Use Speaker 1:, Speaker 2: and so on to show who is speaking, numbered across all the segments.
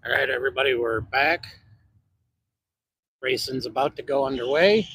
Speaker 1: All right, everybody, we're back. Racing's about to go underway.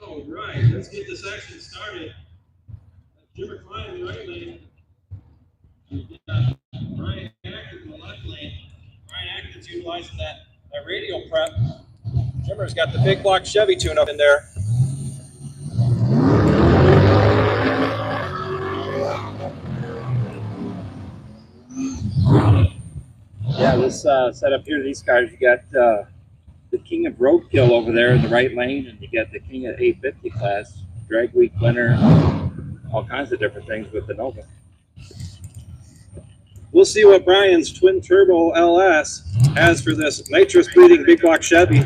Speaker 2: All right, let's get this action started. Jimmer Klein in the right lane. Brian Atkins in the left lane. Brian Atkins utilizing that radial prep. Jimmer's got the big block Chevy tune-up in there.
Speaker 3: Yeah, this setup here, these cars, you got the King of Roadkill over there in the right lane, and you got the King of 850 class, drag week winner, all kinds of different things with the Nova.
Speaker 2: We'll see what Brian's twin turbo LS has for this nitrous breathing big block Chevy.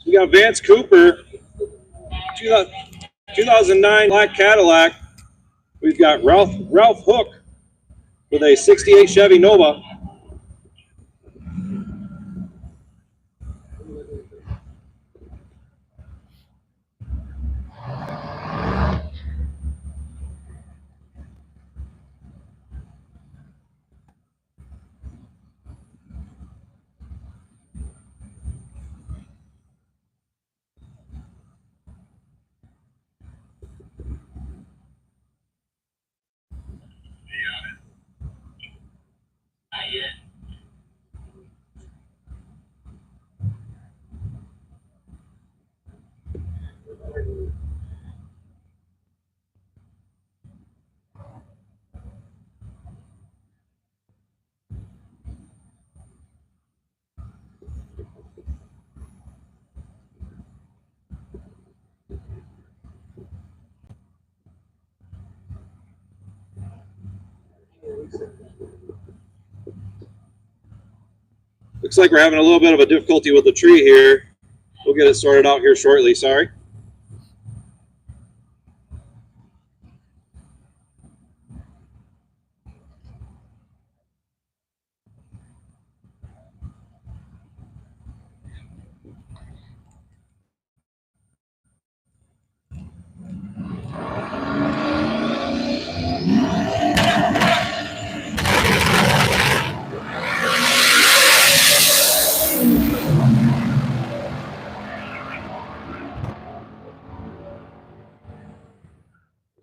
Speaker 2: We got Vance Cooper, 2009 black Cadillac. We've got Ralph Hook with a 68 Chevy Nova. Looks like we're having a little bit of a difficulty with the tree here. We'll get it sorted out here shortly, sorry.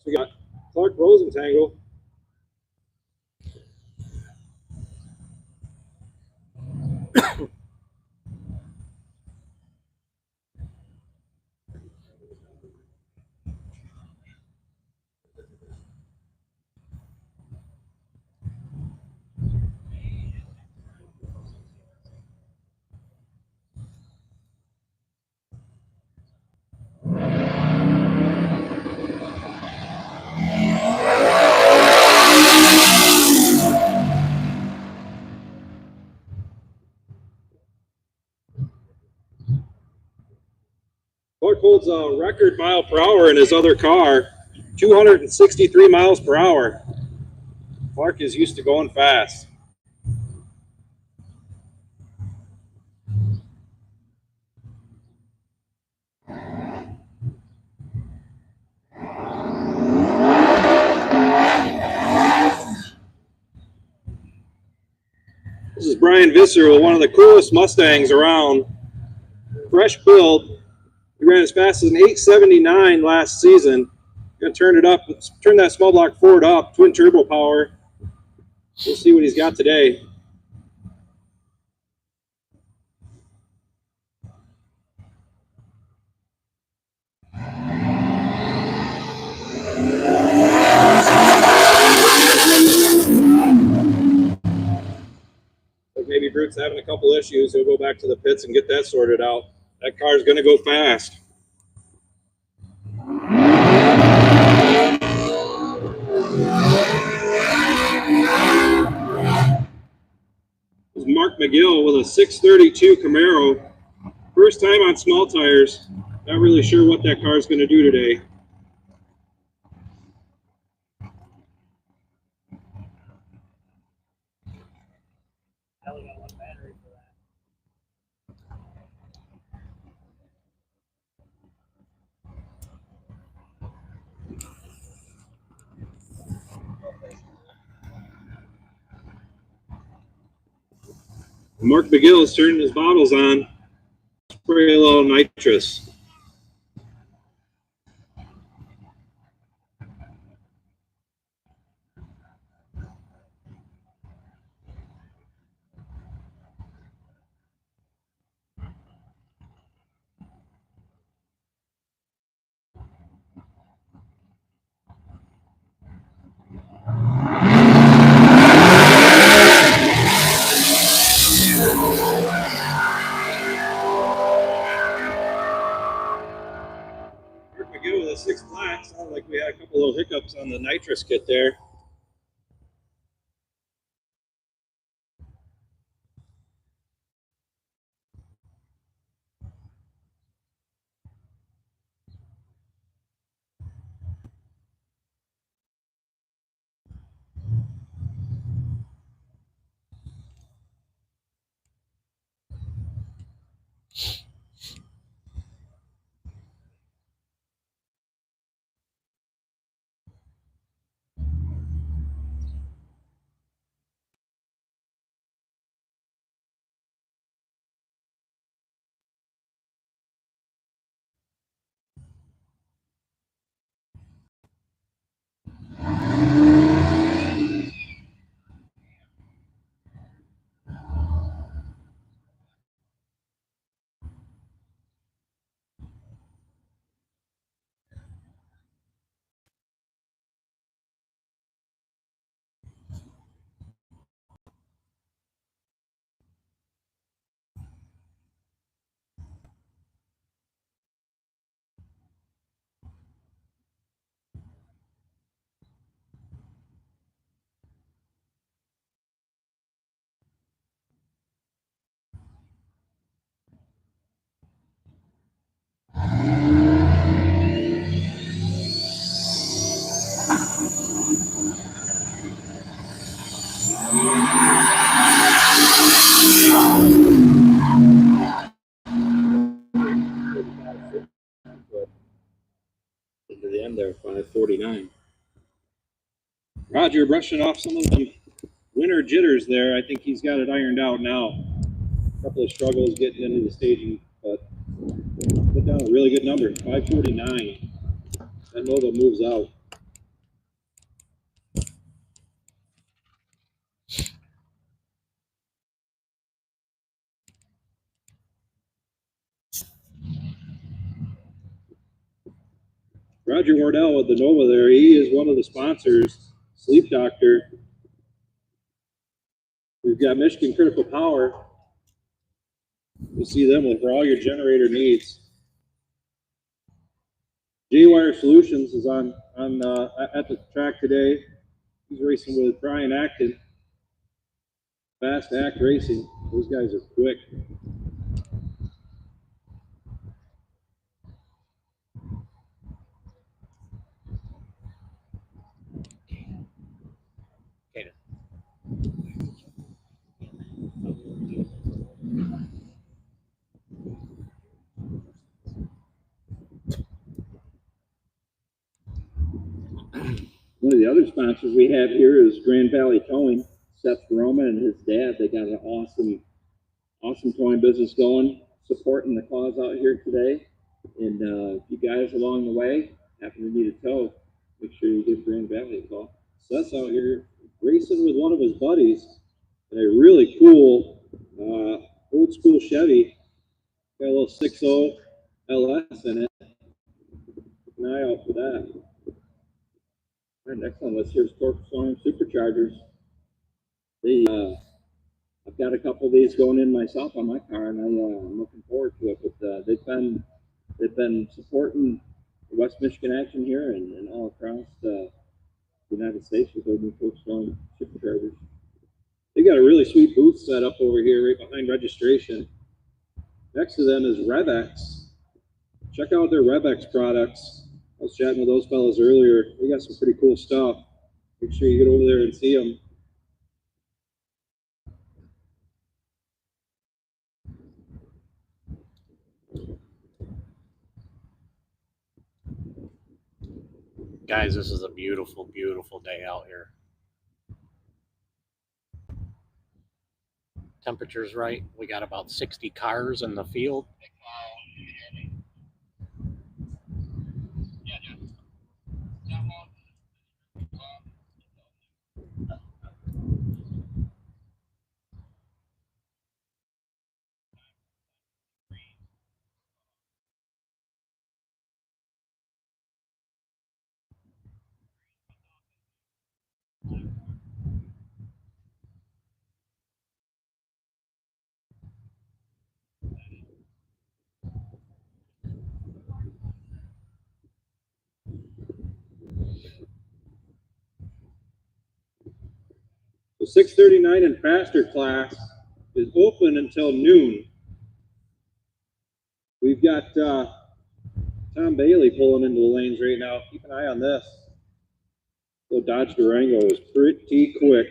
Speaker 2: So we got Clark Rosentangle. Clark holds a record mile per hour in his other car, 263 miles per hour. Clark is used to going fast. This is Brian Visser with one of the coolest Mustangs around. Fresh build. He ran as fast as an 879 last season. Gonna turn it up, turn that small block Ford up, twin turbo power. We'll see what he's got today. Like maybe Brute's having a couple issues. He'll go back to the pits and get that sorted out. That car is gonna go fast. This is Mark McGill with a 632 Camaro. First time on small tires. Not really sure what that car is going to do today.
Speaker 1: I only got one battery for that.
Speaker 2: Mark McGill is turning his bottles on. Spray a little nitrous. Mark McGill with a 6 flat. Sounded like we had a couple little hiccups on the nitrous kit there. To the end there, 549. Roger brushing off some of them winter jitters there. I think he's got it ironed out now. A couple of struggles getting into the staging, but put down a really good number, 549. That Nova moves out. Roger Wardell with the Nova there. He is one of the sponsors, Sleep Doctor. We've got Michigan Critical Power. You'll see them with for all your generator needs. J-Wire Solutions is on at the track today. He's racing with Brian Acton. Fast Act Racing. Those guys are quick.
Speaker 3: One of the other sponsors we have here is Grand Valley Towing. Seth Roman and his dad, they got an awesome towing business going, supporting the cause out here today. And if you guys along the way happen to need a tow, make sure you give Grand Valley a call. Seth's out here racing with one of his buddies in a really cool old school Chevy. Got a little 6.0 LS in it. Keep an eye out for that. All right, next on the list here is Torque Storm Superchargers. I've got a couple of these going in myself on my car, and I'm looking forward to it. But they've been supporting the West Michigan action here and all across the United States with their new Torque Storm Superchargers. They got a really sweet booth set up over here right behind registration. Next to them is RevX. Check out their RevX products. I was chatting with those fellas earlier. They got some pretty cool stuff. Make sure you get over there and see them.
Speaker 1: Guys, this is a beautiful, beautiful day out here. Temperature's right. We got about 60 cars in the field.
Speaker 2: The 639 and faster class is open until noon. We've got Tom Bailey pulling into the lanes right now. Keep an eye on this. So Dodge Durango is pretty quick.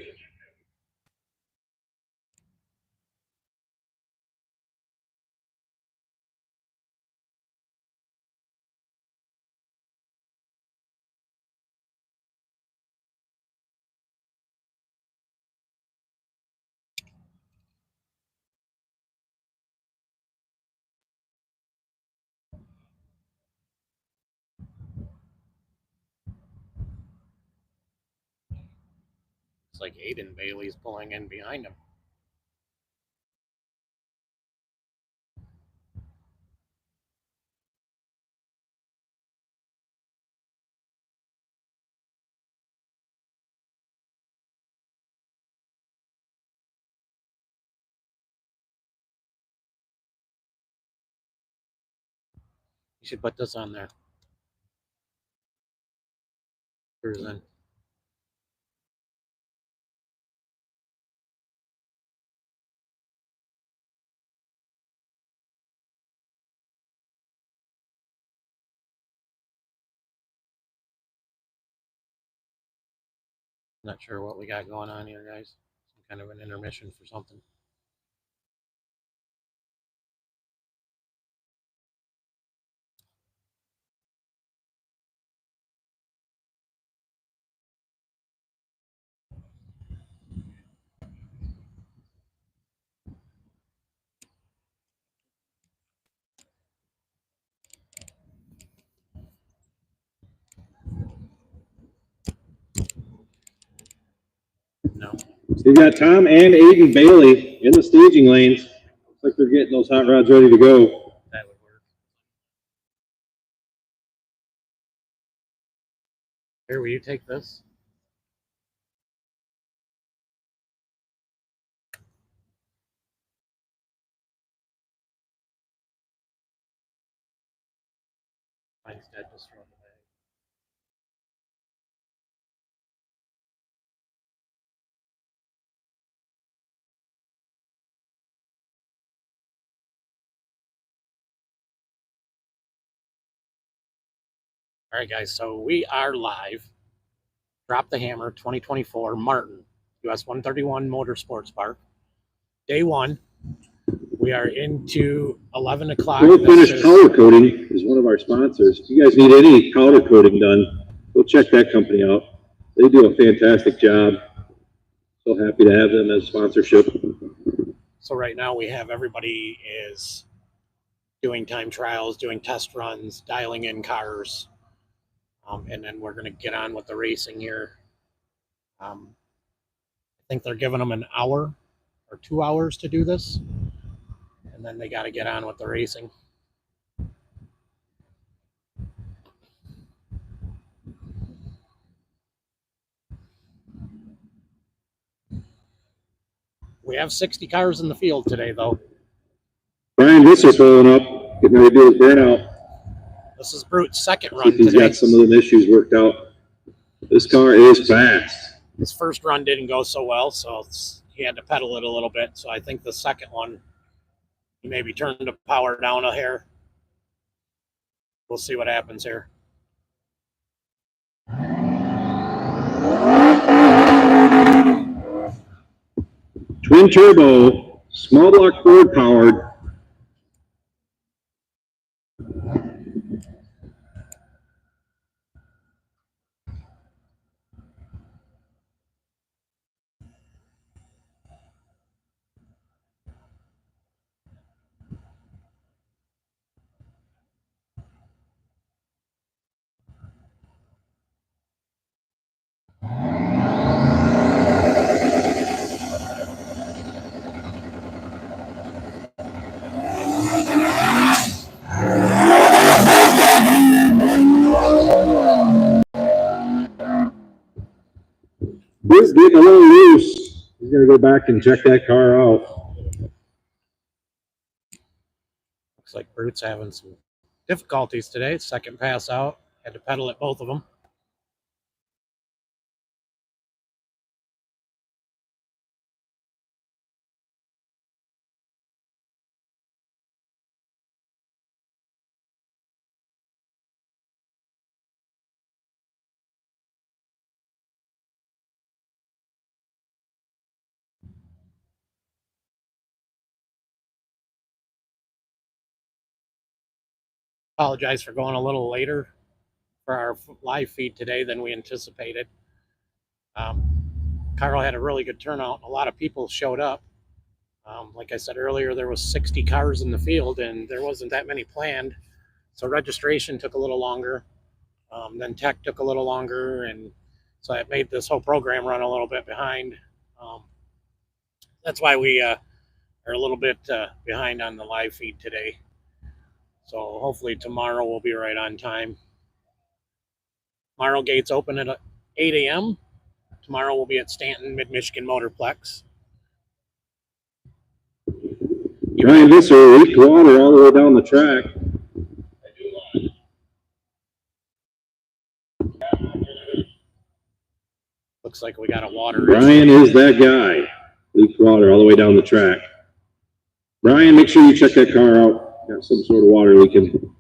Speaker 1: It's like Aiden Bailey's pulling in behind him. You should put this on there. Cruising. Not sure what we got going on here, guys. Some kind of an intermission for something. No.
Speaker 2: So you got Tom and Aiden Bailey in the staging lanes. Looks like they're getting those hot rods ready to go.
Speaker 1: That would work. Here, will you take this? Mine's dead, just throw it in the bag. All right, guys, so we are live. Drop the Hammer 2024 Martin, US 131 Motorsports Park. Day one. We are into 11 o'clock.
Speaker 2: Full Finish Powder Coating is one of our sponsors. If you guys need any powder coating done, go check that company out. They do a fantastic job. So happy to have them as sponsorship.
Speaker 1: So right now we have everybody is doing time trials, doing test runs, dialing in cars, and then we're going to get on with the racing here. I think they're giving them an hour or 2 hours to do this, and then they got to get on with the racing. We have 60 cars in the field today, though.
Speaker 2: Brian Visser pulling up, getting ready to do his burnout.
Speaker 1: This is Brute's second run
Speaker 2: He's
Speaker 1: today.
Speaker 2: got some of the issues worked out. This car is fast.
Speaker 1: His first run didn't go so well, so he had to pedal it a little bit. So I think the second one, he maybe turned the power down a hair. We'll see what happens here.
Speaker 2: Twin turbo, small block Ford powered. Bruce getting a little loose. He's going to go back and check that car out.
Speaker 1: Looks like Brute's having some difficulties today. Second pass out. Had to pedal at both of them. Apologize for going a little later for our live feed today than we anticipated. Carl had a really good turnout. A lot of people showed up. Like I said earlier, there was 60 cars in the field, and there wasn't that many planned. So registration took a little longer. Then tech took a little longer, and so it made this whole program run a little bit behind. That's why we are a little bit behind on the live feed today. So hopefully tomorrow we'll be right on time. Tomorrow gates open at 8 a.m. Tomorrow we'll be at Stanton Mid-Michigan Motorplex.
Speaker 2: Brian Visser leaked water all the way down the track.
Speaker 1: Looks like we got a water.
Speaker 2: Brian is that guy. Leaked water all the way down the track. Brian, make sure you check that car out. Got some sort of water leaking.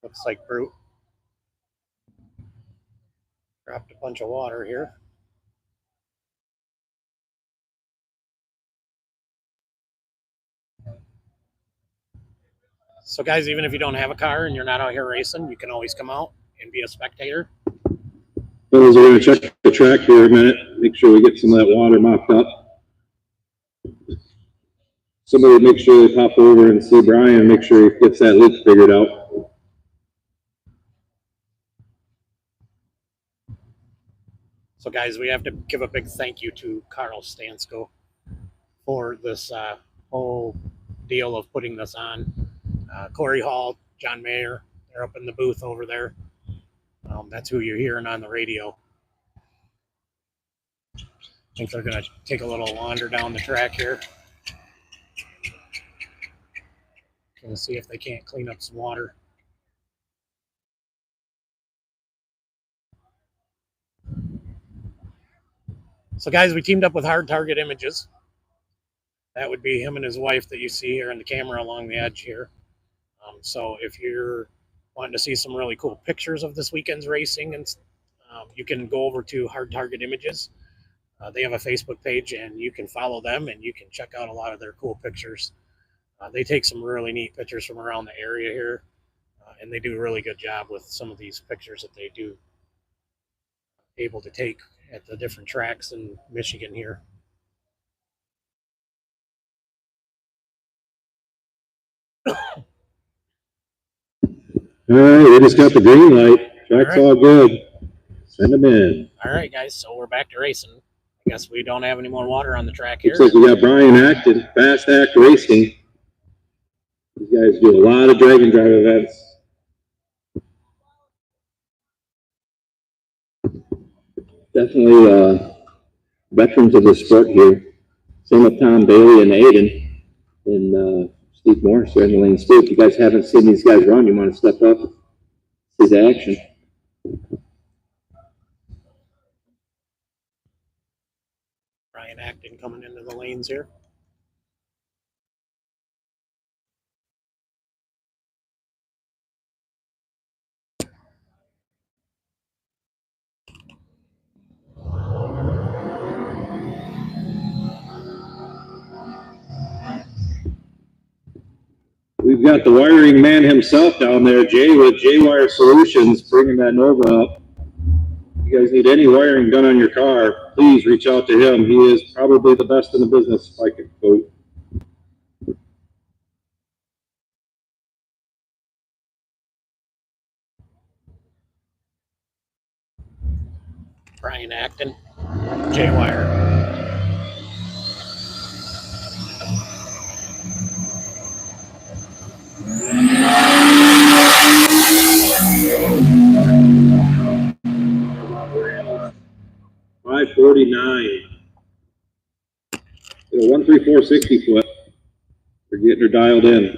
Speaker 1: Looks like Brute dropped a bunch of water here. So guys, even if you don't have a car and you're not out here racing, you can always come out and be a spectator.
Speaker 2: Fellas, we're going to check the track here a minute. Make sure we get some of that water mopped up. Somebody make sure they pop over and see Brian and make sure he gets that leak figured out.
Speaker 1: So guys, we have to give a big thank you to Carl Stansko for this whole deal of putting this on. Corey Hall, John Mayer, they're up in the booth over there. That's who you're hearing on the radio. I think they're going to take a little wander down the track here. Going to see if they can't clean up some water. So guys, we teamed up with Hard Target Images. That would be him and his wife that you see here in the camera along the edge here. So if you're wanting to see some really cool pictures of this weekend's racing, and you can go over to Hard Target Images. They have a Facebook page, and you can follow them, and you can check out a lot of their cool pictures. They take some really neat pictures from around the area here, and they do a really good job with some of these pictures that they do able to take at the different tracks in Michigan here.
Speaker 2: All right, we just got the green light. Track's all good. Send them in.
Speaker 1: All right, guys, so we're back to racing. I guess we don't have any more water on the track here.
Speaker 2: Looks like we got Brian Acton, Fast Act Racing. These guys do a lot of drag and drive events. Definitely veterans of the sport here. Same with Tom Bailey and Aiden and Steve Morris there in the lanes too. If you guys haven't seen these guys run, you want to step up, see the action.
Speaker 1: Brian Acton coming into the lanes here.
Speaker 2: We've got the wiring man himself down there, Jay with J-Wire Solutions, bringing that Nova up. If you guys need any wiring done on your car, please reach out to him. He is probably the best in the business, if I could quote.
Speaker 1: Brian Acton, J-Wire.
Speaker 2: 549. 13460 foot. We're getting her dialed in.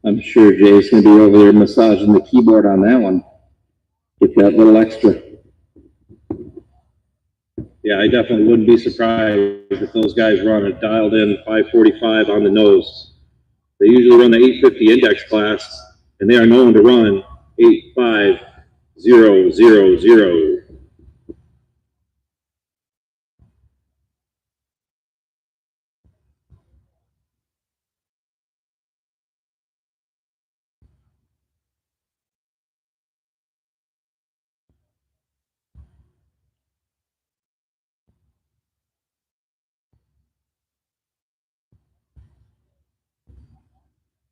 Speaker 2: I'm sure Jay's going to be over there massaging the keyboard on that one. Get that little extra. Yeah, I definitely wouldn't be surprised if those guys run a dialed in 545 on the nose. They usually run the 850 index class, and they are known to run 85000.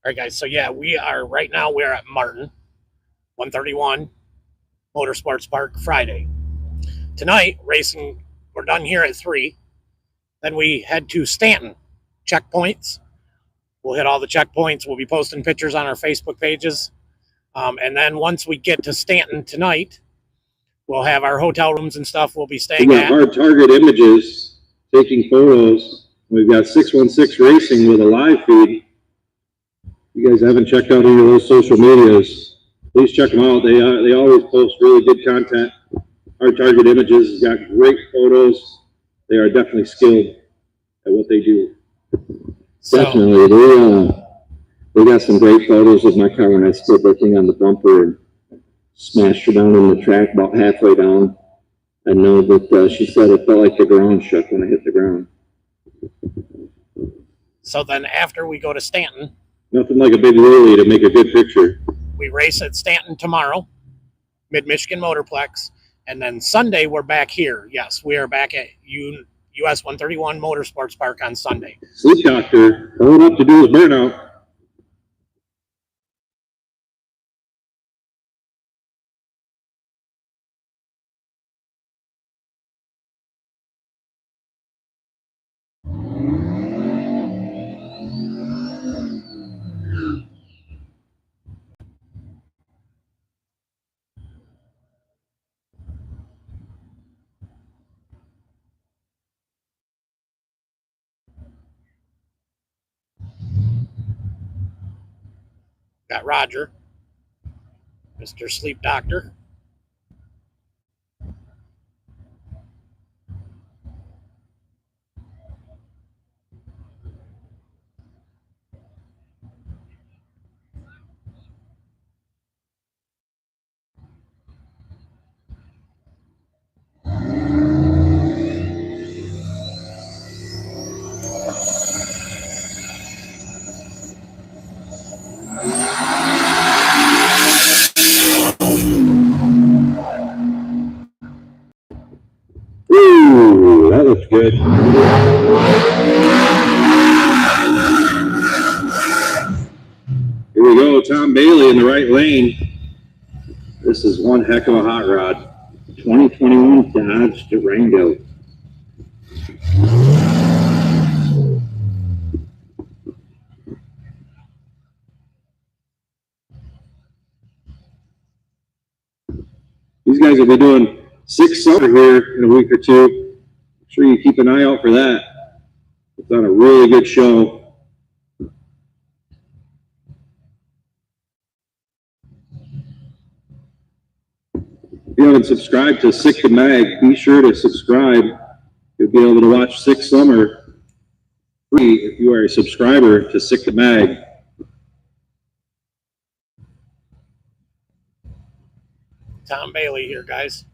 Speaker 1: All right, guys, so yeah, we're at Martin, 131 Motorsports Park Friday. Tonight, racing, we're done here at 3. Then we head to Stanton, checkpoints. We'll hit all the checkpoints. We'll be posting pictures on our Facebook pages. And then once we get to Stanton tonight, we'll have our hotel rooms and stuff we'll be staying at.
Speaker 2: Hard target images, taking photos. We've got 616 Racing with a live feed. If you guys haven't checked out any of those social medias, please check them out. They always post really good content. Hard target images has got great photos. They are definitely skilled at what they do. So, definitely, they got some great photos of my car when I stood that thing on the bumper and smashed her down on the track about halfway down. I know that she said it felt like the ground shook when I hit the ground.
Speaker 1: So then after we go to Stanton,
Speaker 2: nothing like a big wheelie to make a good picture.
Speaker 1: We race at Stanton tomorrow, Mid-Michigan Motorplex, and then Sunday we're back here. Yes, we are back at US 131 Motorsports Park on Sunday.
Speaker 2: Sleep doctor, going up to do his burnout.
Speaker 1: Got Roger, Mr. Sleep Doctor.
Speaker 2: good. Here we go, Tom Bailey in the right lane. This is one heck of a hot rod. 2021 Dodge Durango. These guys will be doing 6 summer here in a week or two. Make sure you keep an eye out for that. It's on a really good show. If you haven't subscribed to Sick the Mag, be sure to subscribe. You'll be able to watch 6 summer free if you are a subscriber to Sick the Mag.
Speaker 1: Tom Bailey here, guys.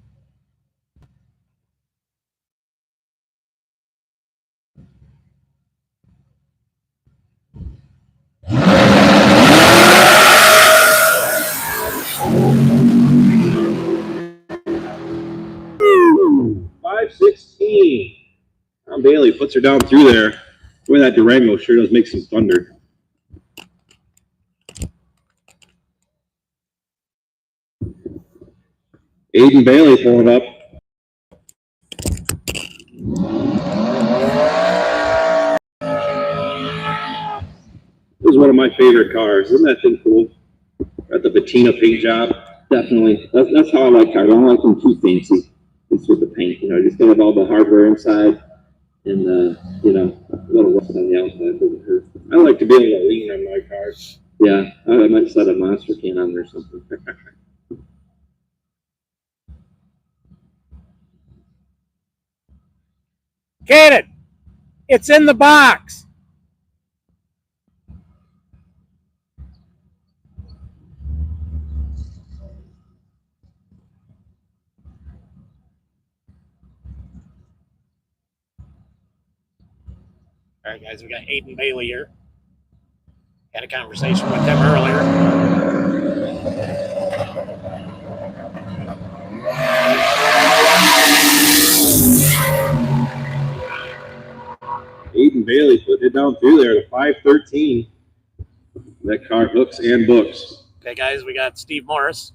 Speaker 2: Ooh, 516. Tom Bailey puts her down through there. Boy, that Durango sure does make some thunder. Aiden Bailey pulling up. This is one of my favorite cars. Isn't that thing cool? Got the patina paint job.
Speaker 3: Definitely. That's how I like cars. I don't like them too fancy. It's with the paint, you know, just got all the hardware inside and, you know, a little rusted on the outside doesn't hurt.
Speaker 2: I like to be able to lean on my cars.
Speaker 3: Yeah, I might set a monster can on there or something.
Speaker 1: Get it! It's in the box! All right, guys, we got Aiden Bailey here. Had a conversation with him earlier.
Speaker 2: Aiden Bailey putting it down through there to 513. That car hooks and books.
Speaker 1: Okay, guys, we got Steve Morris.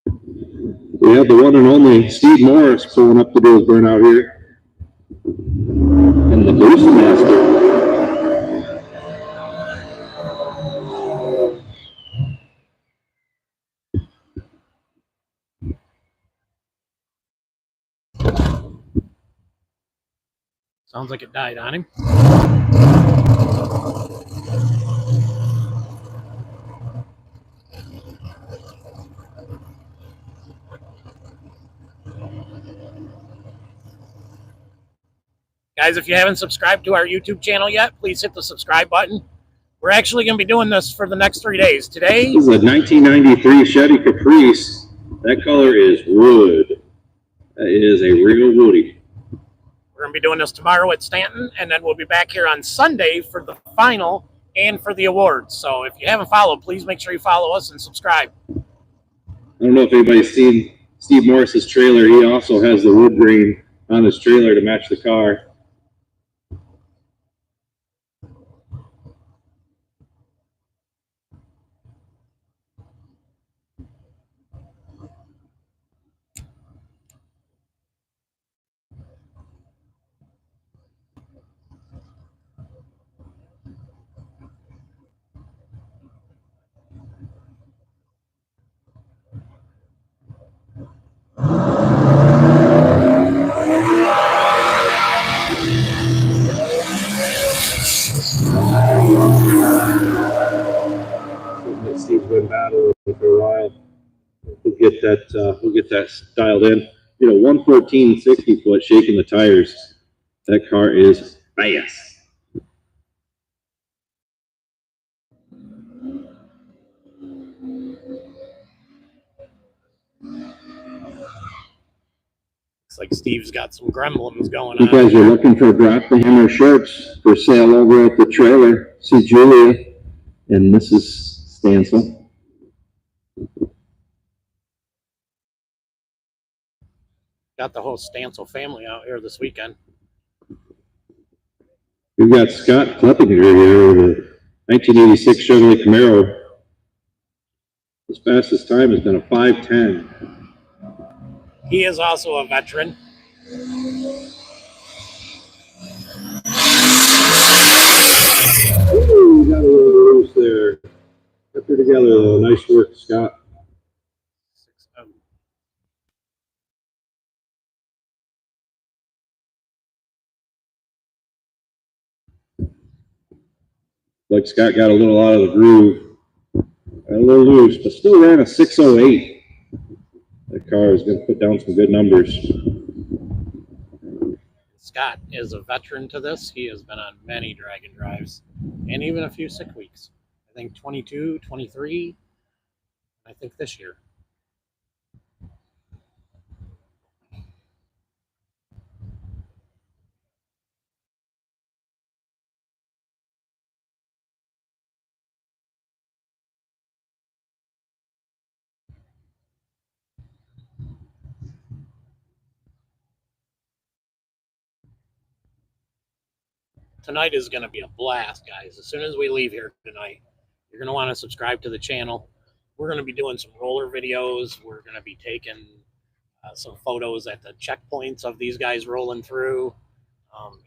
Speaker 2: We have the one and only Steve Morris pulling up to do his burnout here.
Speaker 3: And the Boost Master.
Speaker 1: Sounds like it died on him. Guys, if you haven't subscribed to our YouTube channel yet, please hit the subscribe button. We're actually going to be doing this for the next 3 days. Today,
Speaker 2: This is a 1993 Chevy Caprice. That color is wood. That is a real woody.
Speaker 1: we're going to be doing this tomorrow at Stanton, and then we'll be back here on Sunday for the final and for the awards. So if you haven't followed, please make sure you follow us and subscribe.
Speaker 2: I don't know if anybody's seen Steve Morris's trailer. He also has the wood grain on his trailer to match the car. Steve's been battling for a while. We'll get that dialed in. You know, 114 60 foot shaking the tires. That car is fast.
Speaker 1: Looks like Steve's got some gremlins going
Speaker 3: You
Speaker 1: on.
Speaker 3: guys are looking for Drop the Hammer shirts for sale over at the trailer. See Julia and Mrs. Stansel.
Speaker 1: Got the whole Stancil family out here this weekend.
Speaker 2: We've got Scott Kleppinger here, the 1986 Chevrolet Camaro. His fastest time has been a 5:10.
Speaker 1: He is also a veteran.
Speaker 2: Ooh, got a little loose there. Kept her together though. Nice work, Scott. Like Scott got a little out of the groove. Got a little loose, but still ran a 6:08. That car is going to put down some good numbers.
Speaker 1: Scott is a veteran to this. He has been on many Dragon drives and even a few sick weeks. I think 22, 23, I think this year. Tonight is going to be a blast, guys. As soon as we leave here tonight, you're going to want to subscribe to the channel. We're going to be doing some roller videos. We're going to be taking some photos at the checkpoints of these guys rolling through.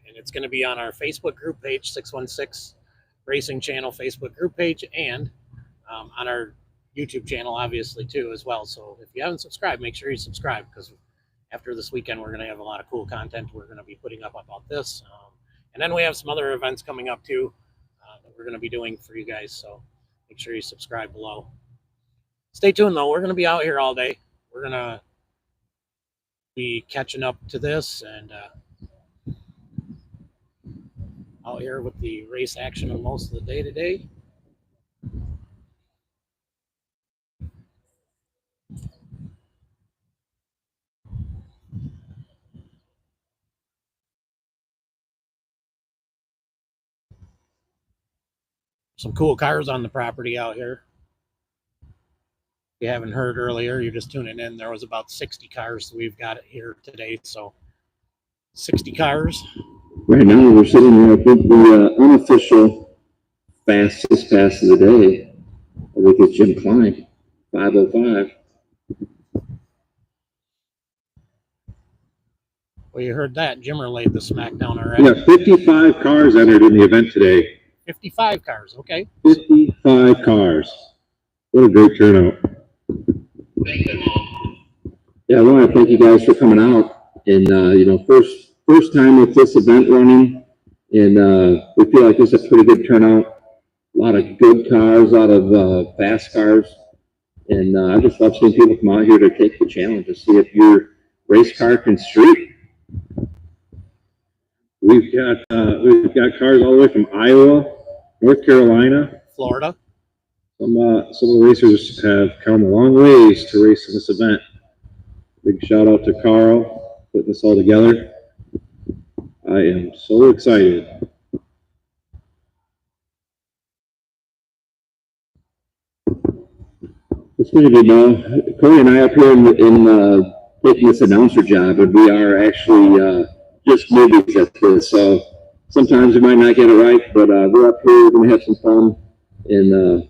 Speaker 1: And it's going to be on our Facebook group page, 616 Racing Channel Facebook group page, and on our YouTube channel, obviously, too, as well. So if you haven't subscribed, make sure you subscribe, because after this weekend, we're going to have a lot of cool content we're going to be putting up about this. And then we have some other events coming up, too, that we're going to be doing for you guys. So make sure you subscribe below. Stay tuned, though. We're going to be out here all day. We're going to be catching up to this and out here with the race action of most of the day today. Some cool cars on the property out here. If you haven't heard earlier, you're just tuning in. There was about 60 cars we've got here today. So 60 cars.
Speaker 2: Right now we're sitting here, I think the unofficial fastest pass of the day. I think it's Jim Klein, 5:05.
Speaker 1: Well, you heard that. Jimmer laid the smackdown already.
Speaker 2: Yeah, 55 cars entered in the event today.
Speaker 1: 55 cars, okay.
Speaker 2: 55 cars. What a great turnout. Yeah, I want to thank you guys for coming out. And, first time with this event running. And we feel like this is a pretty good turnout. A lot of good cars, a lot of fast cars. And I just love seeing people come out here to take the challenge to see if your race car can street. We've got cars all the way from Iowa, North Carolina,
Speaker 1: Florida.
Speaker 2: Some of the racers have come a long ways to race in this event. Big shout out to Carl putting this all together. I am so excited. It's going to be now. Corey and I up here in taking this announcer job, and we are actually just newbies at this. So sometimes we might not get it right, but we're up here. We're going to have some fun, and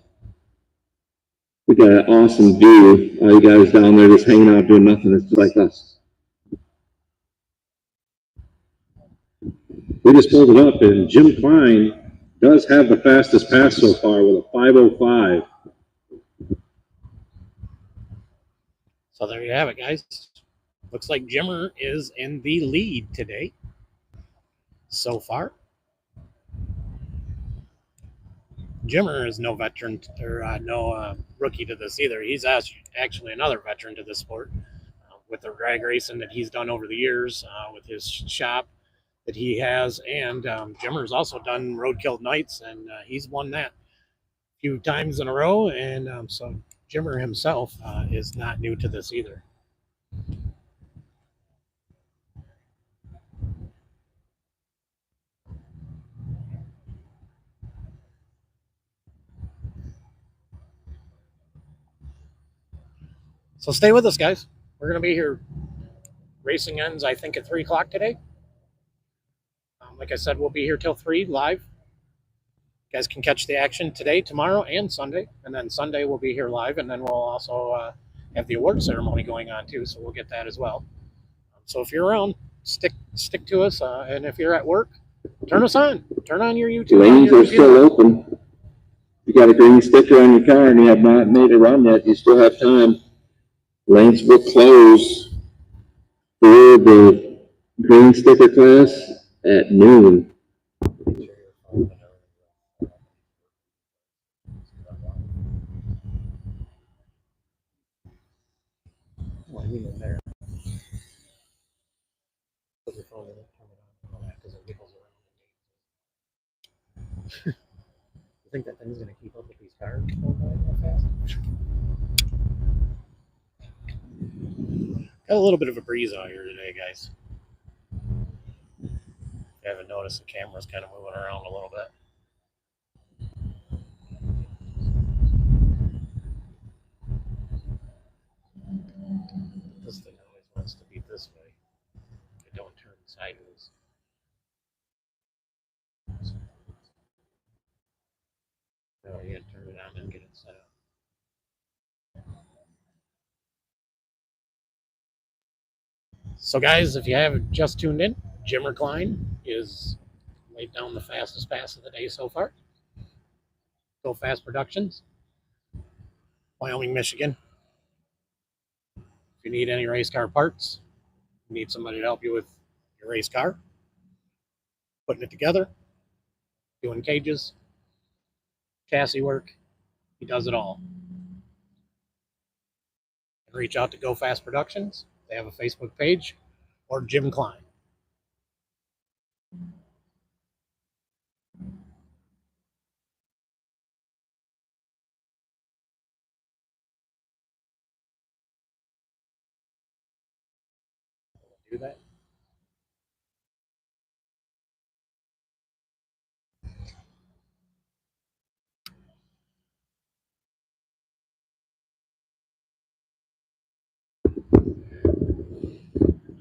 Speaker 2: we got an awesome view. All you guys down there just hanging out doing nothing. It's just like us. We just pulled it up, and Jim Klein does have the fastest pass so far with a 5:05.
Speaker 1: So there you have it, guys. Looks like Jimmer is in the lead today so far. Jimmer is no veteran or no rookie to this either. He's actually another veteran to this sport with the drag racing that he's done over the years with his shop that he has. And Jimmer's also done Roadkill Nights, and he's won that a few times in a row. And so Jimmer himself is not new to this either. So stay with us, guys. We're going to be here Racing ends, I think, at 3 o'clock today. Like I said, we'll be here till 3 live. You guys can catch the action today, tomorrow, and Sunday. And then Sunday we'll be here live, and then we'll also have the award ceremony going on too, so we'll get that as well. So if you're around, stick to us, and if you're at work, turn us on. Turn on your YouTube.
Speaker 4: Lanes are still open. If you got a green sticker on your car and you have not made a run yet, you still have time. Lanes will close for the green sticker class at noon.
Speaker 1: There. Put your phone in it, turn it on, because it wiggles around. You think that thing's going to keep up with these cars going by that fast? Got a little bit of a breeze out here today, guys. If you haven't noticed, the camera's kind of moving around a little bit. This thing always wants to be this way. It don't turn sideways. Oh, you gotta turn it on and get it set up. So guys, if you haven't just tuned in, Jim Klein is laid down the fastest pass of the day so far. Go Fast Productions, Wyoming, Michigan. If you need any race car parts, you need somebody to help you with your race car, putting it together, doing cages, chassis work, he does it all. And reach out to Go Fast Productions. They have a Facebook page, or Jim Klein. Do that.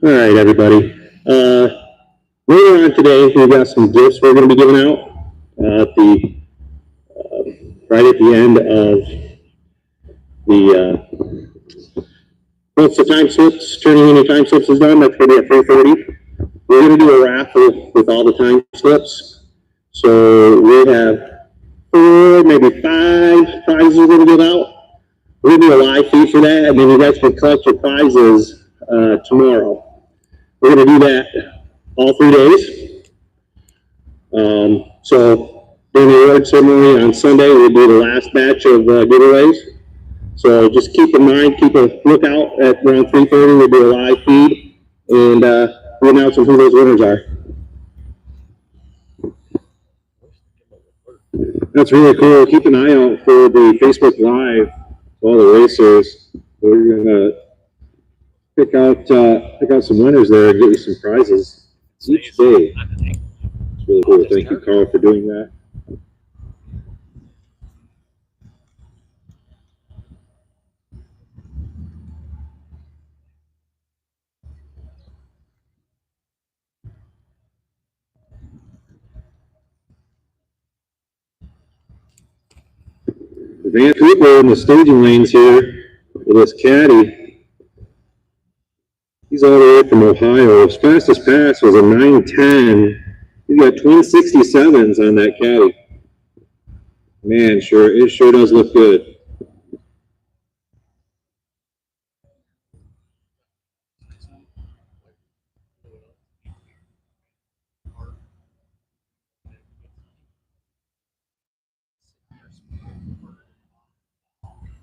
Speaker 4: All right, everybody. Later on today, we've got some gifts we're going to be giving out right at the end of the once the time slips, turning into time slips is done. That's going to be at 3:30. We're going to do a raffle with all the time slips. So we have 4, maybe 5 prizes we're going to give out. We're going to do a live feed for that, and then you guys can collect your prizes tomorrow. We're going to do that all 3 days. So during the award ceremony on Sunday, we'll do the last batch of giveaways. So just keep in mind, keep a lookout at around 3:30. We'll do a live feed, and we'll announce who those winners are. That's really cool. Keep an eye out for the Facebook Live, all the racers. We're gonna pick out some winners there and get you some prizes each day. It's really cool. Thank you, Carl, for doing that. Van Cooper in the staging lanes here with this caddy. He's all the way from Ohio. His fastest pass was a 9:10. He's got twin 67s on that caddy. Man, it sure does look good.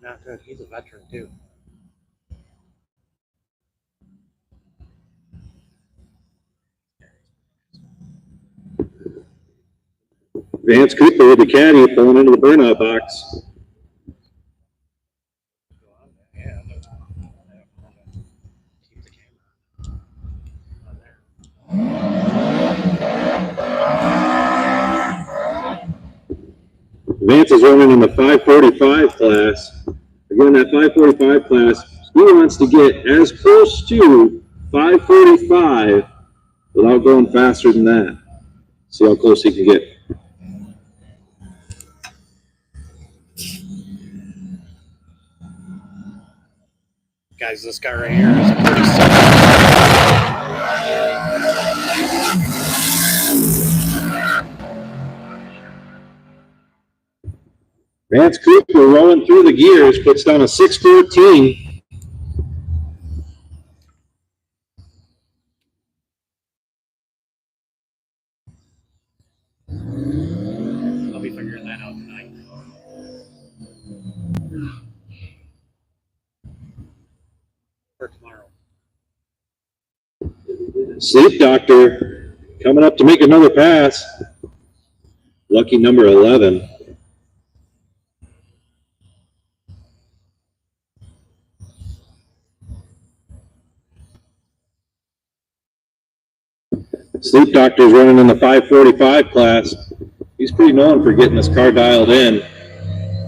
Speaker 1: Not good. He's a veteran too.
Speaker 4: Vance Cooper with the caddy pulling into the burnout box. Vance is running in the 545 class. Again, that 545 class, he wants to get as close to
Speaker 2: 5:45 without going faster than that. See how close he can get.
Speaker 1: Guys, this guy right here is a pretty
Speaker 2: Vance Cooper rolling through the gears, puts down a 6:14.
Speaker 1: I'll be figuring that out tonight. Or tomorrow.
Speaker 2: Sleep Doctor coming up to make another pass. Lucky number 11. Sleep Doctor's running in the 5:45 class. He's pretty known for getting this car dialed in.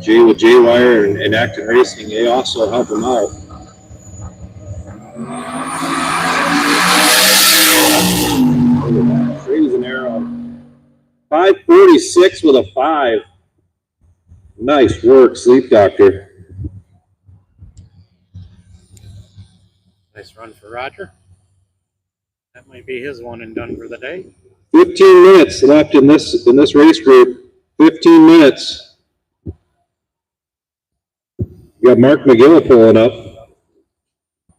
Speaker 2: Jay with J-Wire and Acton Racing, they also help him out. Straight as an arrow. 5:46 with a 5. Nice work, Sleep Doctor.
Speaker 1: Nice run for Roger. That might be his one and done for the day.
Speaker 2: 15 minutes left in this race group. 15 minutes. You got Mark McGill pulling up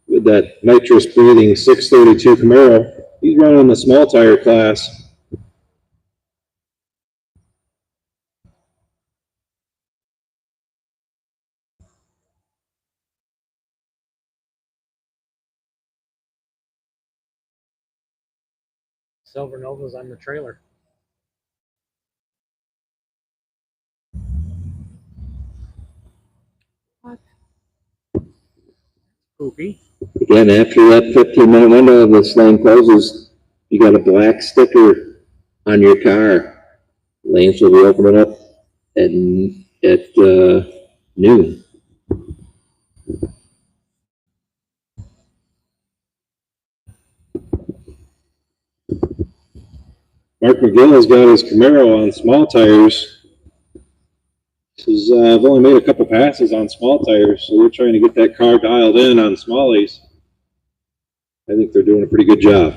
Speaker 2: with that nitrous breathing 632 Camaro. He's running the small tire class.
Speaker 1: Silver Nova's on the trailer. What? Poopy.
Speaker 4: Again, after that 15-minute window of this lane closes, you got a black sticker on your car. Lanes will be opening up at noon.
Speaker 2: Mark McGill has got his Camaro on small tires. I've only made a couple passes on small tires, so we're trying to get that car dialed in on smallies. I think they're doing a pretty good job.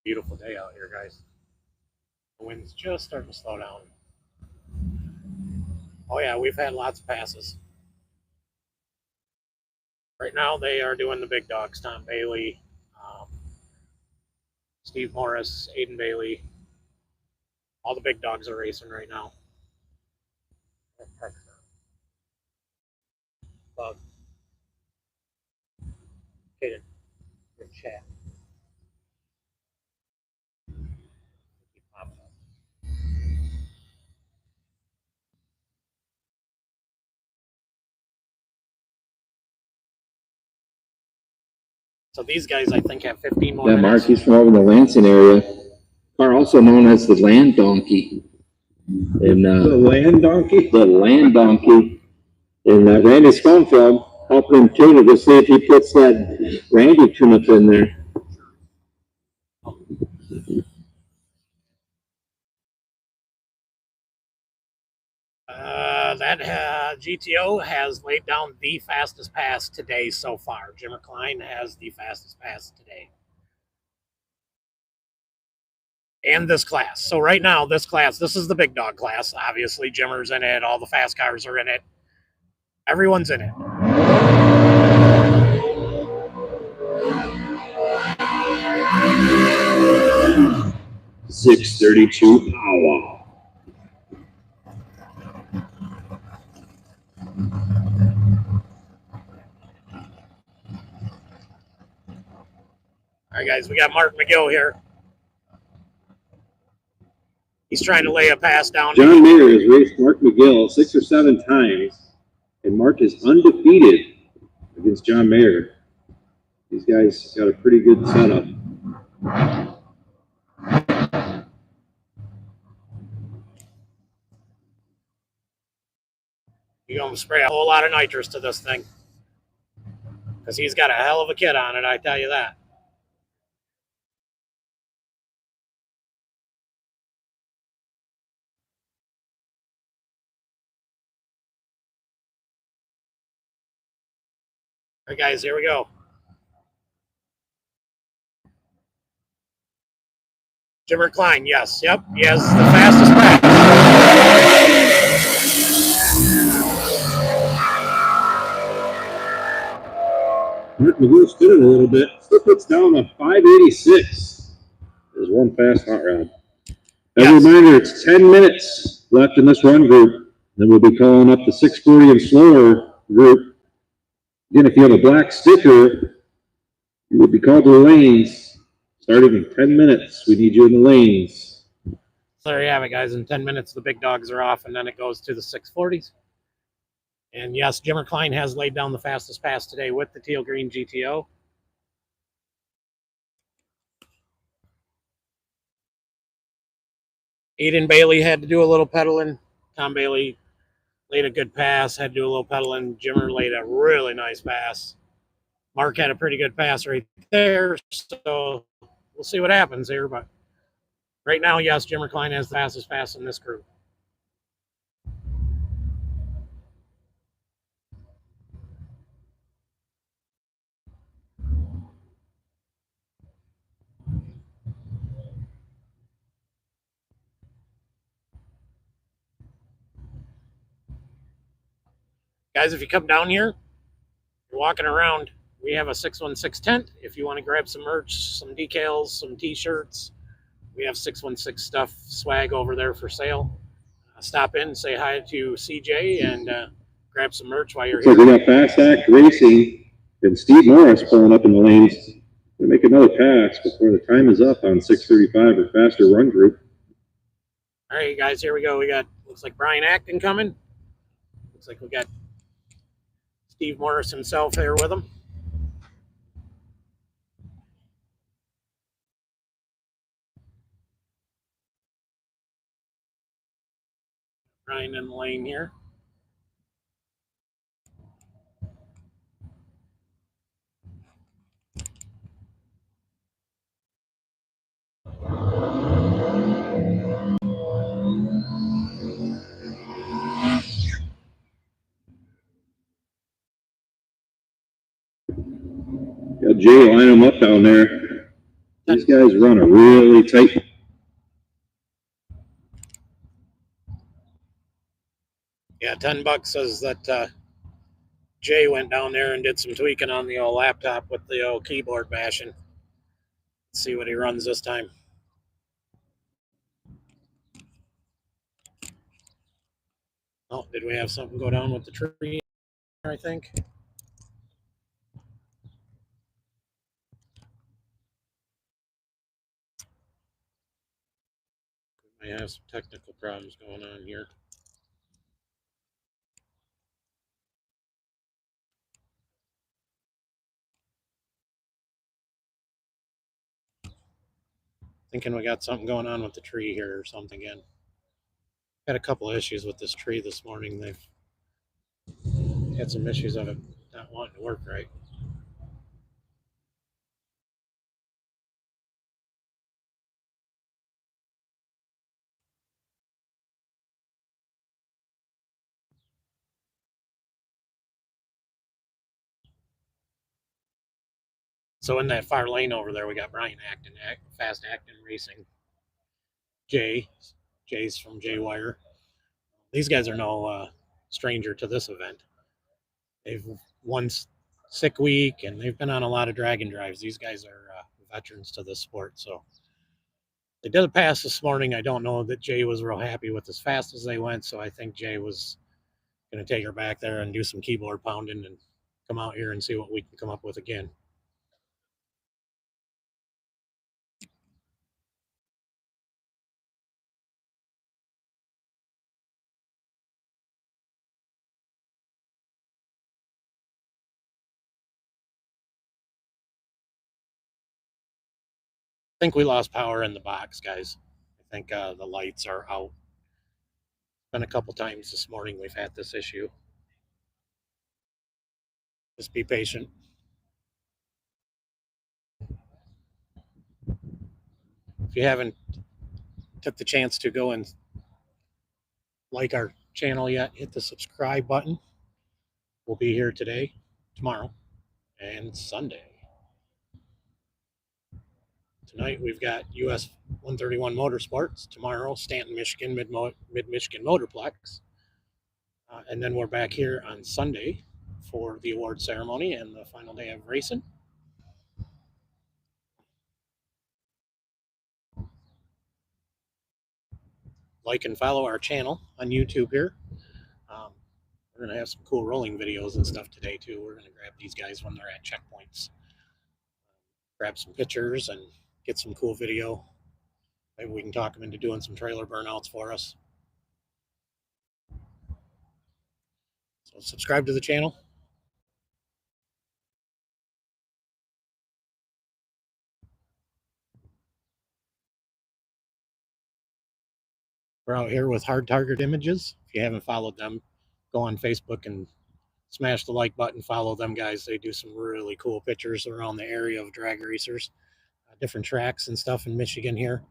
Speaker 1: Beautiful day out here, guys. The wind's just starting to slow down. Oh yeah, we've had lots of passes. Right now they are doing the big dogs. Tom Bailey, Steve Morris, Aiden Bailey. All the big dogs are racing right now. Bug. Kaden, good chat. So these guys, I think, have 15 more
Speaker 4: Yeah,
Speaker 1: minutes.
Speaker 4: Mark, he's from over in the Lansing area. Car also known as the Land Donkey. And
Speaker 2: The land donkey?
Speaker 4: the Land Donkey. And Randy Schoenfeld helping him tune it to see if he puts that Randy tune-up in there.
Speaker 1: That GTO has laid down the fastest pass today so far. Jimmer Klein has the fastest pass today. And this class. So right now, this class, this is the big dog class. Obviously, Jimmer's in it. All the fast cars are in it. Everyone's in it.
Speaker 2: .632 power.
Speaker 1: All right, guys, we got Mark McGill here. He's trying to lay a pass down.
Speaker 2: John Mayer has raced Mark McGill 6 or 7 times, and Mark is undefeated against John Mayer. These guys got a pretty good setup.
Speaker 1: You're going to spray a whole lot of nitrous to this thing. Because he's got a hell of a kit on it, I tell you that. All right, guys, here we go. Jimmer Klein, yes. Yep, he has the fastest pass.
Speaker 2: Martin McGill stood it a little bit. Still puts down a 586. There's one fast hot rod. As a reminder, it's 10 minutes left in this run group. Then we'll be calling up the 640 and slower group. Again, if you have a black sticker, you will be called to the lanes. Starting in 10 minutes, we need you in the lanes.
Speaker 1: So there you have it, guys. In 10 minutes, the big dogs are off, and then it goes to the 640s. And yes, Jimmer Klein has laid down the fastest pass today with the teal green GTO. Aiden Bailey had to do a little pedaling. Tom Bailey laid a good pass, had to do a little pedaling. Jimmer laid a really nice pass. Mark had a pretty good pass right there, so we'll see what happens here. But right now, yes, Jimmer Klein has the fastest pass in this group. Guys, if you come down here, you're walking around, we have a 616 tent. If you want to grab some merch, some decals, some t-shirts, we have 616 stuff, swag over there for sale. Stop in, say hi to CJ, and grab some merch while you're
Speaker 2: So
Speaker 1: here.
Speaker 2: we got Fast Act Racing and Steve Morris pulling up in the lanes. We'll make another pass before the time is up on 635 or faster run group.
Speaker 1: All right, guys, here we go. We got, looks like Brian Acton coming. Looks like we got Steve Morris himself here with him. Brian in the lane here.
Speaker 2: Got Jay line them up down there. These guys run a really tight.
Speaker 1: Yeah, $10 says that Jay went down there and did some tweaking on the old laptop with the old keyboard bashing. Let's see what he runs this time. Oh, did we have something go down with the tree, I think? I have some technical problems going on here. Thinking we got something going on with the tree here or something again. Had a couple of issues with this tree this morning. They've had some issues of it not wanting to work right. So in that far lane over there, we got Brian Acton, Fast Acton Racing. Jay's from J-Wire. These guys are no stranger to this event. They've won Sick Week, and they've been on a lot of dragon drives. These guys are veterans to this sport. So they did a pass this morning. I don't know that Jay was real happy with as fast as they went, so I think Jay was going to take her back there and do some keyboard pounding and come out here and see what we can come up with again. think we lost power in the box, guys. I think the lights are out. Been a couple times this morning we've had this issue. Just be patient. If you haven't took the chance to go and like our channel yet, hit the subscribe button. We'll be here today, tomorrow, and Sunday. Tonight we've got US 131 Motorsports. Tomorrow, Stanton, Michigan, Mid-Michigan Motorplex. And then we're back here on Sunday for the award ceremony and the final day of racing. Like and follow our channel on YouTube here. We're going to have some cool rolling videos and stuff today, too. We're going to grab these guys when they're at checkpoints. Grab some pictures and get some cool video. Maybe we can talk them into doing some trailer burnouts for us. So subscribe to the channel. We're out here with Hard Target Images. If you haven't followed them, go on Facebook and smash the like button. Follow them guys. They do some really cool pictures around the area of drag racers, different tracks and stuff in Michigan here.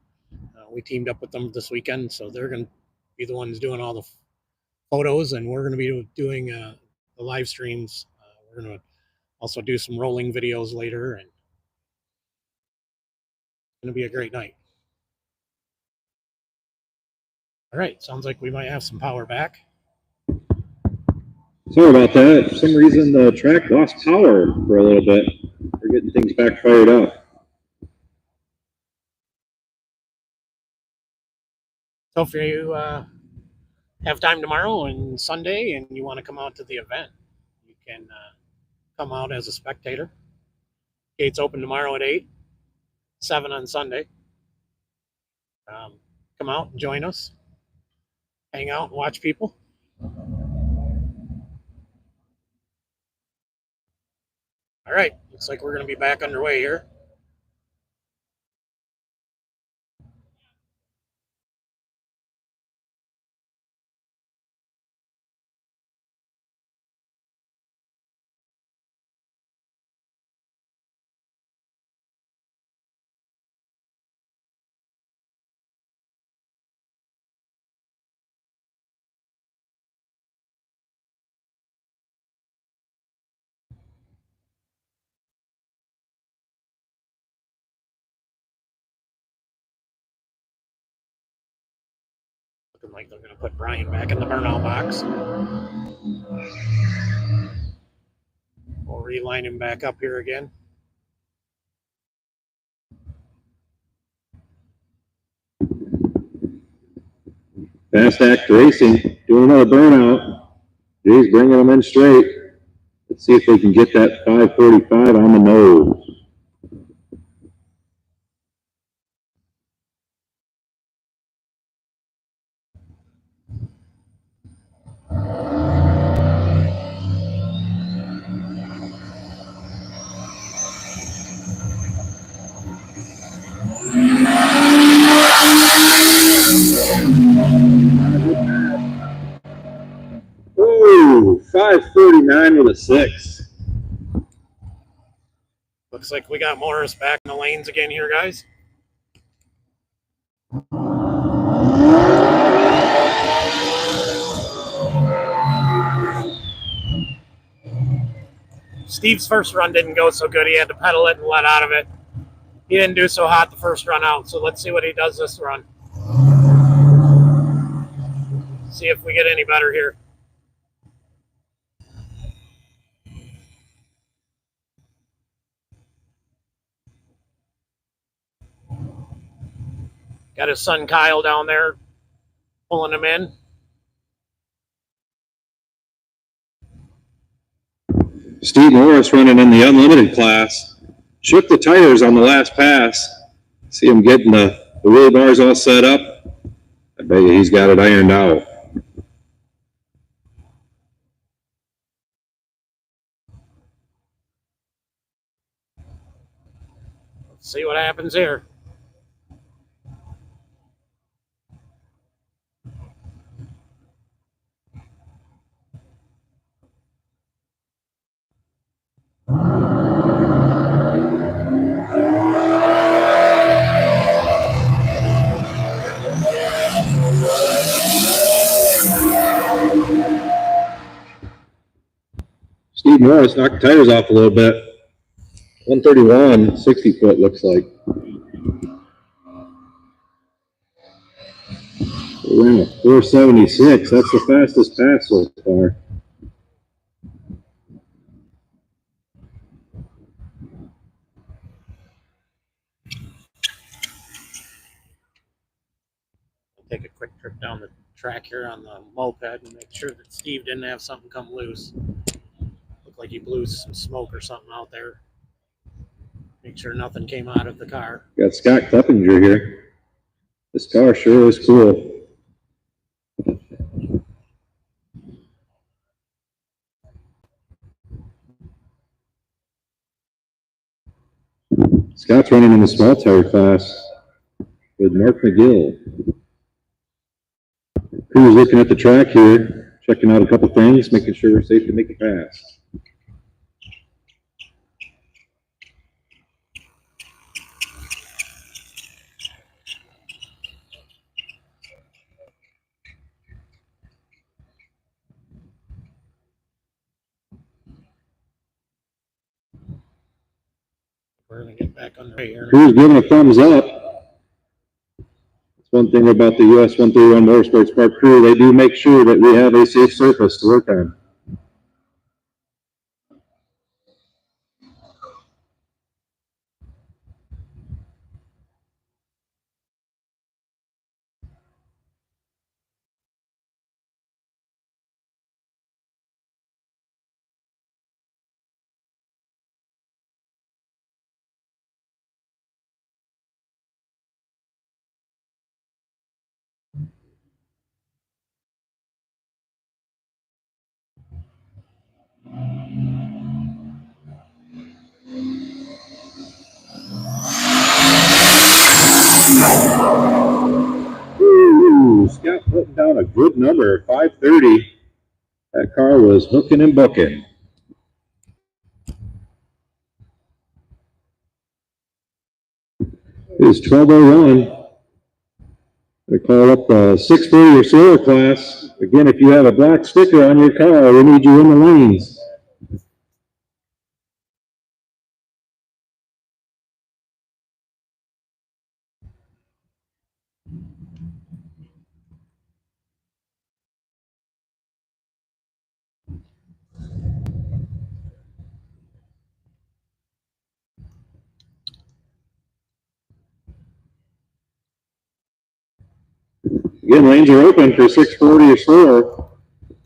Speaker 1: We teamed up with them this weekend, so they're going to be the ones doing all the photos, and we're going to be doing the live streams. We're going to also do some rolling videos later, and it's going to be a great night. All right, sounds like we might have some power back.
Speaker 2: Sorry about that. For some reason, the track lost power for a little bit. We're getting things back fired up.
Speaker 1: So if you have time tomorrow and Sunday and you want to come out to the event, you can come out as a spectator. Gates open tomorrow at 8, 7 on Sunday. Come out and join us. Hang out and watch people. All right, looks like we're going to be back underway here. Looking like they're going to put Brian back in the burnout box. We'll reline him back up here again.
Speaker 2: Fast Act Racing doing another burnout. Jay's bringing them in straight. Let's see if they can get that 545 on the nose. Ooh, 549 with a 6.
Speaker 1: Looks like we got Morris back in the lanes again here, guys. Steve's first run didn't go so good. He had to pedal it and let out of it. He didn't do so hot the first run out, so let's see what he does this run. See if we get any better here. Got his son Kyle down there pulling him in.
Speaker 2: Steve Morris running in the unlimited class. Shook the tires on the last pass. See him getting the wheel bars all set up. I bet you he's got it ironed out.
Speaker 1: Let's see what happens here.
Speaker 2: Morris knocked the tires off a little bit. 131, 60 foot looks like. Wow, 476. That's the fastest pass so far.
Speaker 1: Take a quick trip down the track here on the moped and make sure that Steve didn't have something come loose. Looked like he blew some smoke or something out there. Make sure nothing came out of the car.
Speaker 2: Got Scott Cleppinger here. This car sure is cool. Scott's running in the small tire class with Mark McGill. Crew's looking at the track here, checking out a couple things, making sure we're safe to make a pass.
Speaker 1: We're going to get back underway here.
Speaker 2: Crew's giving a thumbs up. That's one thing about the US 131 Motorsports Park crew. They do make sure that we have a safe surface to work on. Ooh, Scott putting down a good number, 530. That car was hooking and booking. It is 12:01. They call up the 640 or slower class. Again, if you have a black sticker on your car, we need you in the lanes. Again, lanes are open for 640 or slower.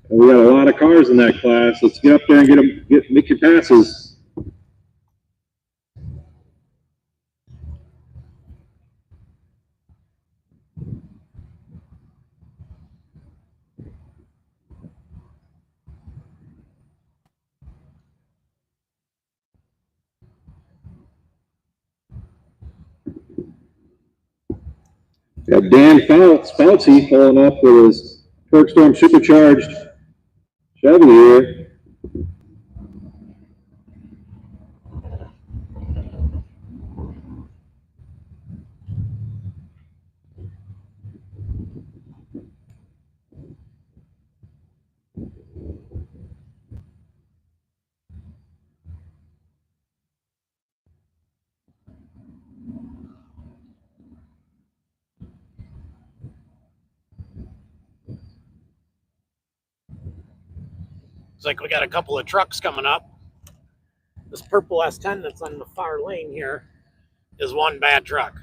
Speaker 2: And we got a lot of cars in that class. Let's get up there and make your passes. Got Dan Fauci pulling up with his Torque Storm supercharged Chevy here.
Speaker 1: Looks like we got a couple of trucks coming up. This purple S10 that's on the far lane here is one bad truck.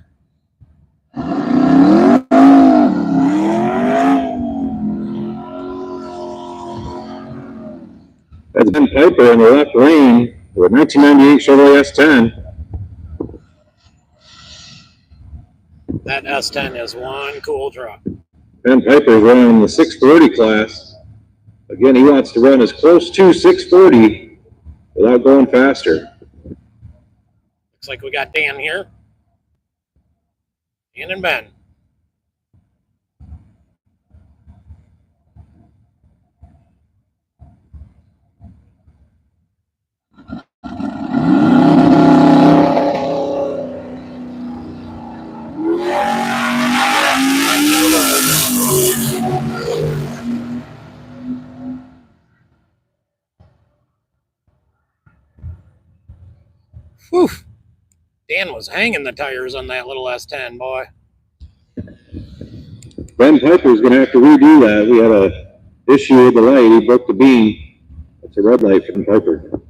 Speaker 2: That's Ben Piper in the left lane with 1998 Chevrolet S10.
Speaker 1: That S10 is one cool truck.
Speaker 2: Ben Piper is running in the 640 class. Again, he wants to run as close to 640 without going faster.
Speaker 1: Looks like we got Dan here. Dan and Ben. Whew. Dan was hanging the tires on that little S10, boy.
Speaker 4: Ben Piper's going to have to redo that. We had a issue with the light. He broke the beam. It's a red light from Piper.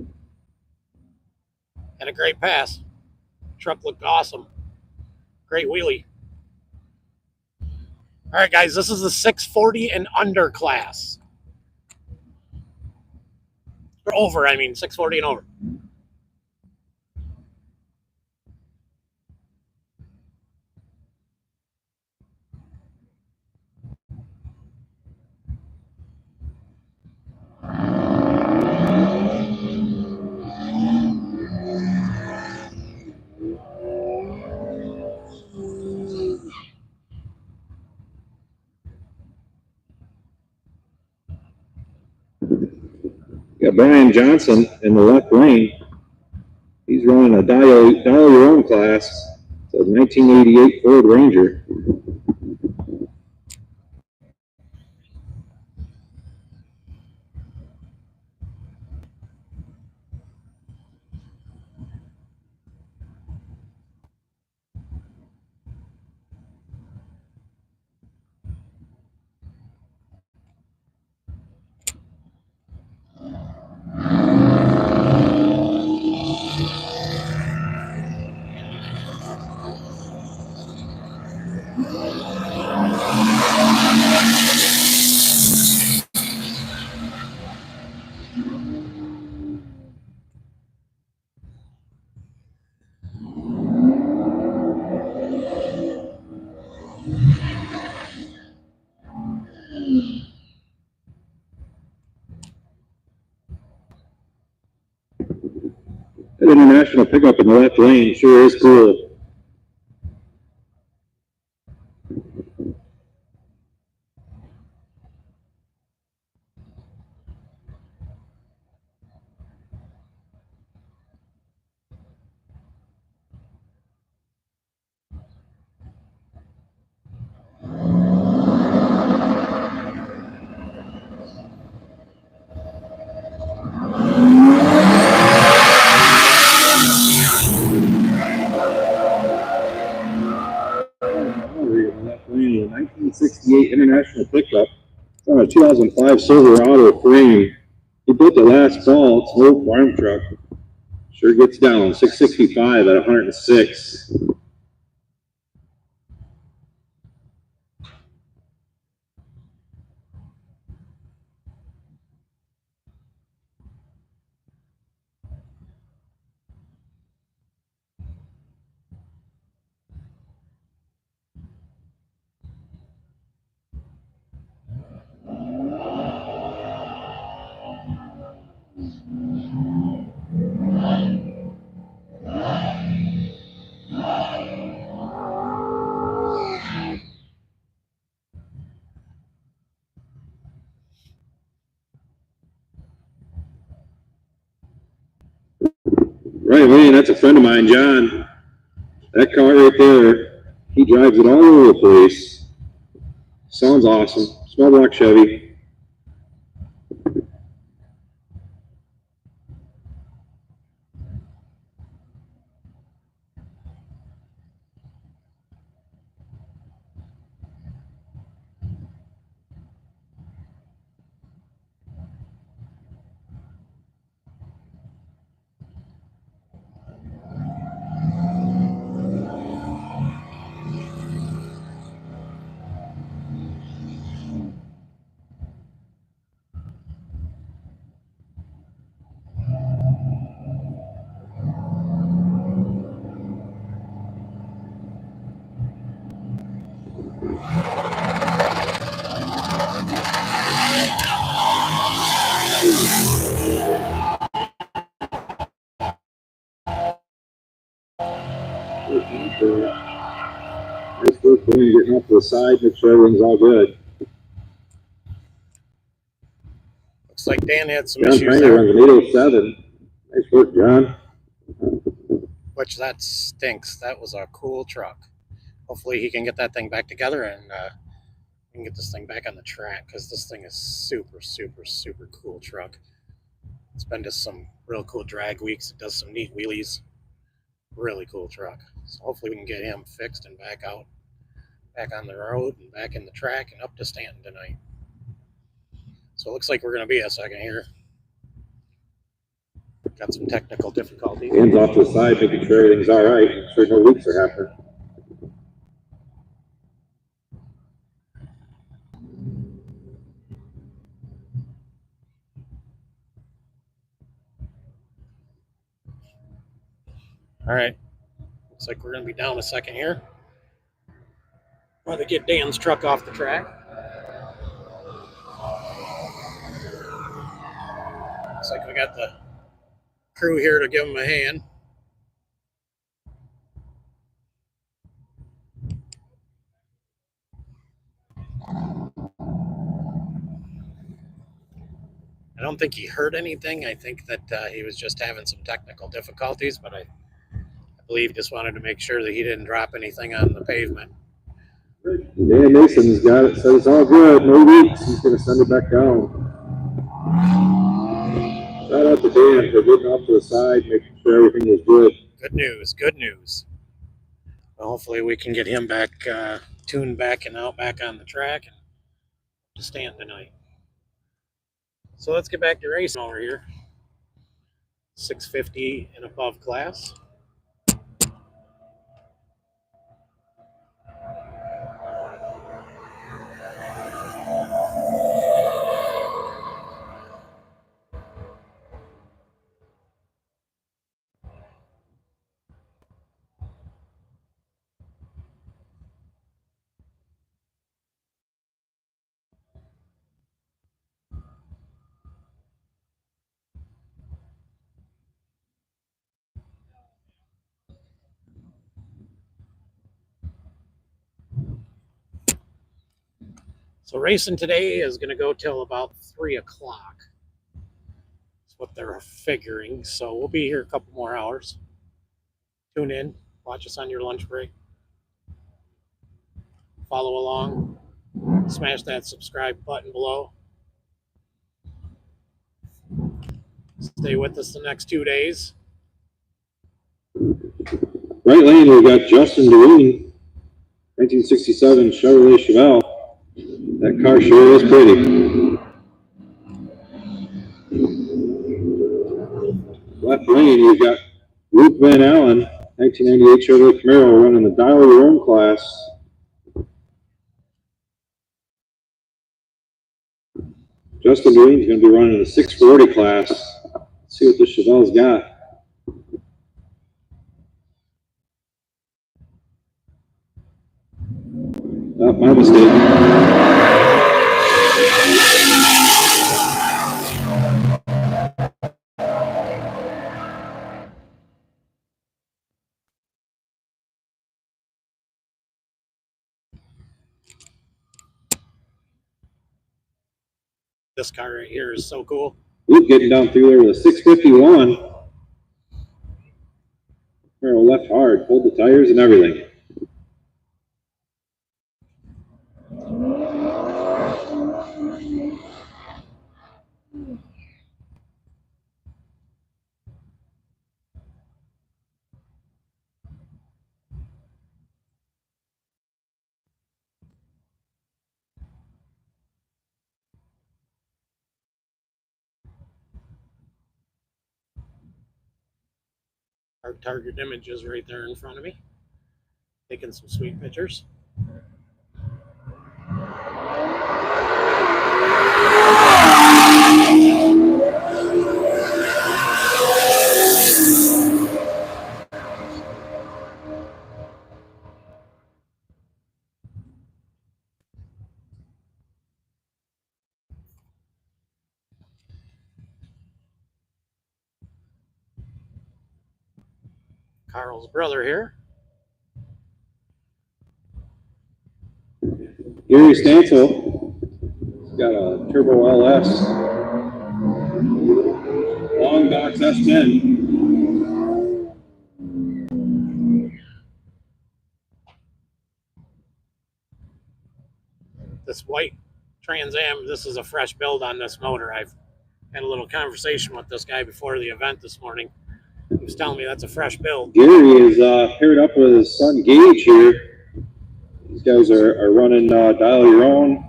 Speaker 1: Had a great pass. Truck looked awesome. Great wheelie. All right, guys, this is the 640 and under class. Or over, 640 and over.
Speaker 4: Got Brian Johnson in the left lane. He's running a dial your own class. It's a 1988 Ford Ranger. That international pickup in the left lane sure is cool. Left lane, 1968 international pickup. It's on a 2005 Silverado frame. He built it last fall. It's an old farm truck. Sure gets down. 665 at 106. Right lane, that's a friend of mine, John. That car right there, he drives it all over the place. Sounds awesome. Small block Chevy. Nice work, getting off to the side, make sure everything's all good.
Speaker 1: Looks like Dan had some
Speaker 4: John
Speaker 1: issues
Speaker 4: Pranger
Speaker 1: there.
Speaker 4: runs an 807. Nice work, John.
Speaker 1: Which that stinks. That was a cool truck. Hopefully he can get that thing back together and we can get this thing back on the track, because this thing is super, super, super cool truck. It's been to some real cool drag weeks. It does some neat wheelies. Really cool truck. So hopefully we can get him fixed and back out, back on the road and back in the track and up to Stanton tonight. So it looks like we're going to be a second here. Got some technical difficulties.
Speaker 2: Hands off to the side, making sure everything's all right. Make sure no leaks are happening.
Speaker 1: All right. Looks like we're going to be down a second here. Want to get Dan's truck off the track. Looks like we got the crew here to give him a hand. I don't think he heard anything. I think that he was just having some technical difficulties, but I believe he just wanted to make sure that he didn't drop anything on the pavement.
Speaker 2: Dan Mason's got it, so it's all good. No leaks. He's going to send it back down. Shout out to Dan for getting off to the side, making sure everything was good.
Speaker 1: Good news. Good news. Well, hopefully we can get him back, tuned back and out back on the track and to stand tonight. So let's get back to racing over here. 650 and above class. So racing today is going to go till about 3 o'clock. That's what they're figuring. So we'll be here a couple more hours. Tune in. Watch us on your lunch break. Follow along. Smash that subscribe button below. Stay with us the next 2 days.
Speaker 2: Right lane, we got Justin Dewey, 1967 Chevrolet Chevelle. That car sure is pretty. Left lane, you've got Luke Van Allen, 1998 Chevrolet Camaro, running the Dial Your Own class. Justin Dewey's going to be running the 640 class. Let's see what this Chevelle's got. Oh, my mistake.
Speaker 1: This car right here is so cool.
Speaker 2: Luke getting down through there with a 651. Camaro left hard, pulled the tires and everything.
Speaker 1: Our target image is right there in front of me. Taking some sweet pictures. Carl's brother here.
Speaker 2: Gary Stansel, he's got a Turbo LS. Long box S10.
Speaker 1: This white Trans Am, this is a fresh build on this motor. I've had a little conversation with this guy before the event this morning. He was telling me that's a fresh build.
Speaker 2: Gary is paired up with his son Gage here. These guys are running dial your own.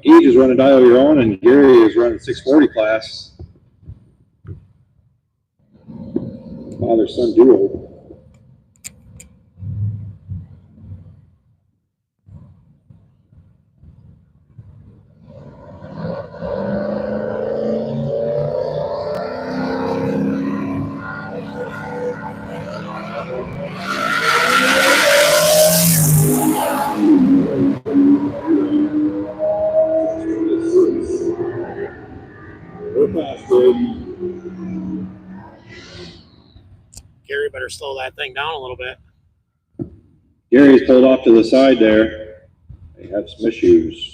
Speaker 2: Gage is running dial your own, and Gary is running 640 class. Father-son duo. Real fast, dude.
Speaker 1: Gary better slow that thing down a little bit.
Speaker 2: Gary's pulled off to the side there. They have some issues.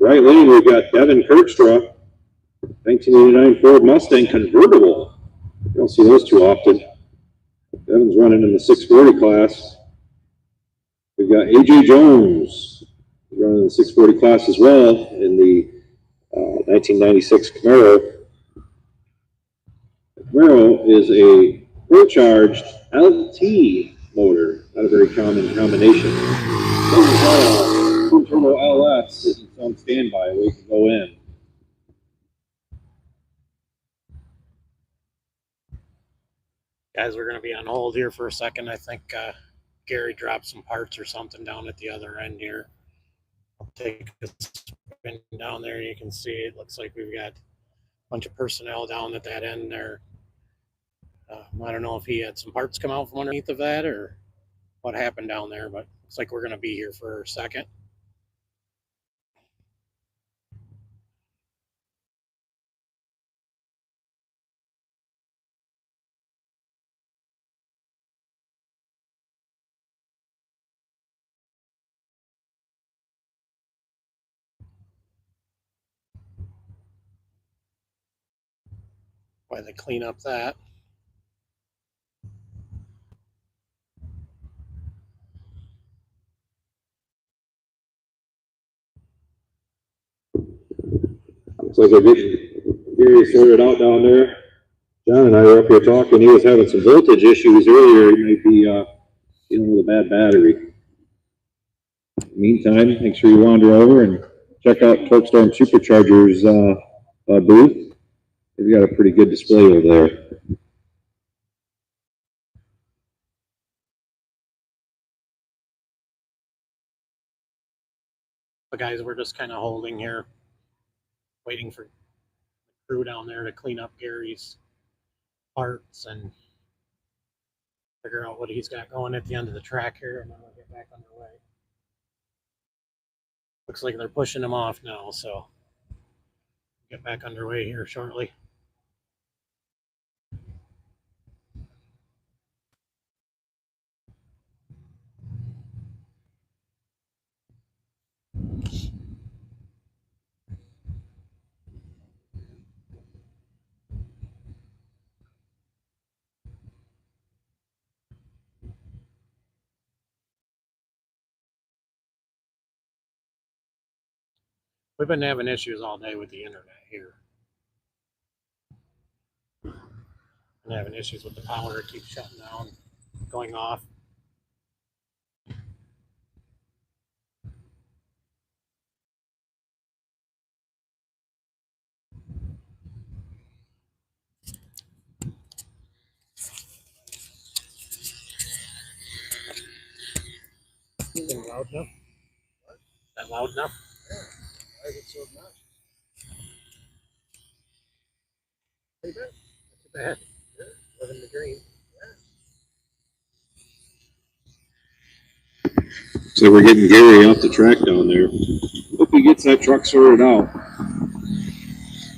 Speaker 2: Right lane, we've got Devin Kirkstra, 1989 Ford Mustang convertible. You don't see those too often. Devin's running in the 640 class. We've got AJ Jones running in the 640 class as well in the 1996 Camaro. The Camaro is a full-charged LT motor, not a very common combination. Doesn't have a twin-turbo LS is on standby. We can go in.
Speaker 1: Guys, we're going to be on hold here for a second. I think Gary dropped some parts or something down at the other end here. I'll take a spin down there. You can see it looks like we've got a bunch of personnel down at that end there. I don't know if he had some parts come out from underneath of that or what happened down there, but looks like we're going to be here for a second. While they clean up that.
Speaker 2: Looks like they're getting Gary sorted out down there. John and I were up here talking. He was having some voltage issues earlier. He might be dealing with a bad battery. In the meantime, make sure you wander over and check out Torkstorm Supercharger's booth. They've got a pretty good display over there.
Speaker 1: But guys, we're just kind of holding here, waiting for the crew down there to clean up Gary's parts and figure out what he's got going at the end of the track here, and then we'll get back underway. Looks like they're pushing him off now, so get back underway here shortly. We've been having issues all day with the internet here. Been having issues with the power. It keeps shutting down, going off. Is it loud enough? Is that loud enough?
Speaker 5: Yeah, why is it so obnoxious?
Speaker 1: Pretty bad. Not too bad.
Speaker 5: Yeah.
Speaker 1: Living the dream.
Speaker 2: So we're getting Gary off the track down there. Hope he gets that truck sorted out.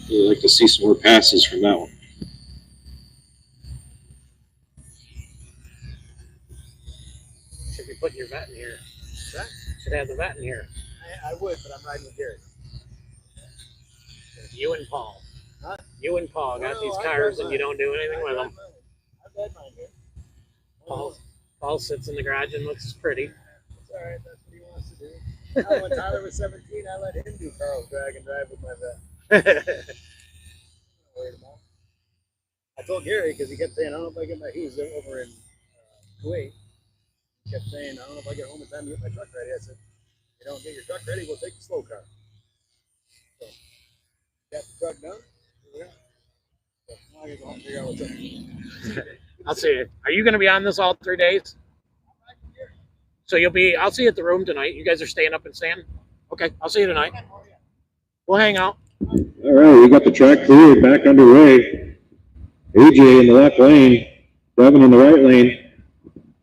Speaker 2: I'd like to see some more passes from that one.
Speaker 1: Should be putting your vet in here. Should have the vet in here.
Speaker 5: I would, but I'm riding with Gary.
Speaker 1: You and Paul.
Speaker 5: Huh?
Speaker 1: You and Paul got
Speaker 5: No,
Speaker 1: these
Speaker 5: I
Speaker 1: cars
Speaker 5: drive
Speaker 1: and you
Speaker 5: mine.
Speaker 1: don't do anything with them.
Speaker 5: I've had mine here.
Speaker 1: Paul sits in the garage and looks pretty.
Speaker 5: It's all right. That's what he wants to do. Now, when Tyler was 17, I let him do Carl's drag and drive with my vet. Worried about. I told Gary because he kept saying, I don't know if I get my. He was over in Kuwait. He kept saying, I don't know if I get home in time to get my truck ready. I said, if you don't get your truck ready, we'll take the slow car. So, got the truck done. Here we are. So, now I gotta go home and figure out what's up.
Speaker 1: I'll see you. Are you going to be on this all 3 days? So I'll see you at the room tonight. You guys are staying up and staying? Okay, I'll see you tonight. We'll hang out.
Speaker 2: All right, we got the track cleared, back underway. AJ in the left lane, Devin in the right lane.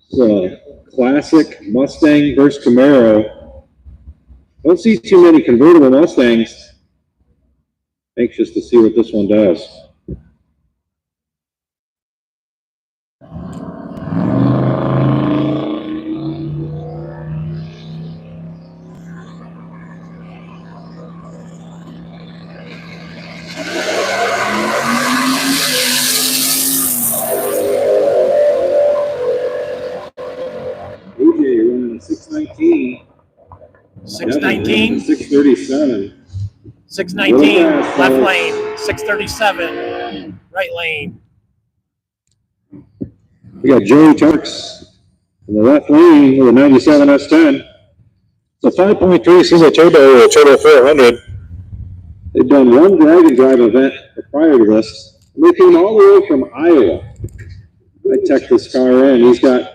Speaker 2: It's a classic Mustang versus Camaro. Don't see too many convertible Mustangs. Anxious to see what this one does. AJ running a 619.
Speaker 1: 619.
Speaker 2: 637.
Speaker 1: 619. Left lane. 637. Right lane.
Speaker 2: We got Joey Turks in the left lane with a 97 S10. It's a 5.3 single turbo with a turbo 400. They've done one drag and drive event prior to this. And they came all the way from Iowa. I checked this car in. He's got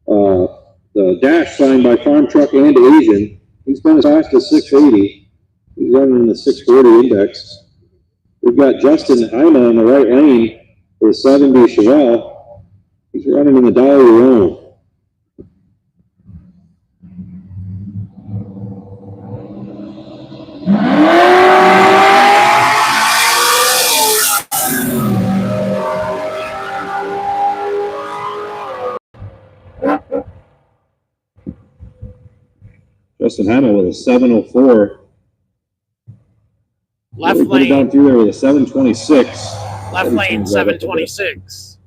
Speaker 2: the dash signed by Farm Truck and Asian. He's been as fast as 680. He's running in the 640 index. We've got Justin Heima in the right lane with a 70 Chevelle. He's running in the dollar zone. Justin Heima with a 704.
Speaker 1: Left
Speaker 2: Put it down
Speaker 1: lane.
Speaker 2: through there with a 726.
Speaker 1: Left lane 726.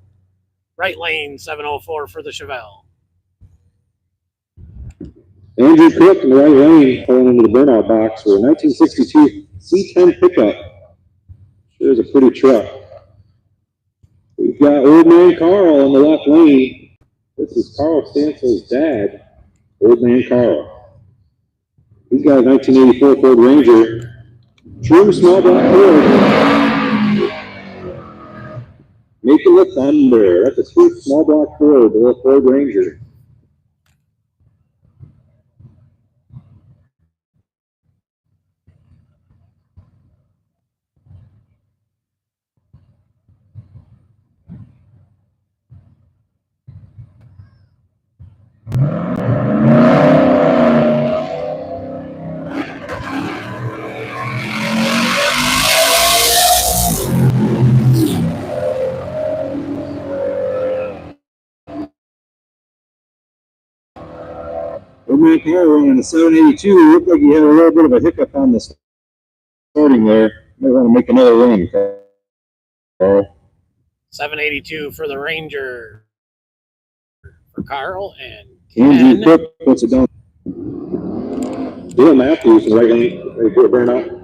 Speaker 1: Right lane 704 for the Chevelle.
Speaker 2: Andrew Cook in the right lane pulling into the burnout box with a 1962 C10 pickup. Sure is a pretty truck. We've got Old Man Carl in the left lane. This is Carl Stansel's dad, Old Man Carl. He's got a 1984 Ford Ranger. True small block Ford. Making the thunder. That's a true small block Ford, the little Ford Ranger. Old Man Carl running a 782. Looked like he had a little bit of a hiccup on the starting there. Might want to make another run, Carl.
Speaker 1: 782 for the Ranger. For Carl and
Speaker 2: Andrew
Speaker 1: Ken.
Speaker 2: Cook puts it down. Bill Matthews in the right lane. Ready for a burnout.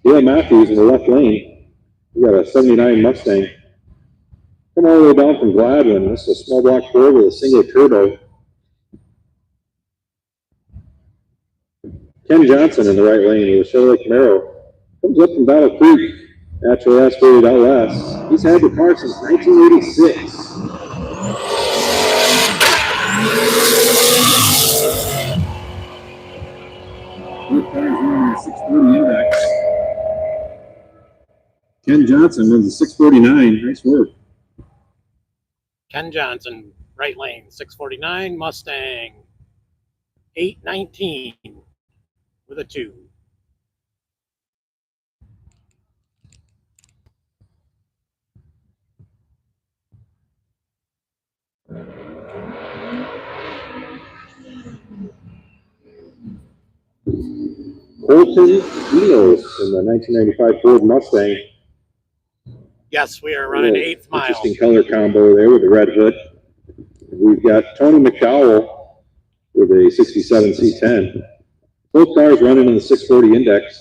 Speaker 2: Bill Matthews in the left lane. We got a 79 Mustang. Come all the way down from Gladwin. This is a small block Ford with a single turbo. Ken Johnson in the right lane with a Chevrolet Camaro. Comes up from Battle Creek. Naturally aspirated out west. He's had the car since 1986. Both cars running a 640 index. Ken Johnson wins a 649. Nice work.
Speaker 1: Ken Johnson, right lane, 649 Mustang, 819 with a 2.
Speaker 2: Colton Eno in the 1995 Ford Mustang.
Speaker 1: Yes, we are running 8th mile.
Speaker 2: Interesting color combo there with the red hood. We've got Tony McDowell with a 67 C10. Both cars running in the 640 index.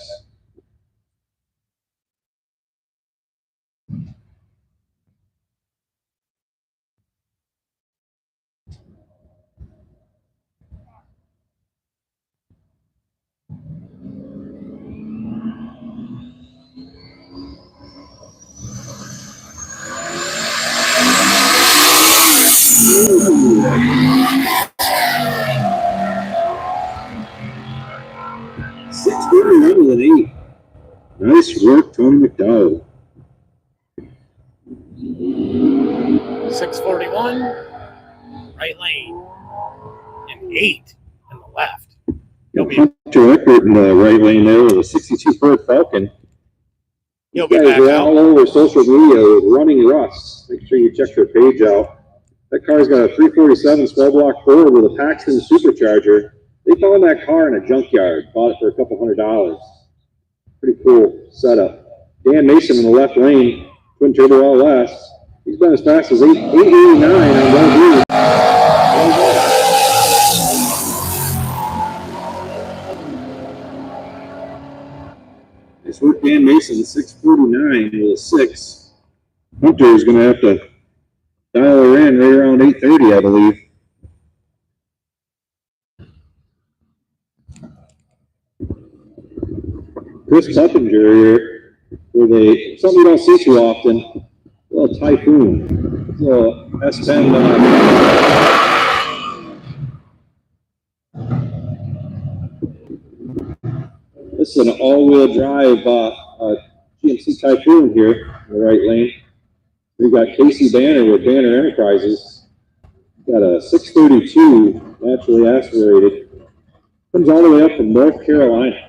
Speaker 2: With an 8. Nice work, Tony McDowell.
Speaker 1: 641, right lane, and 8 in the left. He'll be
Speaker 2: Hunter Eckert in the right lane there with a 62 Ford Falcon.
Speaker 1: He'll be back out.
Speaker 2: All over social media with Running Rust. Make sure you check their page out. That car's got a 347 small block Ford with a Paxton supercharger. They found that car in a junkyard. Bought it for a couple $100. Pretty cool setup. Dan Mason in the left lane, twin turbo LS. He's been as fast as 889 on Bellevue. Nice work, Dan Mason, 649 with a 6. Hunter is going to have to dial her in right around 830, I believe. Chris Peppinger here with a something you don't see too often, a little Typhoon, a little S10. This is an all-wheel drive GMC Typhoon here in the right lane. We've got Casey Banner with Banner Enterprises. Got a 632 naturally aspirated. Comes all the way up from North Carolina.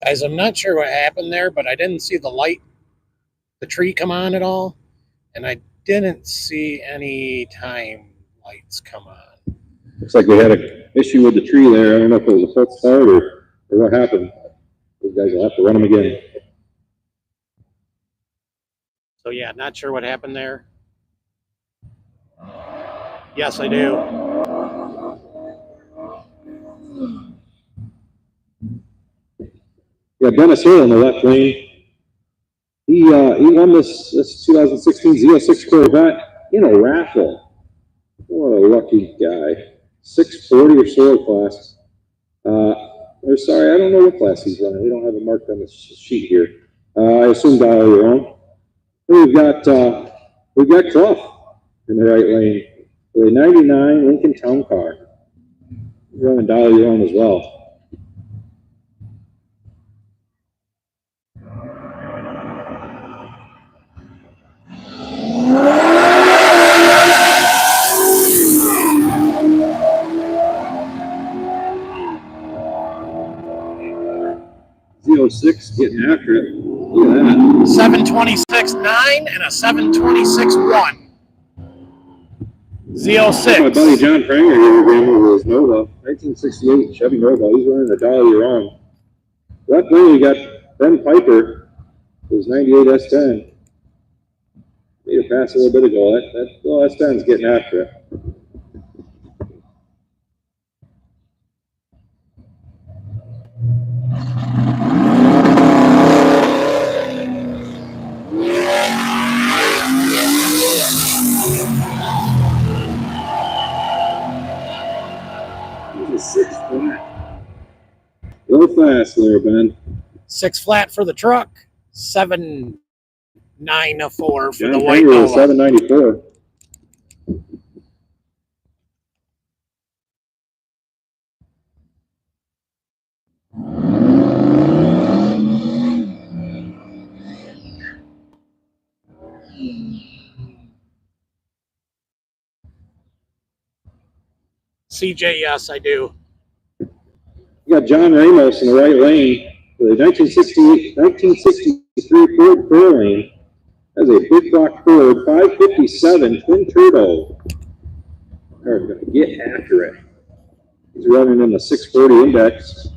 Speaker 1: Guys, I'm not sure what happened there, but I didn't see the tree come on at all, and I didn't see any time lights come on.
Speaker 2: Looks like we had an issue with the tree there. I don't know if it was a false start or what happened. Those guys will have to run them again.
Speaker 1: So yeah, not sure what happened there. Yes, I do.
Speaker 2: Yeah, Dennis Hill in the left lane. He won this 2016 Z06 Corvette in a raffle. What a lucky guy. 640 or so class. Or sorry, I don't know what class he's running. They don't have it marked on the sheet here. I assume dial your own. Then we've got Clough in the right lane. The 99 Lincoln Town Car. He's running dial your own as well. Z06 getting after it. Look at that.
Speaker 1: 726.9 and a 726.1. Z06.
Speaker 2: My buddy John Pranger here ran over his Nova, 1968 Chevy Nova. He's running a dial your own. Left lane, we got Ben Piper, his 98 S10. Made a pass a little bit ago. That little S10's getting after it. fast there, Ben.
Speaker 1: 6 flat for the truck. 7.904 for
Speaker 2: John
Speaker 1: the white
Speaker 2: Tanger,
Speaker 1: Nova.
Speaker 2: 794.
Speaker 1: CJ, yes, I do.
Speaker 2: You got John Ramos in the right lane for the 1963 Ford Fairlane. That's a big block Ford, 557 twin turbo. They're going to get after it. He's running in the 640 index.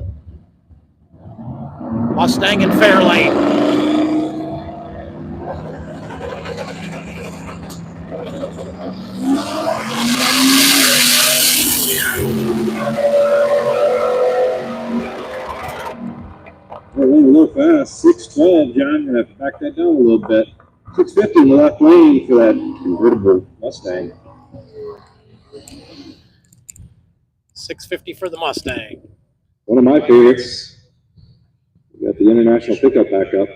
Speaker 1: Mustang in Fairlane.
Speaker 2: They're running a little fast. 612, John. Going to back that down a little bit. 650 in the left lane for that convertible Mustang.
Speaker 1: 650 for the Mustang.
Speaker 2: One of my favorites. We got the international pickup back up.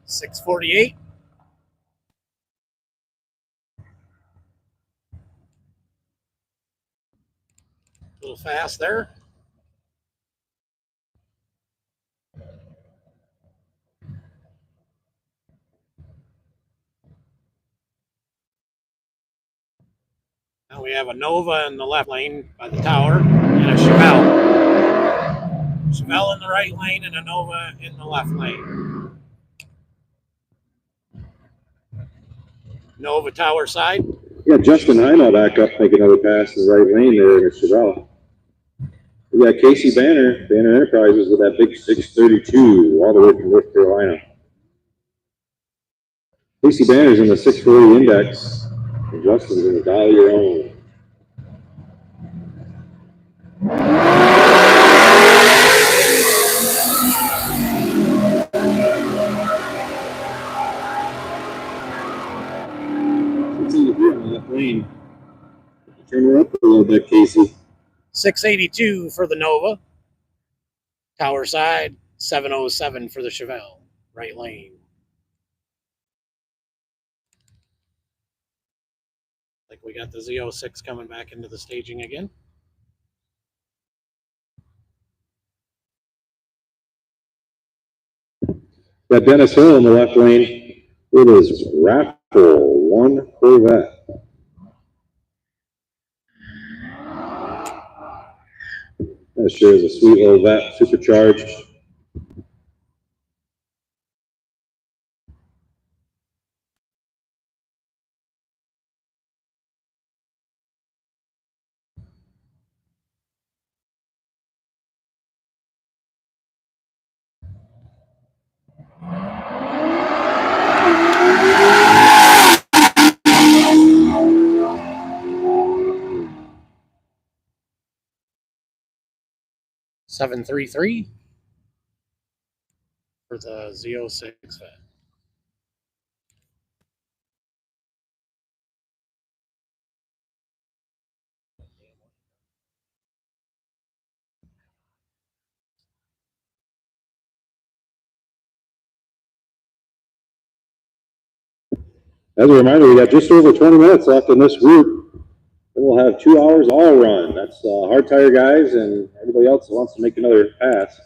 Speaker 1: $648. A little fast there. Now we have a Nova in the left lane by the tower and a Chevelle. Chevelle in the right lane and a Nova in the left lane. Nova tower side.
Speaker 2: Yeah, Justin Heino back up, make another pass in the right lane there in Chevelle. We got Casey Banner, Banner Enterprises with that big 632 all the way from North Carolina. Casey Banner's in the 640 index, and Justin's in the dial your own. What's in the view on that lane? Turn her up a little bit, Casey.
Speaker 1: 682 for the Nova. Tower side. 707 for the Chevelle. Right lane. Like we got the Z06 coming back into the staging again.
Speaker 2: Got Dennis Hill in the left lane with his Raffle 1 Corvette. That sure is a sweet little vet, supercharged.
Speaker 1: $733 for the Z06 vet.
Speaker 2: As a reminder, we got just over 20 minutes left in this route. Then we'll have 2 hours all run. That's hard tire guys and everybody else that wants to make another pass.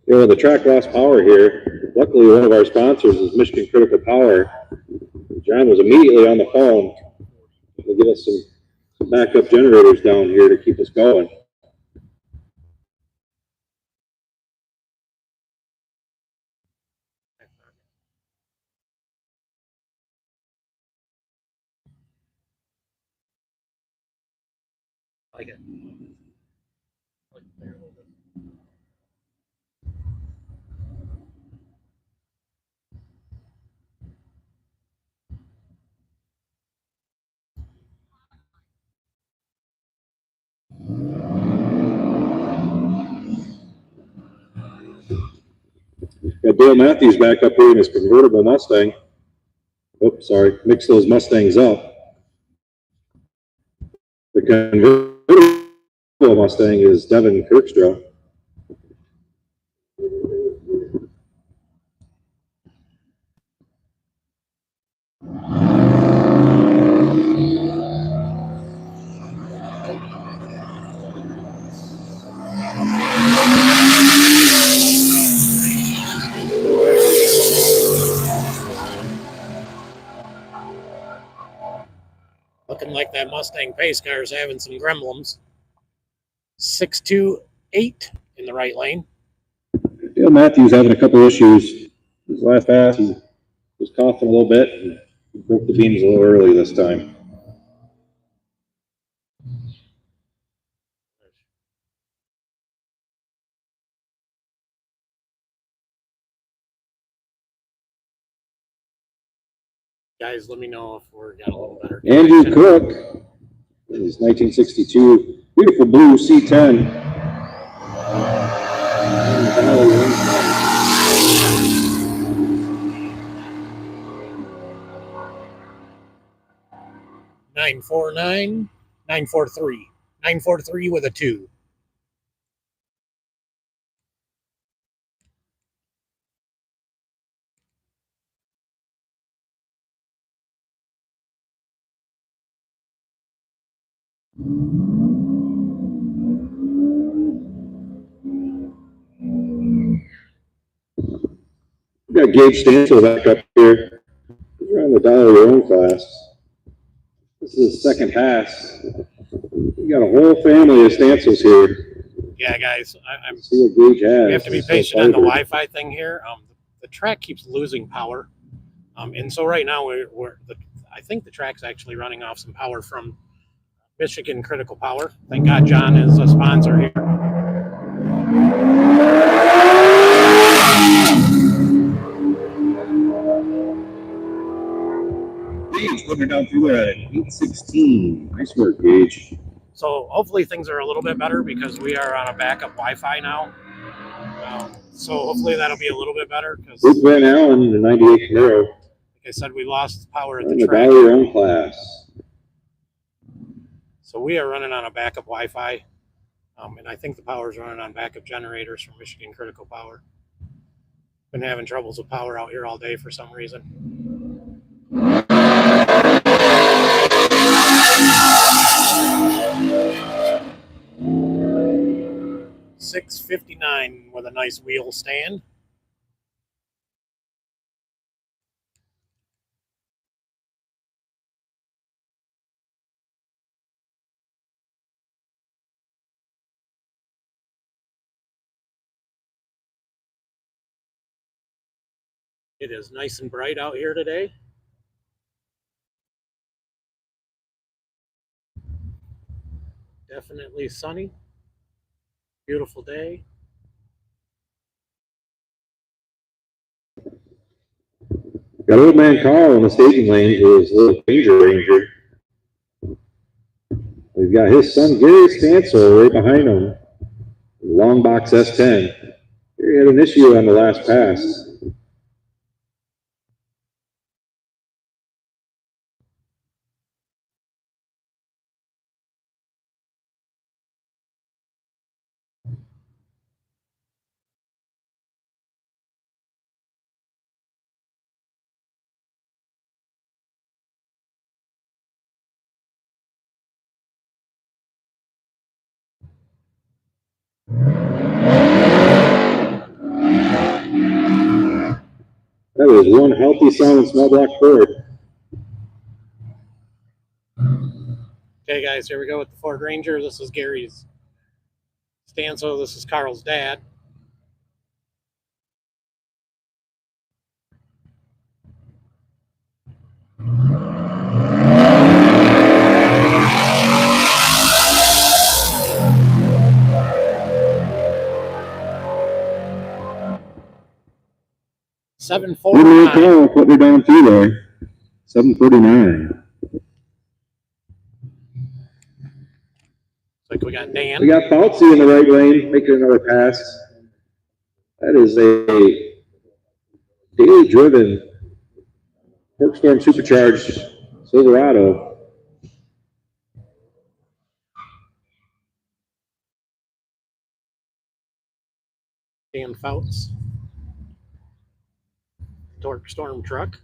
Speaker 2: You know, the track lost power here. Luckily, one of our sponsors is Michigan Critical Power. John was immediately on the phone to give us some some backup generators down here to keep us going.
Speaker 1: I like it.
Speaker 2: Got Dale Matthews back up here in his convertible Mustang. Oops, sorry, mix those Mustangs up. The convertible Mustang is Devin Kirkstra.
Speaker 1: Looking like that Mustang pace car is having some gremlins. 628 in the right lane.
Speaker 2: Dale Matthews having a couple issues. His last pass, he was coughing a little bit and broke the beams a little early this time.
Speaker 1: Guys, let me know if we're got a little better.
Speaker 2: Andrew Cook, his 1962 beautiful blue C10.
Speaker 1: 949, 943. 943 with a 2.
Speaker 2: We got Gabe Stansel back up here. He's around the dollar your own class. This is his second pass. We got a whole family of Stansels here.
Speaker 1: Yeah, guys, I'm.
Speaker 2: See what Gage has.
Speaker 1: We have to be patient on the Wi-Fi thing here. The track keeps losing power, and so right now I think the track's actually running off some power from Michigan Critical Power. Thank God John is a sponsor here.
Speaker 2: Gage putting it down through there at 816. Nice work, Gage.
Speaker 1: So hopefully things are a little bit better because we are on a backup Wi-Fi now. So hopefully that'll be a little bit better because,
Speaker 2: Luke Van Allen, the 98 Camaro.
Speaker 1: like I said, we lost power at
Speaker 2: On
Speaker 1: the
Speaker 2: the
Speaker 1: track.
Speaker 2: dollar your own class.
Speaker 1: So we are running on a backup Wi-Fi, and I think the power is running on backup generators from Michigan Critical Power. Been having troubles with power out here all day for some reason. 659 with a nice wheel stand. It is nice and bright out here today. Definitely sunny. Beautiful day.
Speaker 2: Got old man Carl in the staging lane with his little Ranger. We've got his son Gary Stansel right behind him. Long box S10. Gary had an issue on the last pass. That is one healthy sounding small block Ford.
Speaker 1: Okay, guys, here we go with the Ford Ranger. This is Gary's Stanso. This is Carl's dad. $749.
Speaker 4: Putting it down through there. $749.
Speaker 1: Like we got Dan.
Speaker 2: We got Fauci in the right lane making another pass. That is a daily driven Workstorm supercharged Silverado.
Speaker 1: Dan Fouts. Torque Storm truck.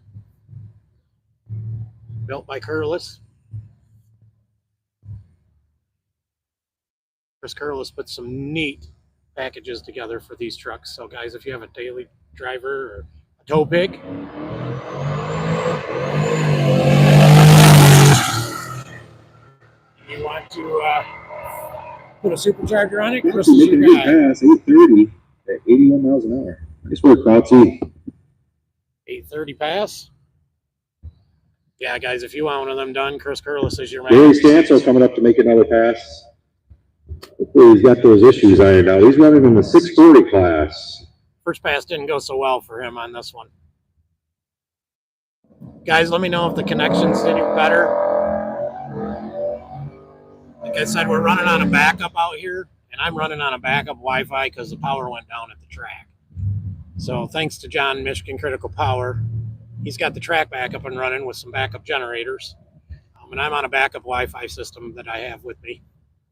Speaker 1: Built by Curlis. Chris Curlis put some neat packages together for these trucks. So guys, if you have a daily driver or a tow pig, you want to put a supercharger on it, Chris is your guy.
Speaker 2: Pass 830 at 81 miles an hour. Nice work, Fauci.
Speaker 1: 830 pass. Yeah, guys, if you want one of them done, Chris Curlis is your man.
Speaker 2: Gary Stanso coming up to make another pass. Hopefully he's got those issues ironed out. He's running in the 640 class.
Speaker 1: First pass didn't go so well for him on this one. Guys, let me know if the connection's any better. Like I said, we're running on a backup out here, and I'm running on a backup Wi-Fi because the power went down at the track. So thanks to John, Michigan Critical Power, he's got the track back up and running with some backup generators. And I'm on a backup Wi-Fi system that I have with me.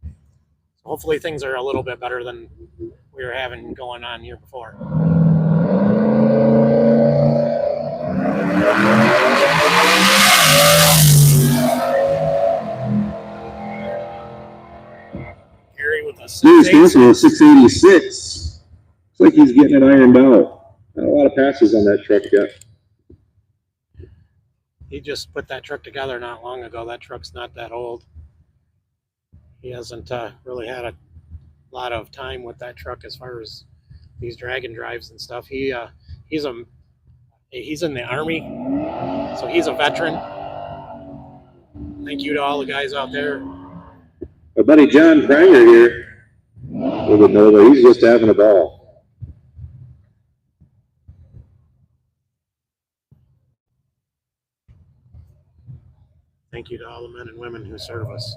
Speaker 1: So hopefully things are a little bit better than we were having going on here before. Gary with a
Speaker 2: 686. Looks like he's getting it ironed out. Not a lot of passes on that truck yet.
Speaker 1: He just put that truck together not long ago. That truck's not that old. He hasn't really had a lot of time with that truck as far as these drag and drives and stuff. He's in the Army, so he's a veteran. Thank you to all the guys out there.
Speaker 2: My buddy John Pranger here. We would know that he's just having a ball.
Speaker 1: Thank you to all the men and women who serve us.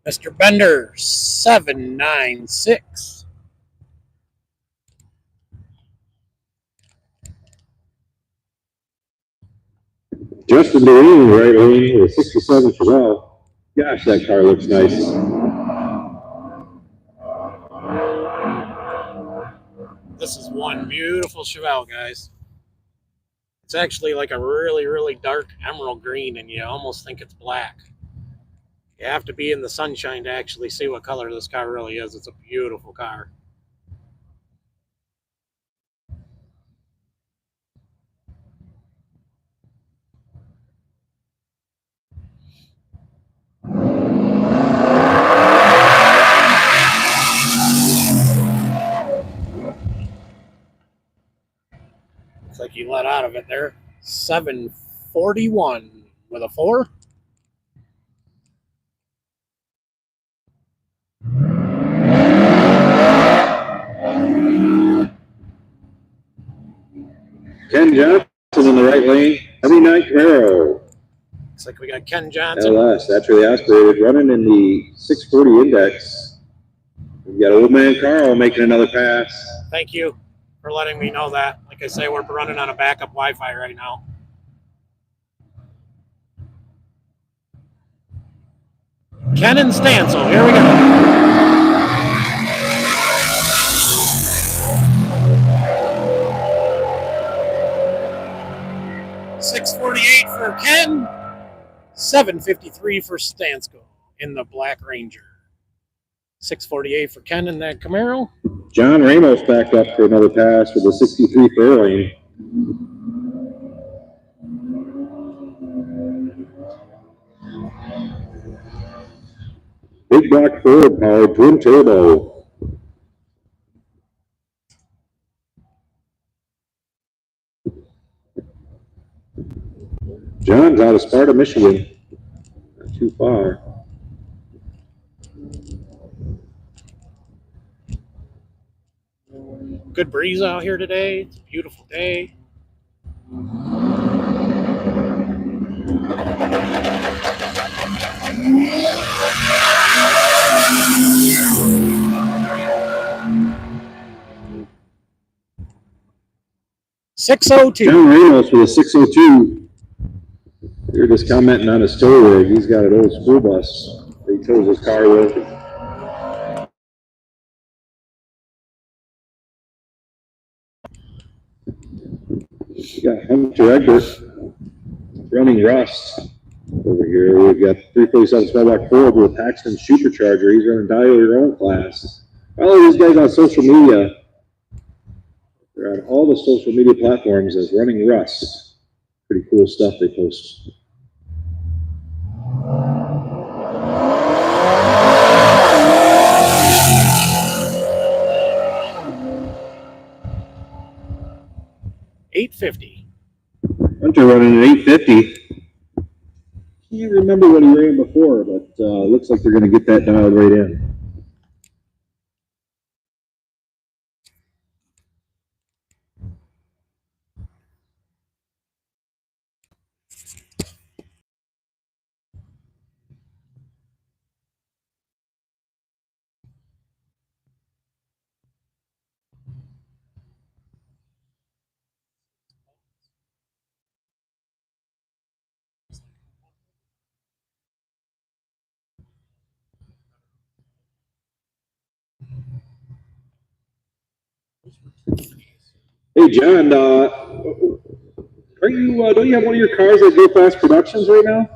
Speaker 1: Mr. Bender, 796.
Speaker 2: Justin Doreen, right lane with a 67 Chevelle. Gosh, that car looks nice.
Speaker 1: This is one beautiful Chevelle, guys. It's actually like a really, really dark emerald green, and you almost think it's black. You have to be in the sunshine to actually see what color this car really is. It's a beautiful car. Looks like you let out of it there. 741 with a 4.
Speaker 2: Ken Johnson in the right lane. Heavy Night Camaro.
Speaker 1: Looks like we got Ken Johnson.
Speaker 2: LS, naturally aspirated, running in the 640 index. We've got Old Man Carl making another pass.
Speaker 1: Thank you for letting me know that. Like I say, we're running on a backup Wi-Fi right now. Ken and Stansel, here we go. $648 for Ken, $753 for Stansko in the Black Ranger. 648 for Ken in that Camaro.
Speaker 4: John Ramos back up for another pass with a 63 Fairlane. Big block Ford powered twin turbo. John's out of Sparta, Michigan. Not too far.
Speaker 1: Good breeze out here today. It's a beautiful day. .602.
Speaker 4: John Ramos with a 602. They're just commenting on his tow rig. He's got an old school bus that he tows his car with. We got Hunter Egbert running Rust over here. We've got 347 small block Ford with a Paxton supercharger. He's running dial your own class. Follow these guys on social media. They're on all the social media platforms as running Rust. Pretty cool stuff they post.
Speaker 1: .850.
Speaker 4: Hunter running an 850. Can't remember what he ran before, but looks like they're going to get that dialed right in. Hey John, are you? Don't you have one of your cars at Go Fast Productions right now?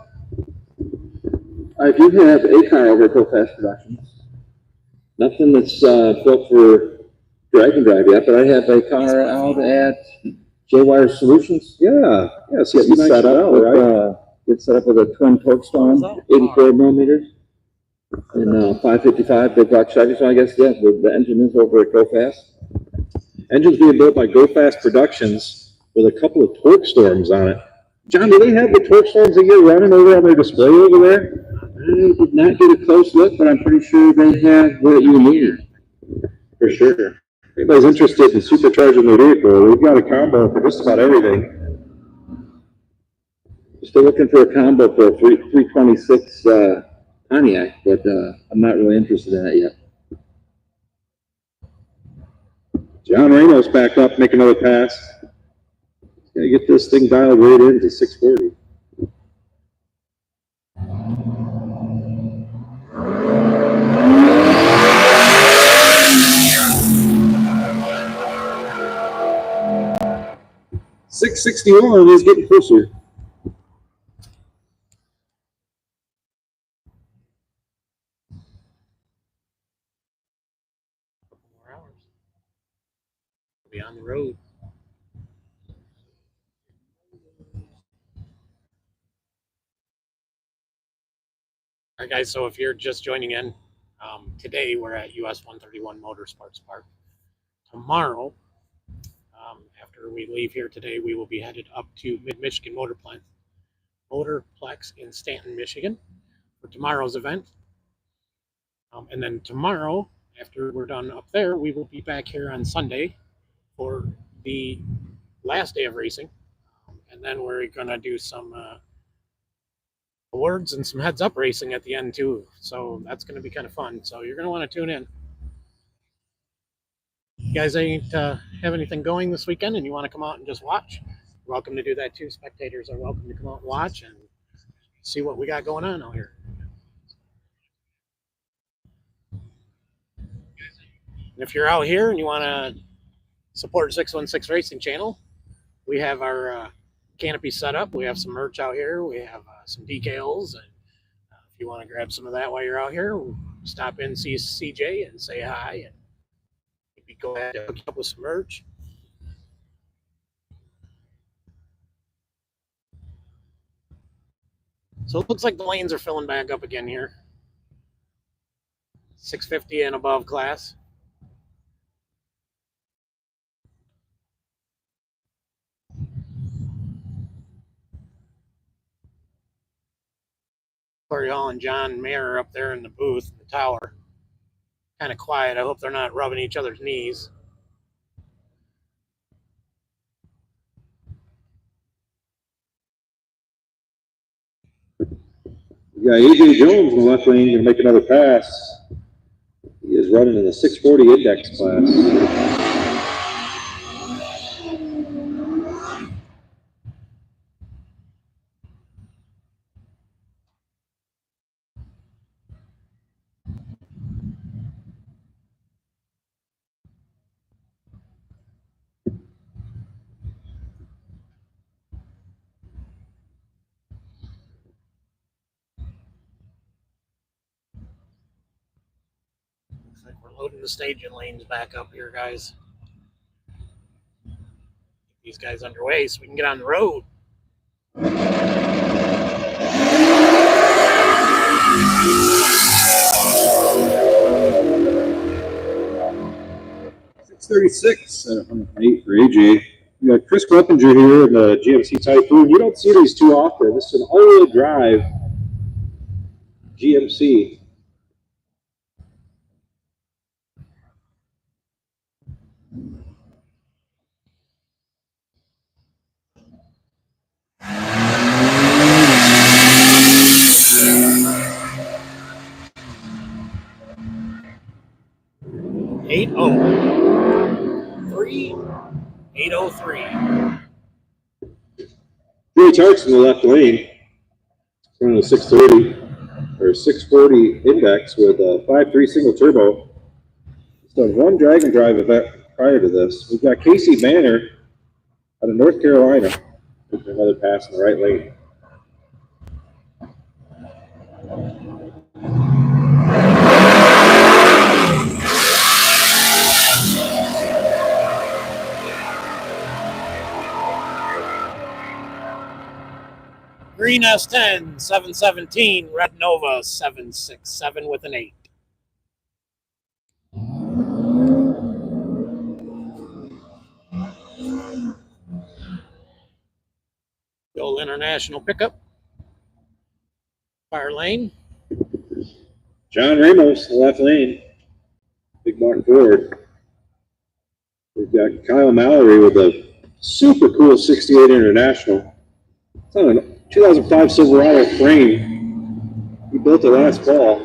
Speaker 4: I do have a car over at Go Fast Productions. Nothing that's built for drag and drive yet, but I have a car out at J-Wire Solutions. Yeah, so get set up with, right? Get set up with a twin torque storm, 84 millimeters, and 555 big block Chevy. So I guess the engine is over at Go Fast. Engine's being built by Go Fast Productions with a couple of torque storms on it. John, do they have the torque storms that you're running over on their display over there? I did not get a close look, but I'm pretty sure they have what you need. For sure. If anybody's interested in supercharging their vehicle, we've got a combo for just about everything. Still looking for a combo for a 326 Pontiac, but I'm not really interested in that yet. John Ramos back up, make another pass. Gotta get this thing dialed right into 640. .661 is getting closer.
Speaker 1: More hours. We'll be on the road. All right, guys, so if you're just joining in, today we're at US 131 Motorsports Park. Tomorrow, after we leave here today, we will be headed up to Mid-Michigan Motorplex in Stanton, Michigan for tomorrow's event. And then tomorrow, after we're done up there, we will be back here on Sunday for the last day of racing. And then we're going to do some awards and some heads up racing at the end too. So that's going to be kind of fun. So you're going to want to tune in. You guys ain't have anything going this weekend and you want to come out and just watch, you're welcome to do that too. Spectators are welcome to come out and watch and see what we got going on out here. And if you're out here and you want to support 616 Racing Channel, we have our canopy set up. We have some merch out here. We have some decals. And if you want to grab some of that while you're out here, stop in, see CJ, and say hi, and maybe go ahead and hook you up with some merch. So it looks like the lanes are filling back up again here. 650 and above class. Corey Hall and John Mayer are up there in the booth, the tower. Kind of quiet. I hope they're not rubbing each other's knees.
Speaker 2: We got AJ Jones in the left lane to make another pass. He is running in the 640 index class.
Speaker 1: Looks like we're loading the staging lanes back up here, guys. Get these guys underway so we can get on the road.
Speaker 2: .636 at 108 for AJ. We got Chris Kleppinger here in the GMC Typhoon. You don't see these too often. This is an all-wheel drive GMC.
Speaker 1: Eight 803.
Speaker 2: Joey Tarks in the left lane. Running a 630 or 640 index with a 5.3 single turbo. He's done one drag and drive event prior to this. We've got Casey Banner out of North Carolina. Another pass in the right lane.
Speaker 1: Green S10, 717. Red Nova, 767 with an 8. The old International pickup. Fire lane.
Speaker 2: John Ramos in the left lane. Big Mark Ford. We've got Kyle Mallory with a super cool 68 International. It's on a 2005 Silverado frame. He built it last fall.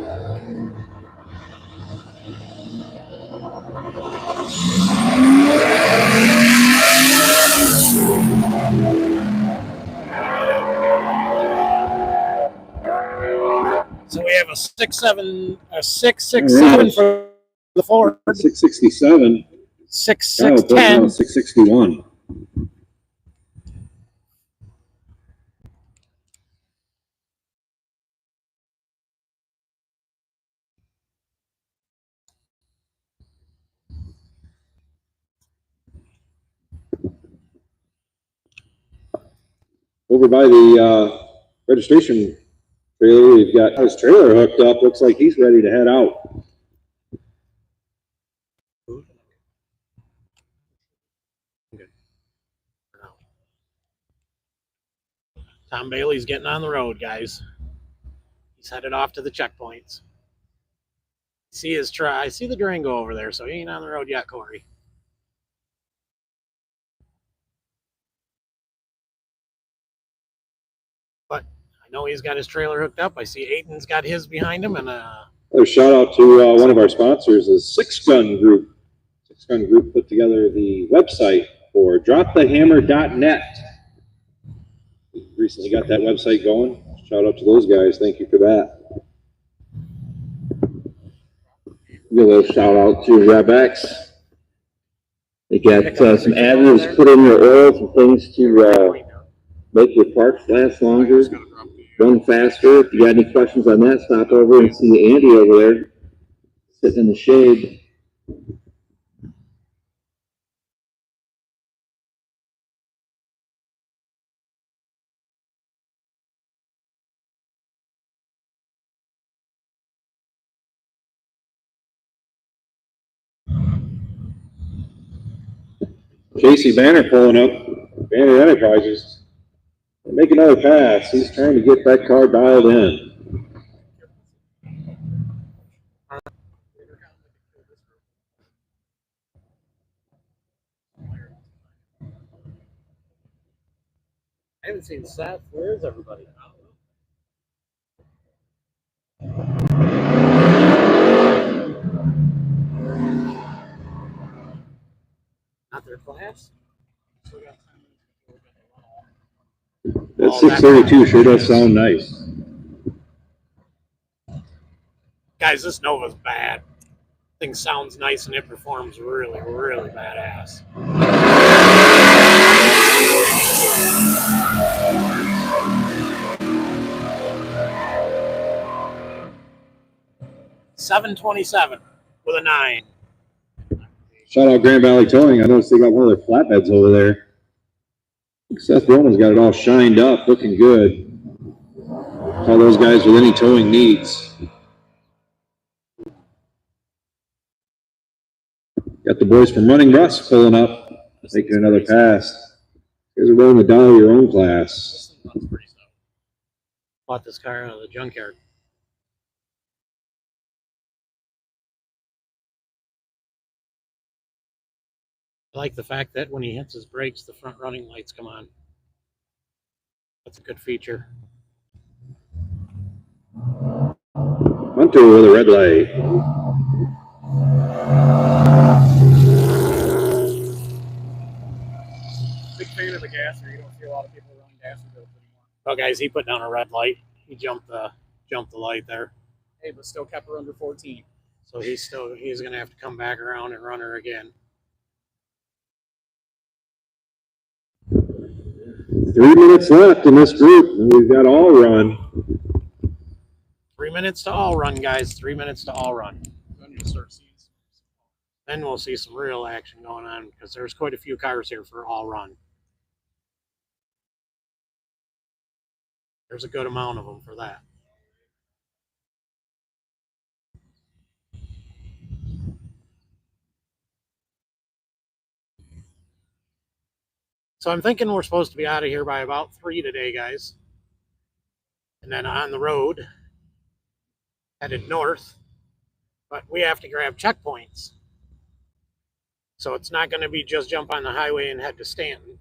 Speaker 1: So we have a 667 for the Ford.
Speaker 2: 667.
Speaker 1: 6610.
Speaker 2: 661. Over by the registration trailer, we've got his trailer hooked up. Looks like he's ready to head out.
Speaker 1: Tom Bailey's getting on the road, guys. He's headed off to the checkpoints. See his try. I see the Durango over there, so he ain't on the road yet, Corey. But I know he's got his trailer hooked up. I see Aiden's got his behind him, and
Speaker 2: Another shout out to one of our sponsors, is Six Gun Group. Six Gun Group put together the website for dropthehammer.net. We recently got that website going. Shout out to those guys. Thank you for that.
Speaker 4: Give a shout out to RevX. They got some additives put in your oils and things to make your parts last longer, run faster. If you got any questions on that, stop over and see Andy over there. sitting in the shade. Casey Banner pulling up. Banner Enterprises. Make another pass. He's trying to get that car dialed in.
Speaker 1: I haven't seen Seth. Where is everybody? Not their class?
Speaker 4: That 632 sure does sound nice.
Speaker 1: Guys, this Nova's bad. Thing sounds nice and it performs really, really badass. $727 with a 9.
Speaker 4: Shout out Grand Valley Towing. I noticed they got one of their flatbeds over there. Seth Roman's got it all shined up, looking good. All those guys with any towing needs. Got the boys from Running Russ pulling up, making another pass. Here's a rolling the dial your own class.
Speaker 1: Bought this car out of the junkyard. I like the fact that when he hits his brakes, the front running lights come on. That's a good feature.
Speaker 4: Hunter with a red light.
Speaker 5: Big fan of the gasser. You don't see a lot of people running gasser builds anymore.
Speaker 1: Oh, guys, he put down a red light. He jumped the light there.
Speaker 5: Hey, but still kept her under 14.
Speaker 1: So he's going to have to come back around and run her again.
Speaker 4: 3 minutes left in this group, and we've got all run.
Speaker 1: 3 minutes to all run, guys. 3 minutes to all run.
Speaker 5: Then you'll start seeing
Speaker 1: Then we'll see some real action going on because there's quite a few cars here for all run. There's a good amount of them for that. So I'm thinking we're supposed to be out of here by about 3 today, guys. And then on the road, headed north. But we have to grab checkpoints. So it's not going to be just jump on the highway and head to Stanton.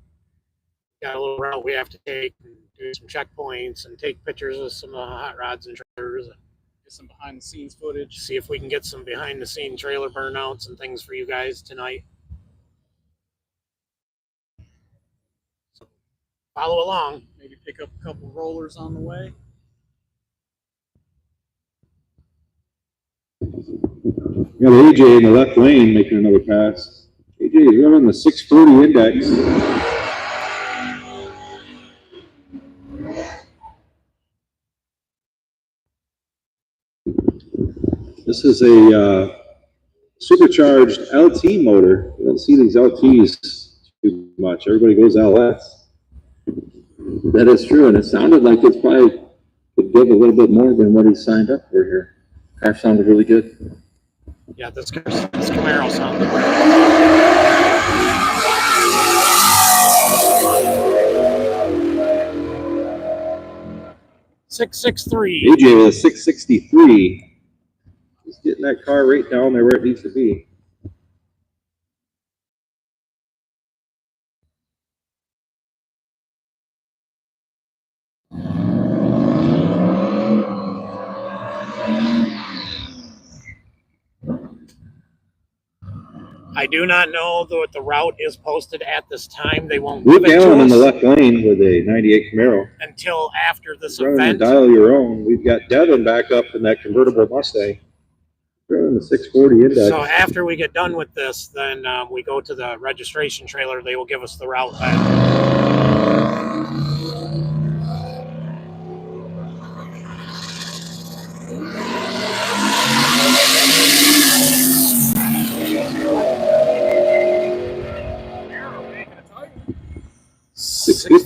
Speaker 1: Got a little route we have to take and do some checkpoints and take pictures of some of the hot rods and trailers. And
Speaker 5: get some behind the scenes footage.
Speaker 1: See if we can get some behind the scene trailer burnouts and things for you guys tonight. So follow along.
Speaker 5: Maybe pick up a couple rollers on the way.
Speaker 4: Got AJ in the left lane making another pass. AJ is running the 640 index. This is a supercharged LT motor. You don't see these LTs too much. Everybody goes LS. That is true, and it sounded like it's probably could give a little bit more than what he signed up for here. Car sounded really good.
Speaker 1: Yeah, this Camaro sounds good. 663.
Speaker 4: AJ with a 663. He's getting that car right down there where it needs to be.
Speaker 1: I do not know what the route is posted at this time. They won't
Speaker 4: Luke
Speaker 1: give it to
Speaker 4: Allen in the
Speaker 1: us
Speaker 4: left lane with a 98 Camaro.
Speaker 1: until after this
Speaker 4: Running
Speaker 1: event.
Speaker 4: the dial your own. We've got Devin back up in that convertible Mustang. Running the 640 index.
Speaker 1: So after we get done with this, then we go to the registration trailer. They will give us the route then.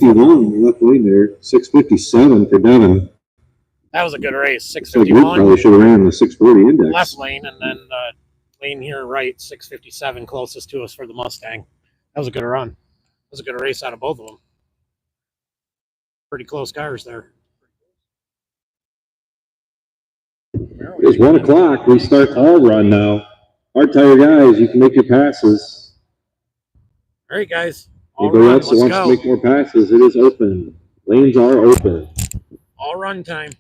Speaker 2: 651 left lane there. 657 for Devin.
Speaker 1: That was a good race.
Speaker 2: So we
Speaker 1: 651
Speaker 2: probably should have ran the 640 index.
Speaker 1: left lane, and then lane here right, 657 closest to us for the Mustang. That was a good run. That was a good race out of both of them. Pretty close cars there.
Speaker 2: It's 1 o'clock. We start all run now. Hard tire guys, you can make your passes.
Speaker 1: All right, guys. All
Speaker 2: Anybody
Speaker 1: run.
Speaker 2: else that
Speaker 1: Let's
Speaker 2: wants to
Speaker 1: go.
Speaker 2: make more passes, it is open. Lanes are open.
Speaker 1: All run time.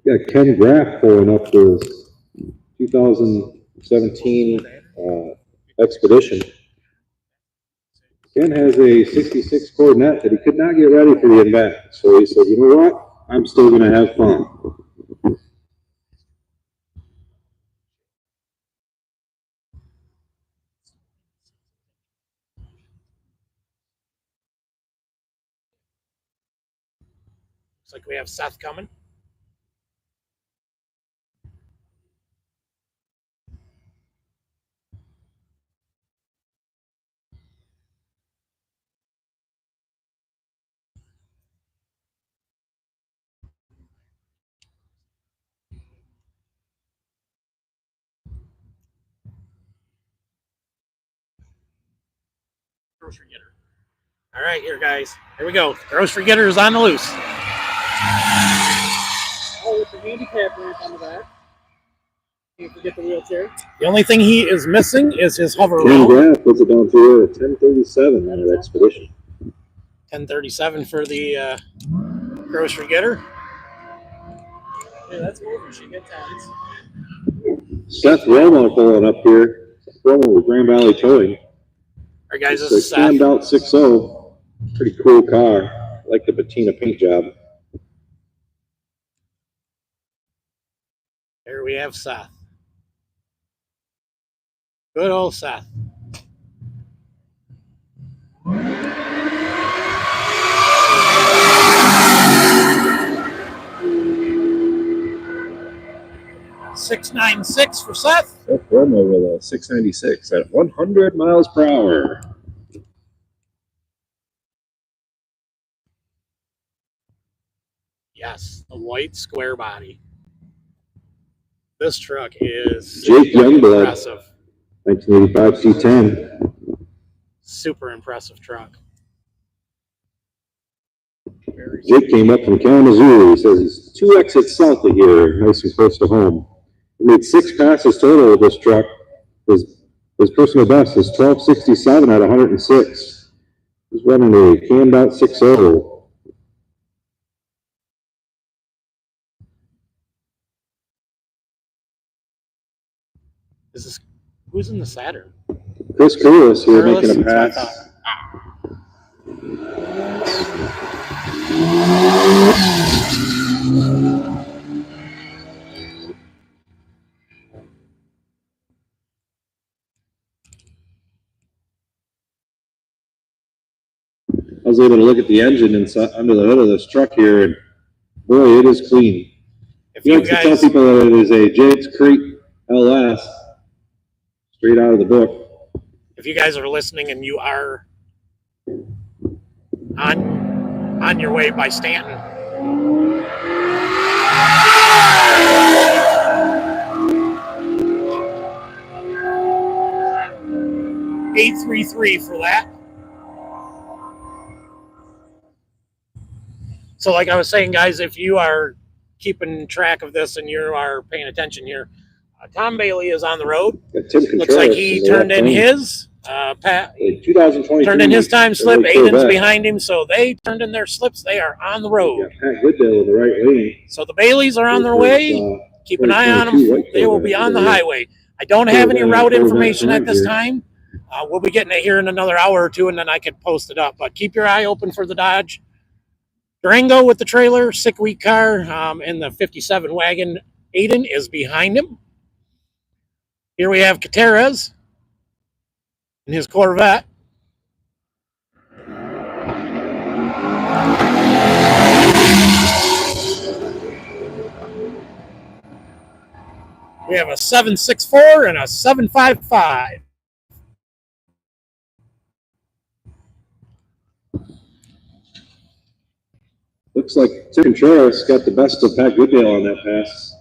Speaker 2: Got Ken Graff pulling up his 2017 Expedition. Ken has a 66 Cornet that he could not get ready for the event. So he said, you know what? I'm still going to have fun.
Speaker 1: Looks like we have Seth coming. Grocery getter. All right, here, guys. Here we go. Grocery getter is on the loose.
Speaker 5: Oh, with the handicap ramp on the back. Can't forget the wheelchair.
Speaker 1: The only thing he is missing is his hover
Speaker 2: Ken
Speaker 1: roll.
Speaker 2: Graff puts it down to 1037 on an Expedition.
Speaker 1: 1037 for the grocery getter.
Speaker 5: Yeah, that's over. She gets tons.
Speaker 2: Seth Romo pulling up here. Seth Romo with Grand Valley Towing.
Speaker 1: All right, guys, this
Speaker 2: It's
Speaker 1: is
Speaker 2: a
Speaker 1: Seth.
Speaker 2: Standout 6.0. Pretty cool car. I like the patina paint job.
Speaker 1: There we have Seth. Good old Seth. $696 for Seth.
Speaker 2: Seth Romo with a 696 at 100 miles per hour.
Speaker 1: Yes, the white square body. This truck is
Speaker 2: Jake Youngblood.
Speaker 1: impressive.
Speaker 2: 1985 C10.
Speaker 1: Super impressive truck.
Speaker 2: Jake came up from Kalamazoo. He says he's 2 exits south of here, nice and close to home. He made 6 passes total with this truck. His personal best is 1267 at 106. He's running a cammed out 6.0.
Speaker 1: Is this who's in the Saturn?
Speaker 2: Chris Curlis here
Speaker 1: Curlis?
Speaker 2: making a
Speaker 1: That's what I
Speaker 2: pass. I was able to look at the engine inside under the hood of this truck here, and boy, it is clean.
Speaker 1: If
Speaker 2: He
Speaker 1: you
Speaker 2: likes to tell
Speaker 1: guys,
Speaker 2: people that it is a James Creek LS, straight out of the book.
Speaker 1: if you guys are listening and you are on your way by Stanton, $833 for that. So like I was saying, guys, if you are keeping track of this and you are paying attention here, Tom Bailey is on the road.
Speaker 2: Got Tim
Speaker 1: Looks like
Speaker 2: Contreras
Speaker 1: he
Speaker 2: in the
Speaker 1: turned
Speaker 2: left
Speaker 1: in
Speaker 2: lane.
Speaker 1: his
Speaker 2: 2023
Speaker 1: turned in his time slip.
Speaker 2: Chevrolet
Speaker 1: Aiden's
Speaker 2: Corvette.
Speaker 1: behind him, so they turned in their slips. They are on the road.
Speaker 2: Got Pat Goodale in the right lane.
Speaker 1: So the Baileys are on their way. Keep an eye on them.
Speaker 2: 2022 white
Speaker 1: They will be on the highway. I don't have any route information at this time. We'll be getting it here in another hour or two, and then I can post it up. But keep your eye open for the Dodge Durango with the trailer, sick week car, and the 57 wagon. Aiden is behind him. Here we have Gutierrez in his Corvette. We have a 764 and a 755.
Speaker 2: Looks like Tim Contreras got the best of Pat Goodale on that pass.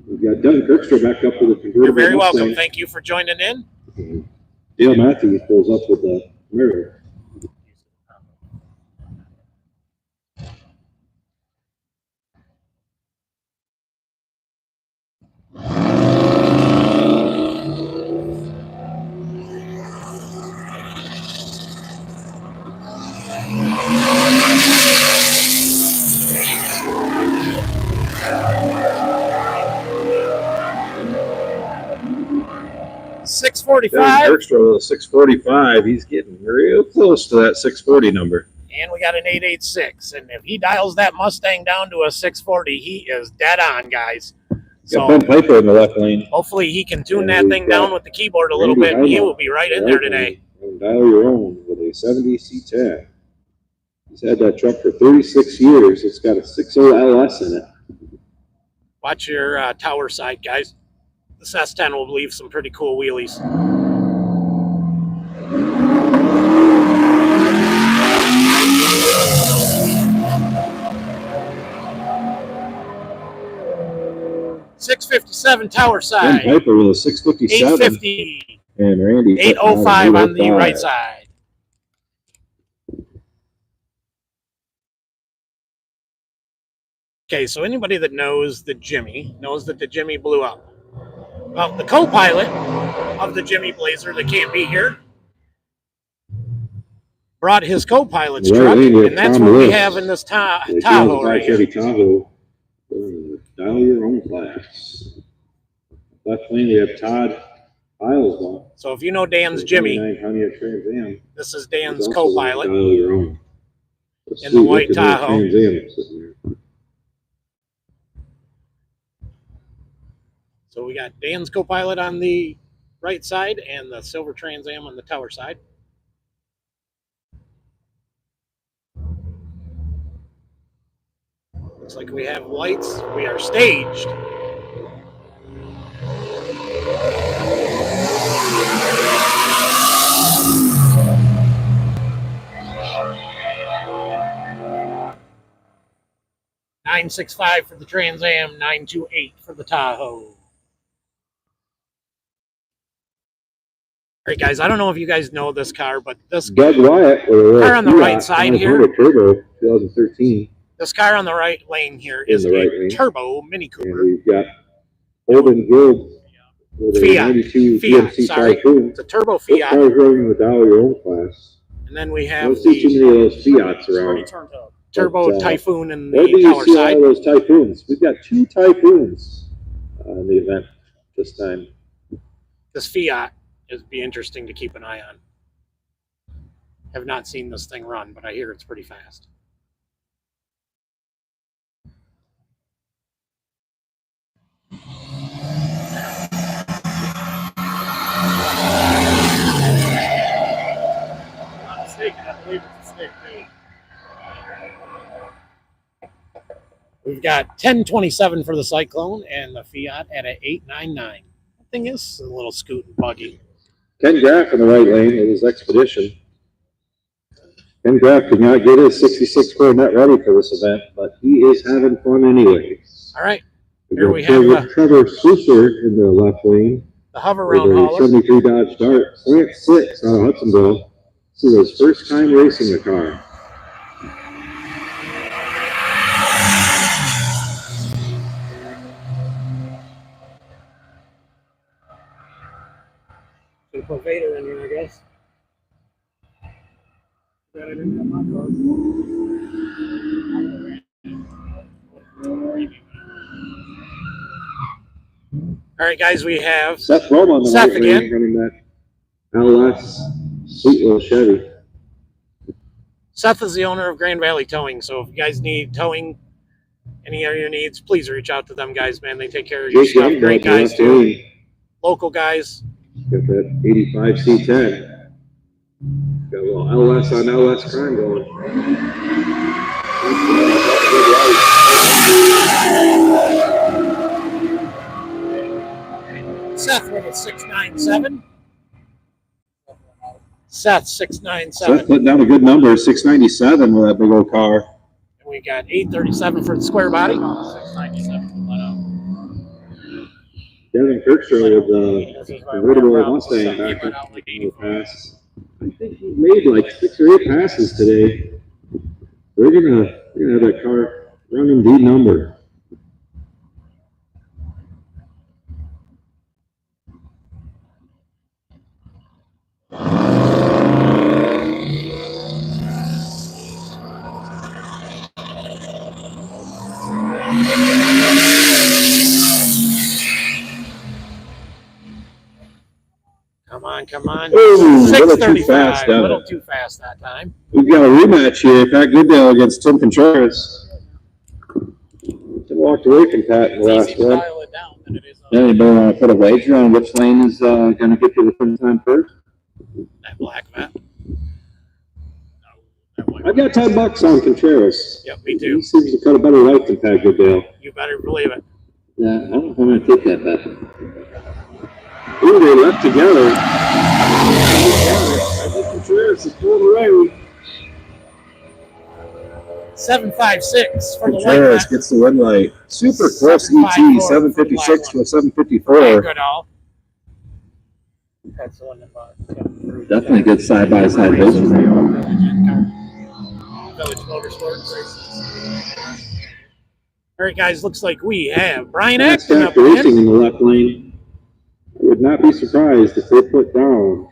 Speaker 2: We've got Doug Kirkstra back up with the convertible.
Speaker 1: You're very
Speaker 2: Mustang.
Speaker 1: welcome. Thank you for joining in.
Speaker 2: Dale Matthews pulls up with the mirror. Doug
Speaker 1: 645.
Speaker 2: Kirkstra with a 645. He's getting real close to that 640 number.
Speaker 1: And we got an 886. And if he dials that Mustang down to a 640, he is dead on, guys.
Speaker 2: Got
Speaker 1: So
Speaker 2: Ben Piper in the left lane.
Speaker 1: hopefully he can tune
Speaker 2: And
Speaker 1: that
Speaker 2: we've
Speaker 1: thing
Speaker 2: got
Speaker 1: down with the keyboard a little
Speaker 2: Randy
Speaker 1: bit, and he
Speaker 2: Heimel
Speaker 1: will be right in
Speaker 2: right
Speaker 1: there today.
Speaker 2: And dial your own with a 70 C10. He's had that truck for 36 years. It's got a 6.0 LS in it.
Speaker 1: Watch your tower side, guys. This S10 will leave some pretty cool wheelies. .657 tower
Speaker 2: Ben
Speaker 1: side.
Speaker 2: Piper with a 657.
Speaker 1: 850.
Speaker 2: And Randy
Speaker 1: 805 on the right side. Okay, so anybody that knows the Jimmy knows that the Jimmy blew up. Well, the co-pilot of the Jimmy Blazer that can't be here brought his co-pilot's truck, and that's what we have in this Tahoe right here.
Speaker 2: Tahoe. Dial your own class. Left lane, we have Todd Pilesbaum.
Speaker 1: So if you know Dan's Jimmy, this is Dan's co-pilot
Speaker 2: Dial your own.
Speaker 1: in the white Tahoe. So we got Dan's co-pilot on the right side and the silver Trans Am on the tower side. Looks like we have lights. We are staged. .965 for the Trans Am, 928 for the Tahoe. All right, guys, I don't know if you guys know this car, but this
Speaker 2: Doug Wyatt,
Speaker 1: car on the right side here,
Speaker 2: Turbo 2013.
Speaker 1: this car on the right lane here is a turbo Mini
Speaker 2: And
Speaker 1: Cooper.
Speaker 2: we've got Holden Guild with a
Speaker 1: Fiat.
Speaker 2: 92
Speaker 1: Fiat,
Speaker 2: GMC
Speaker 1: sorry.
Speaker 2: Typhoon.
Speaker 1: It's a turbo
Speaker 2: Both
Speaker 1: Fiat.
Speaker 2: cars running with dial your own class.
Speaker 1: And then we
Speaker 2: I
Speaker 1: have
Speaker 2: don't see too
Speaker 1: the
Speaker 2: many of those Fiats around.
Speaker 1: turbo
Speaker 2: But,
Speaker 1: Typhoon in
Speaker 2: Where do
Speaker 1: the
Speaker 2: you
Speaker 1: tower
Speaker 2: see
Speaker 1: side.
Speaker 2: all those Typhoons? We've got 2 Typhoons in the event this time.
Speaker 1: This Fiat is be interesting to keep an eye on. Have not seen this thing run, but I hear it's pretty fast. We've got 1027 for the Cyclone and the Fiat at an 899. The thing is a little scoot and buggy.
Speaker 2: Ken Graff in the right lane with his Expedition. Ken Graff did not get his 66 Corvette ready for this event, but he is having fun anyway.
Speaker 1: All right,
Speaker 2: We've
Speaker 1: here
Speaker 2: got
Speaker 1: we have
Speaker 2: Trevor Susser in the left lane.
Speaker 1: the hover
Speaker 2: With
Speaker 1: round
Speaker 2: a
Speaker 1: hauler.
Speaker 2: 73 Dodge Dart, plant 6 out of Hudsonville. This is his first time racing the car.
Speaker 1: Gonna put Vader in here, I guess. Got it in my car. All right, guys, we have
Speaker 2: Seth Rome on the
Speaker 1: Seth
Speaker 2: right
Speaker 1: again.
Speaker 2: lane, running that LS sweet little Chevy.
Speaker 1: Seth is the owner of Grand Valley Towing, so if you guys need towing, any of your needs, please reach out to them, guys, man. They take care of your
Speaker 2: Jake
Speaker 1: stuff.
Speaker 2: Youngblood
Speaker 1: Great
Speaker 2: in the
Speaker 1: guys,
Speaker 2: left
Speaker 1: too.
Speaker 2: lane.
Speaker 1: local guys.
Speaker 2: Got that 85 C10. Got a little LS on LS crime going.
Speaker 1: Seth with a 697. Seth 697.
Speaker 2: Seth putting down a good number, 697 with that big old car.
Speaker 1: And we got 837 for the square body. 697.
Speaker 2: Devin Kirkstra with the convertible Mustang back in the pass. I think he made like 6 or 8 passes today. We're gonna have that car running the number.
Speaker 1: Come on.
Speaker 2: Ooh,
Speaker 1: 635. A little too fast that time.
Speaker 2: We've got a rematch here. Pat Goodale against Tim Contreras. Tim walked away from Pat in the last one.
Speaker 3: Yeah, anybody want to put a wager on which lane is going to get you the first time first?
Speaker 1: That black mat.
Speaker 2: I've got $10 on Contreras.
Speaker 1: Yep, me too.
Speaker 2: He seems to cut a better life than Pat Goodale.
Speaker 1: You better believe it.
Speaker 3: Yeah, I don't know if I'm going to take that bet.
Speaker 2: Ooh, they left together. I think Contreras is pulling away.
Speaker 1: 756 for the white
Speaker 2: Contreras
Speaker 1: mat.
Speaker 2: gets the red light. Super close ET, 756 to a 754.
Speaker 1: Very good all. That's the one that bought.
Speaker 3: Definitely good side-by-side vision.
Speaker 1: Village Motorsports. All right, guys, looks like we have Brian Acton up
Speaker 2: racing
Speaker 1: again.
Speaker 2: in the left lane. I would not be surprised if they put down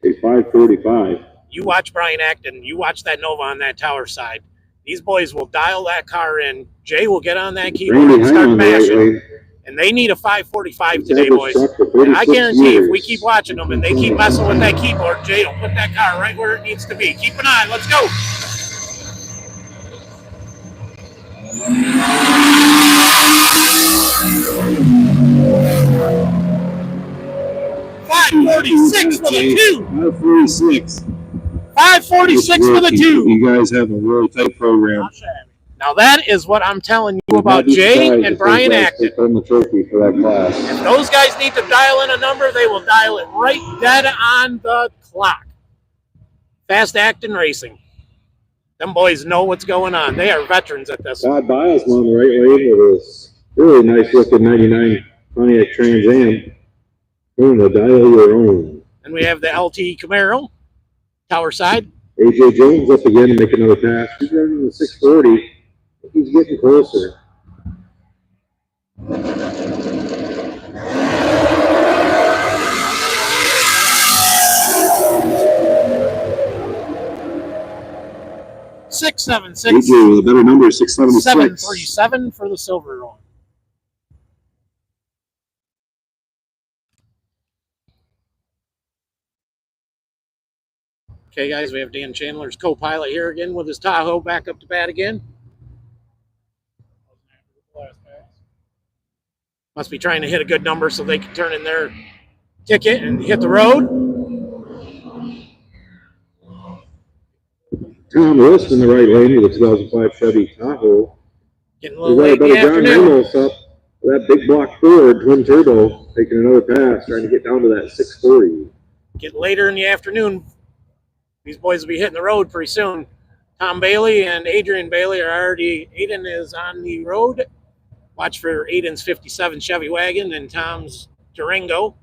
Speaker 2: a 545.
Speaker 1: You watch Brian Acton. You watch that Nova on that tower side. These boys will dial that car in. Jay will get on that keyboard and start mashing. And they need a 545 today, boys. And I guarantee if we keep watching them and they keep messing with that keyboard, Jay will put that car right where it needs to be. Keep an eye. Let's go. 546 for the 2.
Speaker 2: 546.
Speaker 1: 546 for the 2.
Speaker 2: You guys have a really tight program.
Speaker 1: Now that is what I'm telling you about Jay and Brian Acton.
Speaker 2: The trophy for that class.
Speaker 1: If those guys need to dial in a number, they will dial it right dead on the clock. Fast Acton Racing. Them boys know what's going on. They are veterans at this.
Speaker 2: Todd Biles on the right lane with his really nice looking 99 Pontiac Trans Am. Going to dial your own.
Speaker 1: And we have the LT Camaro, tower side.
Speaker 2: AJ Jones up again to make another pass. He's running the 640. He's getting closer.
Speaker 1: $676.
Speaker 2: AJ with a better number, 676.
Speaker 1: 737 for the silver one. Okay, guys, we have Dan Chandler's co-pilot here again with his Tahoe back up to bat again. Must be trying to hit a good number so they can turn in their ticket and hit the road.
Speaker 2: Tom List in the right lane with a 2005 Chevy Tahoe.
Speaker 1: Getting a little late in the afternoon.
Speaker 2: Ramos up that big block Ford twin turbo, taking another pass, trying to get down to that 640.
Speaker 1: Getting later in the afternoon. These boys will be hitting the road pretty soon. Tom Bailey and Adrian Bailey are already, Aiden is on the road. Watch for Aiden's 57 Chevy wagon and Tom's Durango.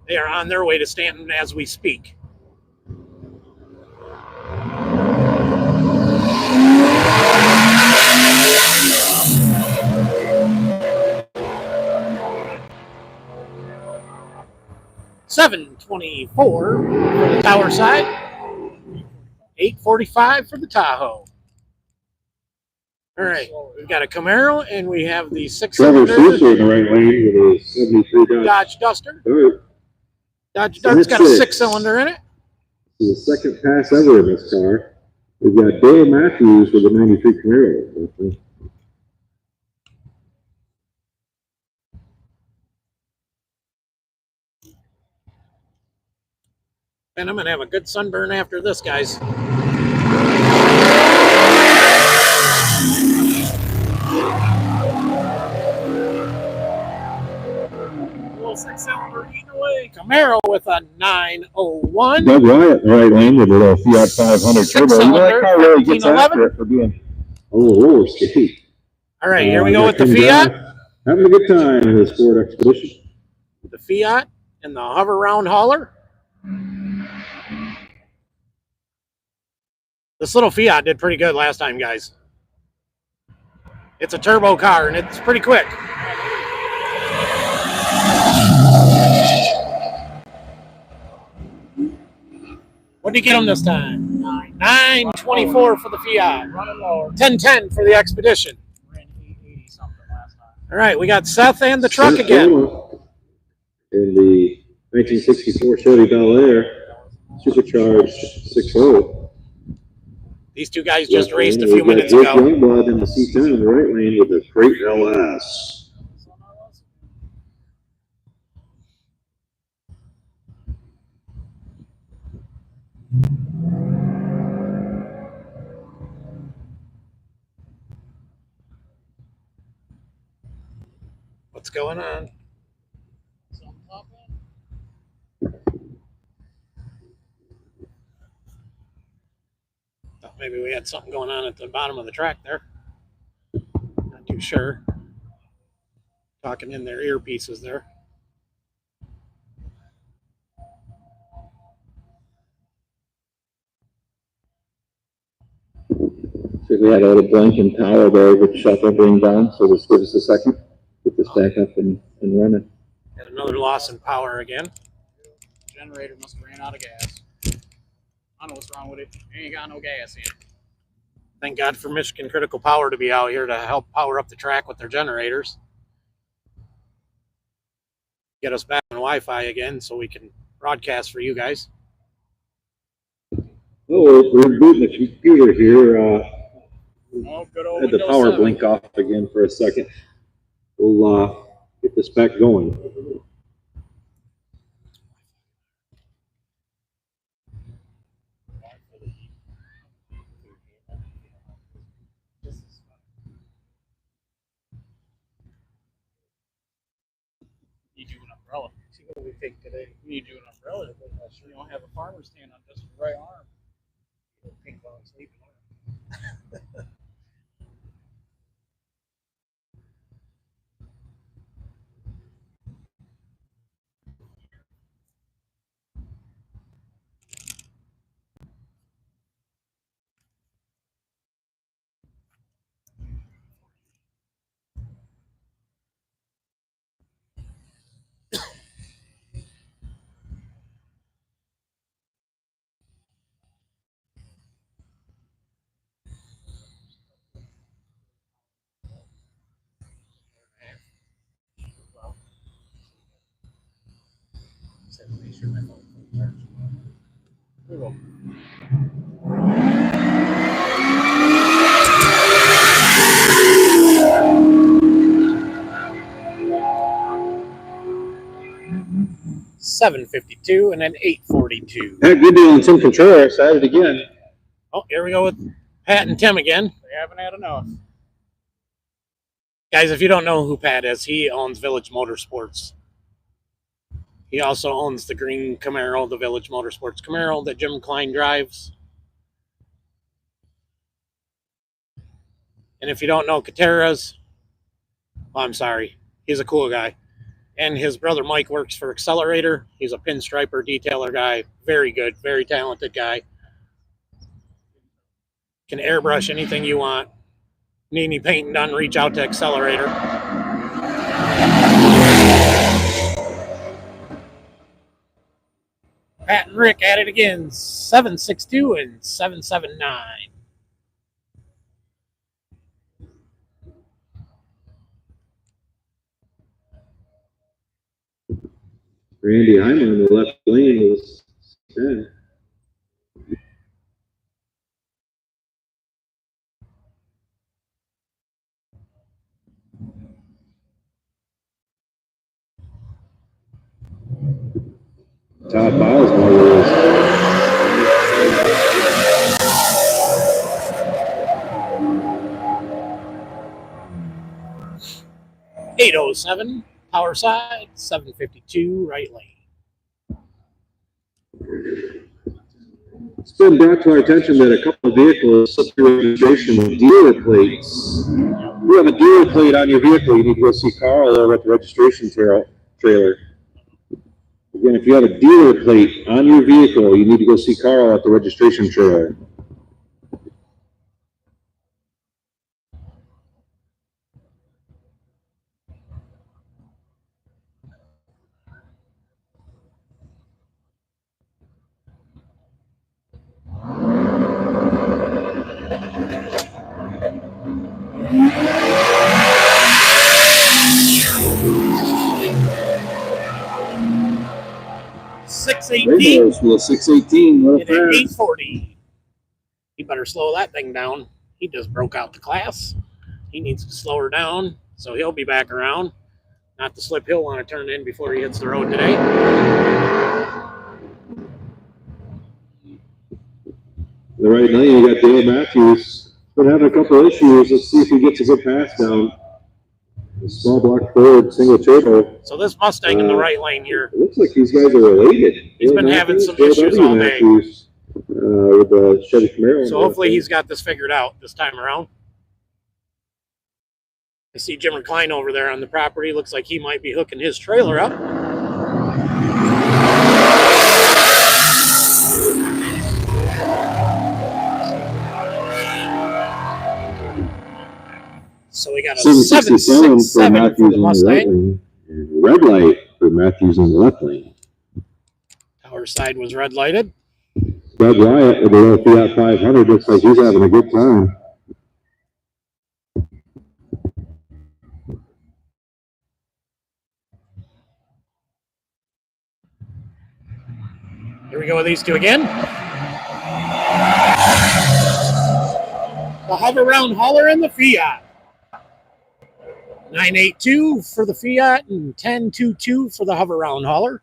Speaker 1: They are on their way to Stanton as we speak. $724 for the tower side. $845 for the Tahoe. All right, we've got a Camaro and we have the
Speaker 2: Trevor
Speaker 1: six-cylinder
Speaker 2: Sousa in the right lane with a 73
Speaker 1: Dodge Duster.
Speaker 2: Right.
Speaker 1: Dodge Duster's got a six-cylinder in it.
Speaker 2: This is the second pass ever in this car. We've got Dale Matthews with a 93 Camaro.
Speaker 1: And I'm going to have a good sunburn after this, guys. Little 6-cylinder eating away. Camaro with a 901.
Speaker 4: Doug Wyatt, right lane with a little Fiat 500 turbo. You know, that car really gets after it for being a little roller skate.
Speaker 1: All right, here we go with the Fiat.
Speaker 4: Having a good time in this Ford Expedition.
Speaker 1: The Fiat and the hover round hauler. This little Fiat did pretty good last time, guys. It's a turbo car, and it's pretty quick. What did you get them this time? 924 for the Fiat. 1010 for the Expedition. All right, we got Seth and the truck again.
Speaker 4: In the 1964 Chevy Bel Air Supercharged 6.0.
Speaker 1: These two guys just raced a few minutes ago.
Speaker 4: Youngblood in the C10 in the right lane with a great LS.
Speaker 1: What's going on? Thought maybe we had something going on at the bottom of the track there. Not too sure. Talking in their earpieces there.
Speaker 4: So we had all the blanking power there with shutter being down, so just give us a second. Get this back up and running.
Speaker 1: Had another loss in power again.
Speaker 5: Generator must have ran out of gas. I don't know what's wrong with it. Ain't got no gas in.
Speaker 1: Thank God for Michigan Critical Power to be out here to help power up the track with their generators. Get us back on Wi-Fi again so we can broadcast for you guys.
Speaker 4: Oh, we're booting the computer here.
Speaker 5: Good old
Speaker 4: Had the
Speaker 5: Windows
Speaker 4: power
Speaker 5: 7.
Speaker 4: blink off again for a second. We'll get this back going.
Speaker 5: You do an umbrella. See what we take today. You do an umbrella. You don't have a farmer stand on just the right arm. Ping pong sleeping. Make sure my phone charged. We will.
Speaker 1: $752 and then $842.
Speaker 4: Hey, good deal on Tim Contreras at it again.
Speaker 1: Oh, here we go with Pat and Tim again.
Speaker 5: They haven't had enough.
Speaker 1: Guys, if you don't know who Pat is, he owns Village Motorsports. He also owns the green Camaro, the Village Motorsports Camaro that Jim Klein drives. And if you don't know Kateras, oh, I'm sorry, he's a cool guy. And his brother Mike works for Accelerator. He's a pinstriper detailer guy. Very good, very talented guy. Can airbrush anything you want. Need any painting done, reach out to Accelerator. Pat and Rick at it again, 762 and 779.
Speaker 4: Randy Hyman in the left lane was 10. Todd Boswell was
Speaker 1: 507 power side, 752 right lane.
Speaker 2: It's been brought to our attention that a couple of vehicles slipped through registration with dealer plates. If you have a dealer plate on your vehicle, you need to go see Carl over at the registration trailer. Again, if you have a dealer plate on your vehicle, you need to go see Carl at the registration trailer.
Speaker 1: $618
Speaker 2: for the 618,
Speaker 1: and an 840. He better slow that thing down. He just broke out the class. He needs to slow her down, so he'll be back around. Not the slip he'll want to turn in before he hits the road today.
Speaker 2: The right lane, you got Dale Matthews. Been having a couple issues. Let's see if he gets a good pass down. The small block Ford, single turbo.
Speaker 1: So this Mustang in the right lane here.
Speaker 2: It looks like these guys are related.
Speaker 1: He's been having some issues all day.
Speaker 2: Matthews, with the Chevy Camaro.
Speaker 1: So hopefully he's got this figured out this time around. I see Jimmer Klein over there on the property. Looks like he might be hooking his trailer up. So we got a 767 for the Mustang.
Speaker 2: Red light for Matthews on the left lane.
Speaker 1: Tower side was red lighted.
Speaker 2: Doug Wyatt with a little Fiat 500 looks like he's having a good time.
Speaker 1: Here we go with these two again. The hover round hauler and the Fiat. 982 for the Fiat and 1022 for the hover round hauler.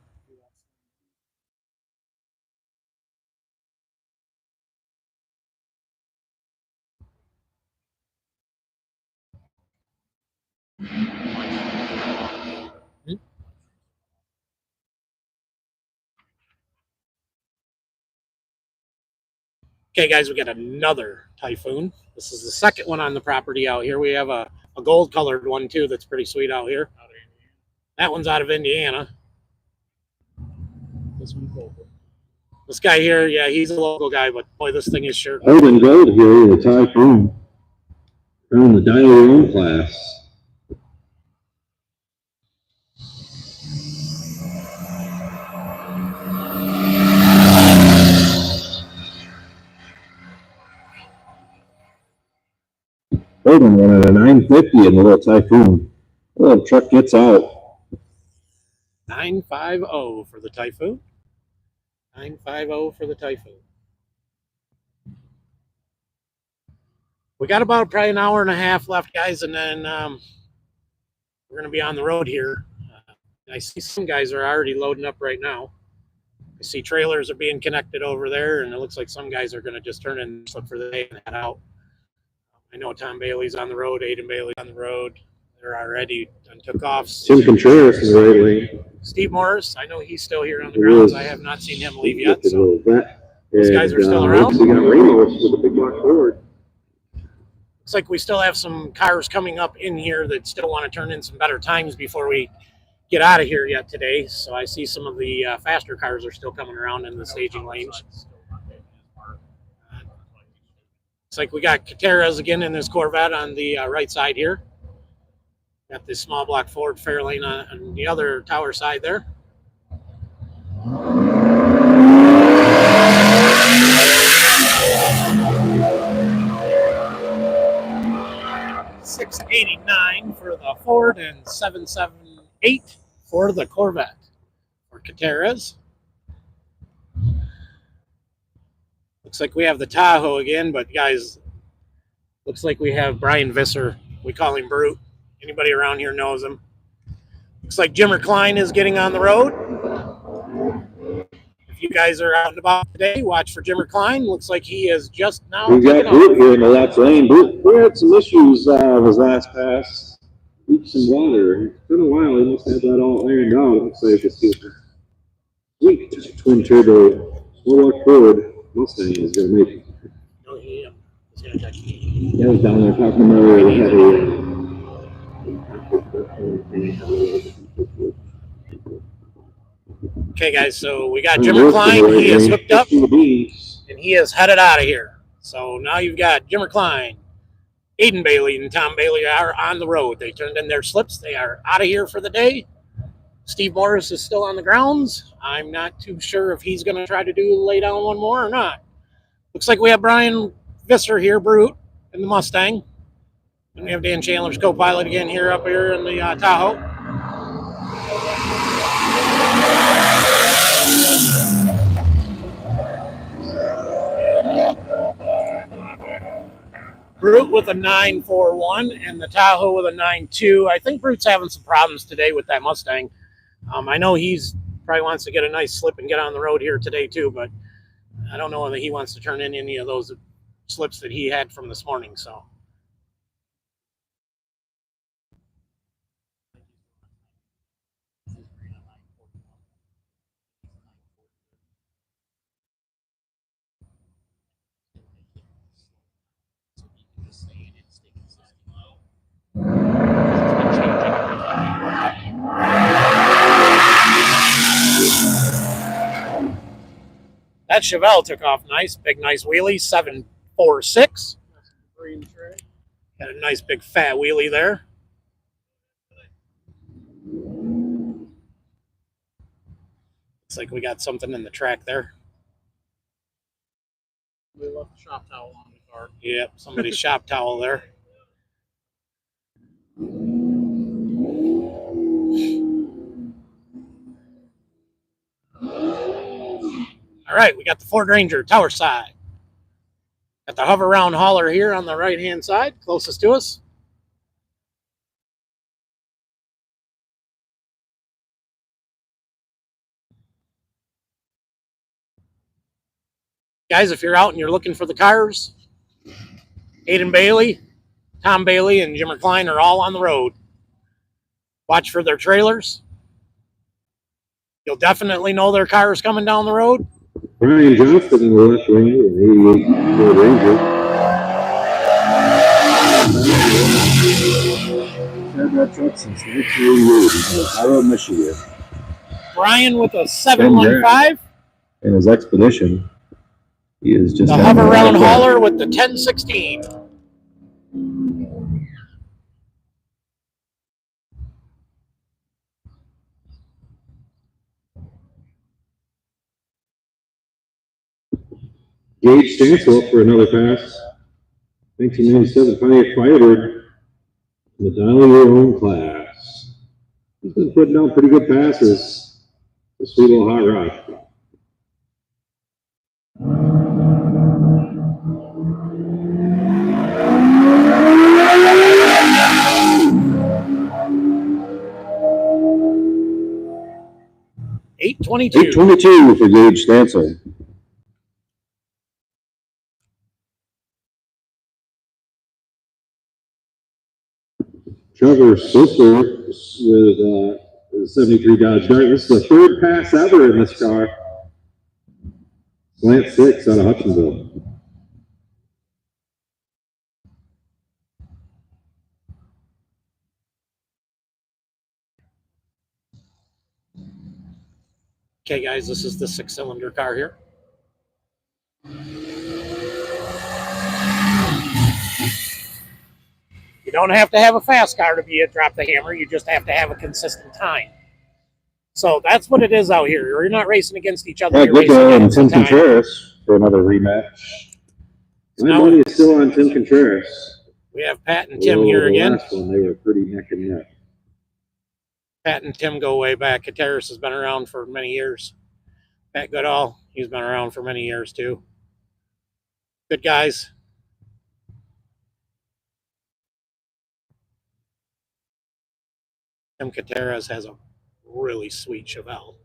Speaker 1: Okay, guys, we got another Typhoon. This is the second one on the property out here. We have a gold colored one too that's pretty sweet out here. That one's out of Indiana.
Speaker 5: This one's local.
Speaker 1: This guy here, yeah, he's a local guy, but boy, this thing is sure.
Speaker 2: Golden gold here in the Typhoon. They're in the Dyno Your Own class. Golden one at a 950 in the little Typhoon. The little truck gets out.
Speaker 1: 950 for the Typhoon. 950 for the Typhoon. We got about probably an hour and a half left, guys, and then we're going to be on the road here. I see some guys are already loading up right now. I see trailers are being connected over there, and it looks like some guys are going to just turn in slip for the day and head out. I know Tom Bailey's on the road, Aiden Bailey's on the road. They're already and took off.
Speaker 2: Tim Contreras is right lane.
Speaker 1: Steve Morris, I know he's still here on the grounds. I have not seen him leave yet. So those guys are still around.
Speaker 2: We got Ramos with the big block Ford.
Speaker 1: Looks like we still have some cars coming up in here that still want to turn in some better times before we get out of here yet today. So I see some of the faster cars are still coming around in the staging lanes. Looks like we got Kateras again in this Corvette on the right side here. Got this small block Ford Fairlane on the other tower side there. $689 for the Ford and $778 for the Corvette for Kateras. Looks like we have the Tahoe again, but guys, looks like we have Brian Visser. We call him Brute. Anybody around here knows him. Looks like Jimmer Klein is getting on the road. If you guys are out and about today, watch for Jimmer Klein. Looks like he is just now.
Speaker 2: We got Brute here in the left lane. Brute had some issues his last pass. Reach some water. It's been a while. He must have that all ironed out. It looks like it's super sweet. Twin turbo, small block Ford Mustang is going to make it.
Speaker 1: Oh, yeah. He's gonna check.
Speaker 2: Yeah, I was down there talking to Murray. We had
Speaker 1: Okay, guys, so we got Jimmer Klein. He is hooked up, and he is headed out of here. So now you've got Jimmer Klein, Aiden Bailey, and Tom Bailey are on the road. They turned in their slips. They are out of here for the day. Steve Morris is still on the grounds. I'm not too sure if he's going to try to lay down one more or not. Looks like we have Brian Visser here, Brute, in the Mustang. And we have Dan Chandler's co-pilot again here up here in the Tahoe. Brute with a 941 and the Tahoe with a 92. I think Brute's having some problems today with that Mustang. I know he's probably wants to get a nice slip and get on the road here today too, but I don't know whether he wants to turn in any of those slips that he had from this morning. So. That Chevelle took off nice, big, nice wheelie, 746. Got a nice big fat wheelie there. Looks like we got something in the track there.
Speaker 5: We left the shop towel on the car.
Speaker 1: Yep, somebody's shop towel there. All right, we got the Ford Ranger tower side. Got the hover round hauler here on the right-hand side, closest to us. Guys, if you're out and you're looking for the cars, Aiden Bailey, Tom Bailey, and Jimmer Klein are all on the road. Watch for their trailers. You'll definitely know their car is coming down the road.
Speaker 2: Brian Johnston in the left lane, an 88 Ford Ranger. Had that truck since 1988 in Ohio, Michigan.
Speaker 1: Brian with a 715.
Speaker 2: And his Expedition, he is just
Speaker 1: the hover round hauler with the 1016.
Speaker 2: Gage Stansel for another pass. 1997 Pontiac Firebird. The dial of your own class. He's been putting down pretty good passes. The sweet little hot rod.
Speaker 1: $822
Speaker 2: for Gage Stansel. Trevor Slister with 73 Dodge Dart. This is the third pass ever in this car. Slant 6 out of Hutchinsville.
Speaker 1: Okay, guys, this is the 6-cylinder car here. You don't have to have a fast car to be a drop the hammer. You just have to have a consistent time. So that's what it is out here. You're not racing against each other. You're
Speaker 2: good
Speaker 1: racing
Speaker 2: on Tim Contreras for another rematch. My money is still on Tim Contreras.
Speaker 1: We have Pat and Tim here again.
Speaker 2: Last one, they were pretty neck and neck.
Speaker 1: Pat and Tim go way back. Contreras has been around for many years. Pat Goodall, he's been around for many years too. Good guys. Tim Contreras has a really sweet Chevelle.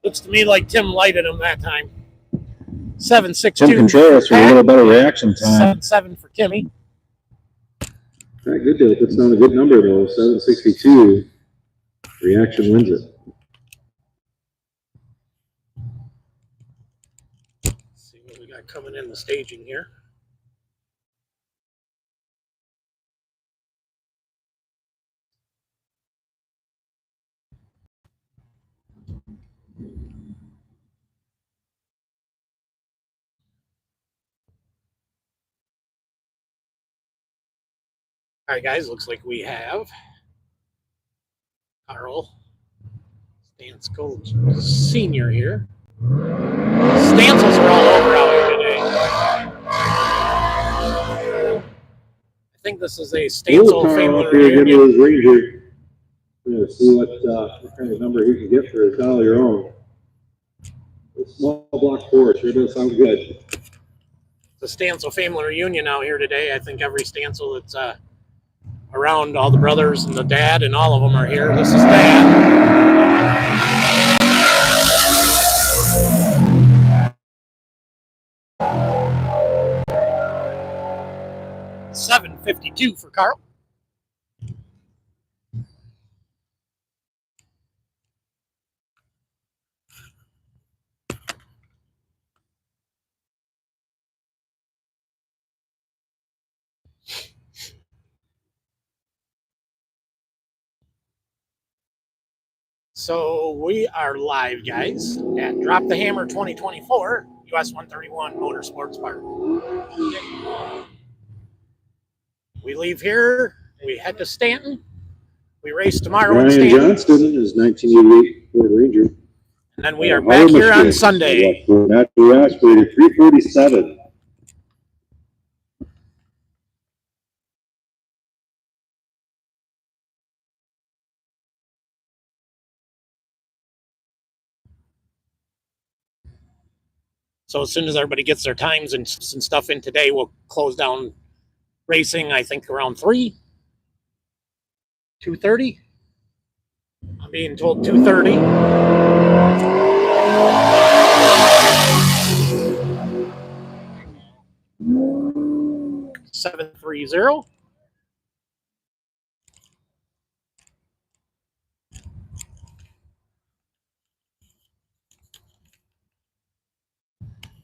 Speaker 1: Looks to me like Tim lighted him that time. 7.62.
Speaker 2: Contreras for a little better reaction time.
Speaker 1: 7.7 for Timmy.
Speaker 2: All right, good deal. Puts down a good number though. 7.62. Reaction wins it.
Speaker 1: Let's see what we got coming in the staging here. All right, guys, looks like we have Carl Stansko Sr. here. Stancils are all over out here today. I think this is a Stancil family reunion.
Speaker 2: Ranger. We're going to see what kind of number he can get for his dollar your own. Small block 4 sure does sound good.
Speaker 1: It's a Stancil family reunion out here today. I think every Stancil that's around, all the brothers and the dad and all of them are here. This is Dad. 7.52 for Carl. So we are live, guys, at Drop the Hammer 2024, US 131 Motorsports Park. We leave here, we head to Stanton, we race tomorrow in
Speaker 2: Ryan
Speaker 1: Stanton,
Speaker 2: Johnston is 1988 Ford Ranger.
Speaker 1: and then we are back here on Sunday.
Speaker 2: Natural aspirated 347.
Speaker 1: So as soon as everybody gets their times and stuff in today, we'll close down racing, I think, around 3, 2:30. I'm being told 2:30. $730.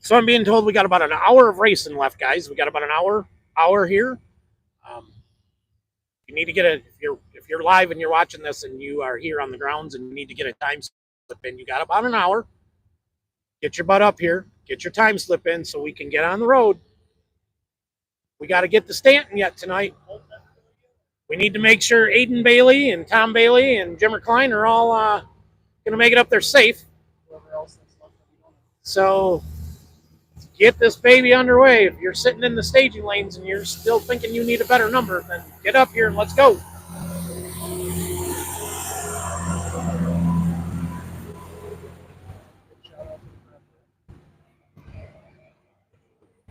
Speaker 1: So I'm being told we got about an hour of racing left, guys. We got about an hour here. You need to get if you're live and you're watching this and you are here on the grounds and you need to get a time slip in, you got about an hour. Get your butt up here, get your time slip in so we can get on the road. We got to get to Stanton yet tonight. We need to make sure Aiden Bailey and Tom Bailey and Jimmer Klein are all going to make it up there safe. So get this baby underway. If you're sitting in the staging lanes and you're still thinking you need a better number, then get up here and let's go.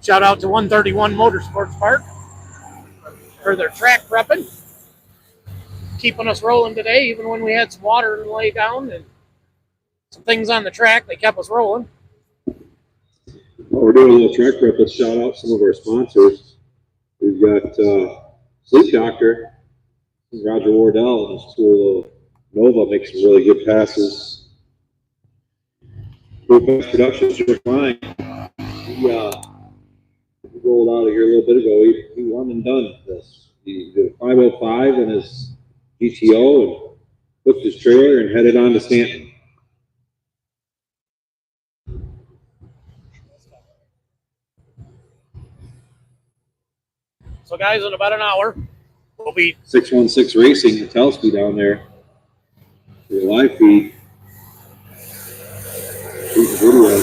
Speaker 1: Shout out to 131 Motorsports Park for their track prepping. Keeping us rolling today, even when we had some water to lay down and some things on the track, they kept us rolling.
Speaker 2: Well, we're doing a little track prep. Let's shout out some of our sponsors. We've got Sleep Doctor, Roger Wardell, and his tool Nova makes some really good passes. Focus Productions, Jimmer Klein. He rolled out of here a little bit ago. He won and done this. He did a 505 in his GTO and booked his trailer and headed on to Stanton.
Speaker 1: So, guys, in about an hour, we'll be
Speaker 2: 616 Racing, the Telsky down there. For the live feed. Here's the video.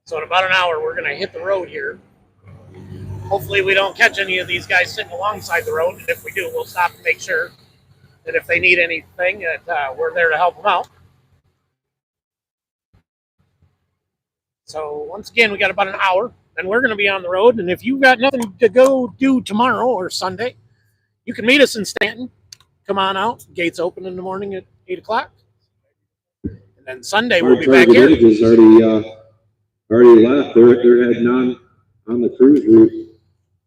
Speaker 1: So in about an hour, we're going to hit the road here. Hopefully we don't catch any of these guys sitting alongside the road. And if we do, we'll stop and make sure that if they need anything, that we're there to help them out. So once again, we got about an hour, and we're going to be on the road. And if you've got nothing to go do tomorrow or Sunday, you can meet us in Stanton. Come on out. Gates open in the morning at 8 o'clock. And And Sunday
Speaker 2: Our
Speaker 1: we'll be back
Speaker 2: target
Speaker 1: here.
Speaker 2: images already left. They're heading on the cruise route.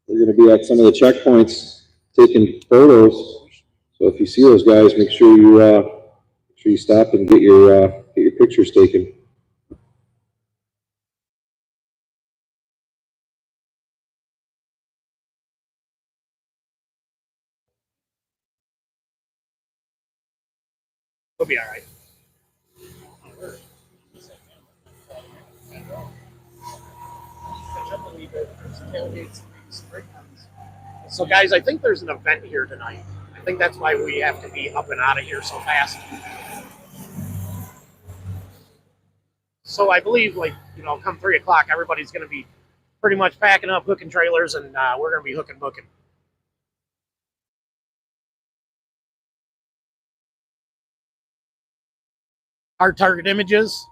Speaker 2: They're going to be at some of the checkpoints taking photos. So if you see those guys, make sure you stop and get your pictures taken.
Speaker 1: We'll be all right. So, guys, I think there's an event here tonight. I think that's why we have to be up and out of here so fast. So I believe, like, come 3 o'clock, everybody's going to be pretty much packing up, hooking trailers, and we're going to be hooking booking. Our target images,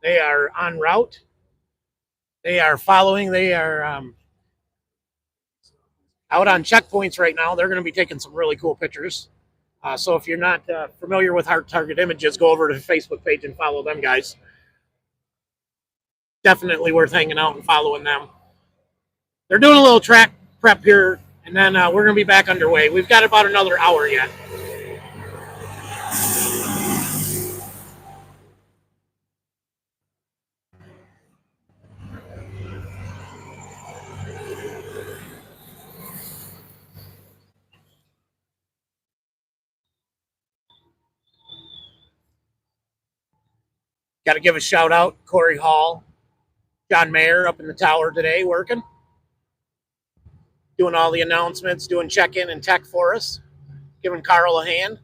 Speaker 1: they are en route. They are following. They are out on checkpoints right now. They're going to be taking some really cool pictures. So if you're not familiar with our target images, go over to the Facebook page and follow them, guys. Definitely worth hanging out and following them. They're doing a little track prep here, and then we're going to be back underway. We've got about another hour yet. Got to give a shout out, Corey Hall, John Mayer up in the tower today working, doing all the announcements, doing check-in and tech for us, giving Carl a hand.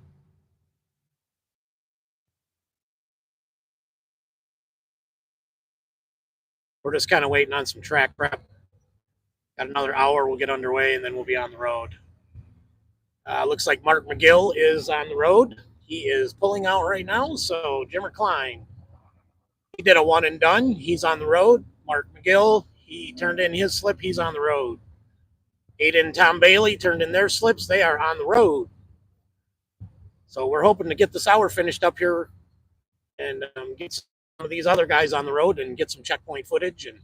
Speaker 1: We're just kind of waiting on some track prep. Got another hour, we'll get underway, and then we'll be on the road. Looks like Mark McGill is on the road. He is pulling out right now, so Jimmer Klein, he did a one and done. He's on the road. Mark McGill, he turned in his slip. He's on the road. Aiden and Tom Bailey turned in their slips. They are on the road. So we're hoping to get this hour finished up here and get some of these other guys on the road and get some checkpoint footage. And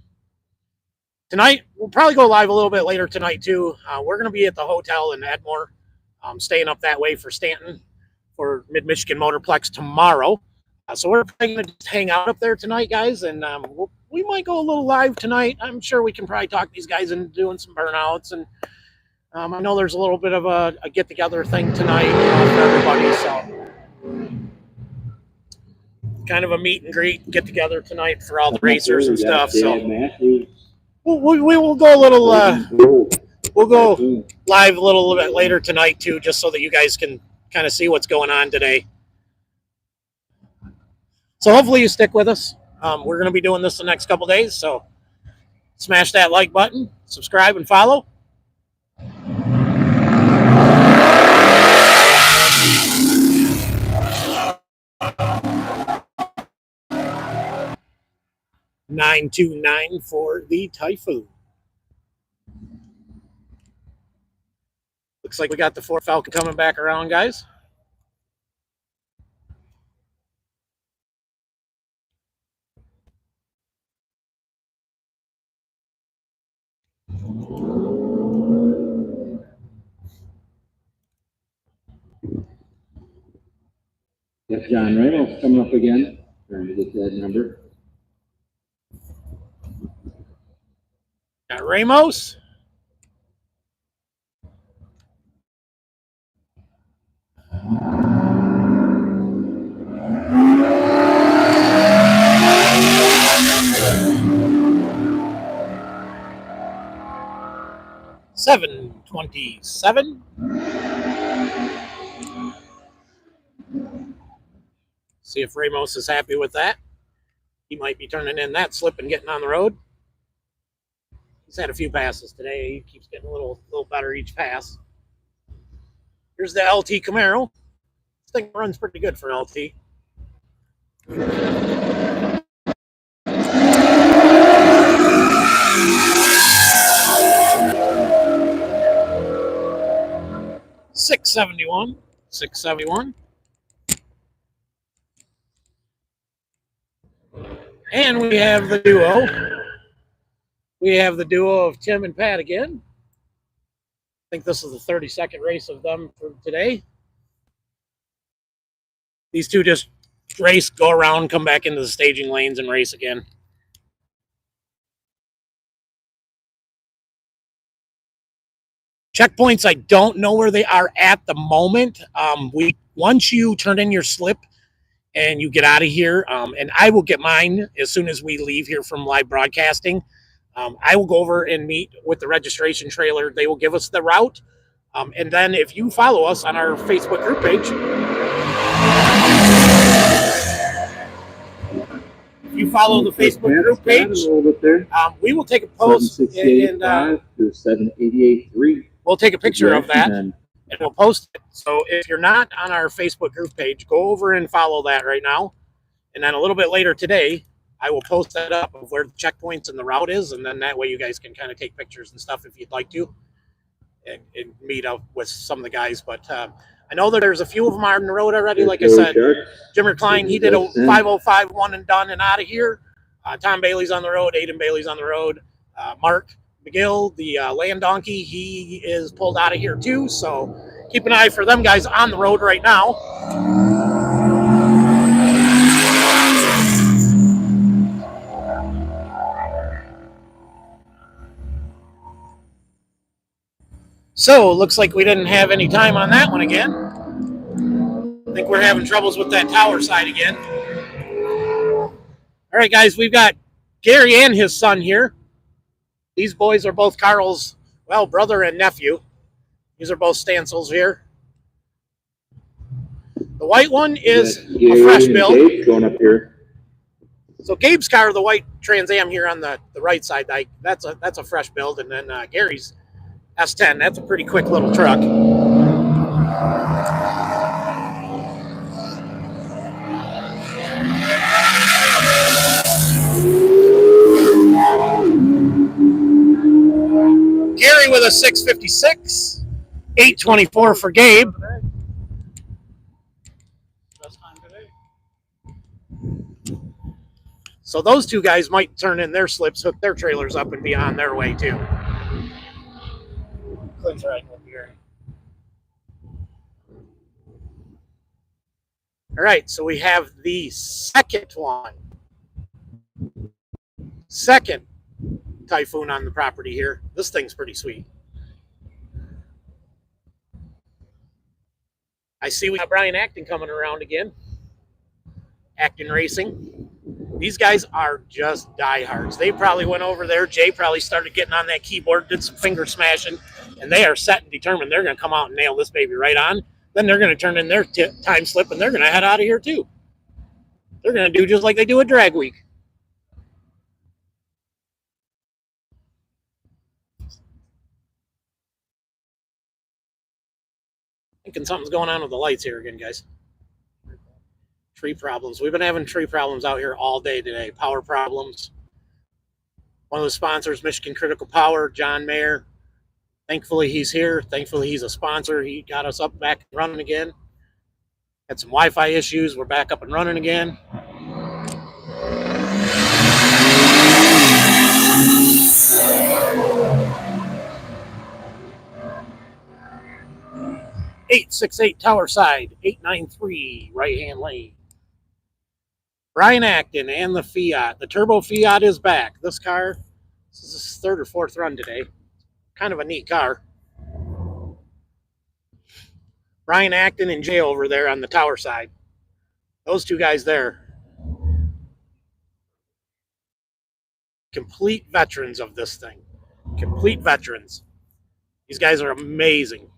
Speaker 1: tonight, we'll probably go live a little bit later tonight, too. We're going to be at the hotel in Edmore, staying up that way for Stanton for Mid-Michigan Motorplex tomorrow. So we're probably going to just hang out up there tonight, guys, and we might go a little live tonight. I'm sure we can probably talk these guys into doing some burnouts, and I know there's a little bit of a get-together thing tonight for everybody, so kind of a meet and greet, get-together tonight for all the racers and stuff. So we will go a little, we'll go live a little bit later tonight, too, just so that you guys can kind of see what's going on today. So hopefully you stick with us. We're going to be doing this the next couple days, so smash that like button, subscribe, and follow. $929 for the Typhoon. Looks like we got the Ford Falcon coming back around, guys.
Speaker 3: Got John Reynolds coming up again, trying to get that number.
Speaker 1: Got Ramos. $727. See if Ramos is happy with that. He might be turning in that slip and getting on the road. He's had a few passes today. He keeps getting a little better each pass. Here's the LT Camaro. This thing runs pretty good for LT. $671. $671. And we have the duo. We have the duo of Tim and Pat again. I think this is the 32nd race of them for today. These two just race, go around, come back into the staging lanes, and race again. Checkpoints, I don't know where they are at the moment. Once you turn in your slip and you get out of here, and I will get mine as soon as we leave here from live broadcasting. I will go over and meet with the registration trailer. They will give us the route. And then if you follow us on our Facebook group page, we will take a post and we'll take a picture of that and we'll post it. So if you're not on our Facebook group page, go over and follow that right now. And then a little bit later today, I will post that up of where the checkpoints and the route is, and then that way you guys can kind of take pictures and stuff if you'd like to, and meet up with some of the guys. But I know that there's a few of them on the road already. Like I said, Jimmer Klein, he did a 5:05 one and done and out of here. Tom Bailey's on the road. Aiden Bailey's on the road. Mark McGill, the land donkey, he is pulled out of here too. So keep an eye for them guys on the road right now. So, looks like we didn't have any time on that one again. I think we're having troubles with that tower side again. All right, guys, we've got Gary and his son here. These boys are both Carl's, well, brother and nephew. These are both Stancils here. The white one is a fresh build.
Speaker 2: Going up here.
Speaker 1: So Gabe's car, the white Trans Am here on the right side, that's a fresh build, and then Gary's S10. That's a pretty quick little truck. Gary with a 656, 824 for Gabe. So those two guys might turn in their slips, hook their trailers up, and be on their way too. Clint's riding with Gary. All right, so we have the second one. Second Typhoon on the property here. This thing's pretty sweet. I see we got Brian Acton coming around again. Acton Racing. These guys are just diehards. They probably went over there. Jay probably started getting on that keyboard, did some finger smashing, and they are set and determined they're going to come out and nail this baby right on. Then they're going to turn in their time slip, and they're going to head out of here too. They're going to do just like they do at Drag Week. Thinking something's going on with the lights here again, guys. Tree problems. We've been having tree problems out here all day today. Power problems. One of the sponsors, Michigan Critical Power, John Mayer. Thankfully, he's here. Thankfully, he's a sponsor. He got us up back and running again. Had some Wi-Fi issues. We're back up and running again. .868 tower side, 893 right-hand lane. Brian Acton and the Fiat. The turbo Fiat is back. This car, this is his third or fourth run today. Kind of a neat car. Brian Acton and Jay over there on the tower side. Those two guys there. Complete veterans of this thing. Complete veterans. These guys are amazing.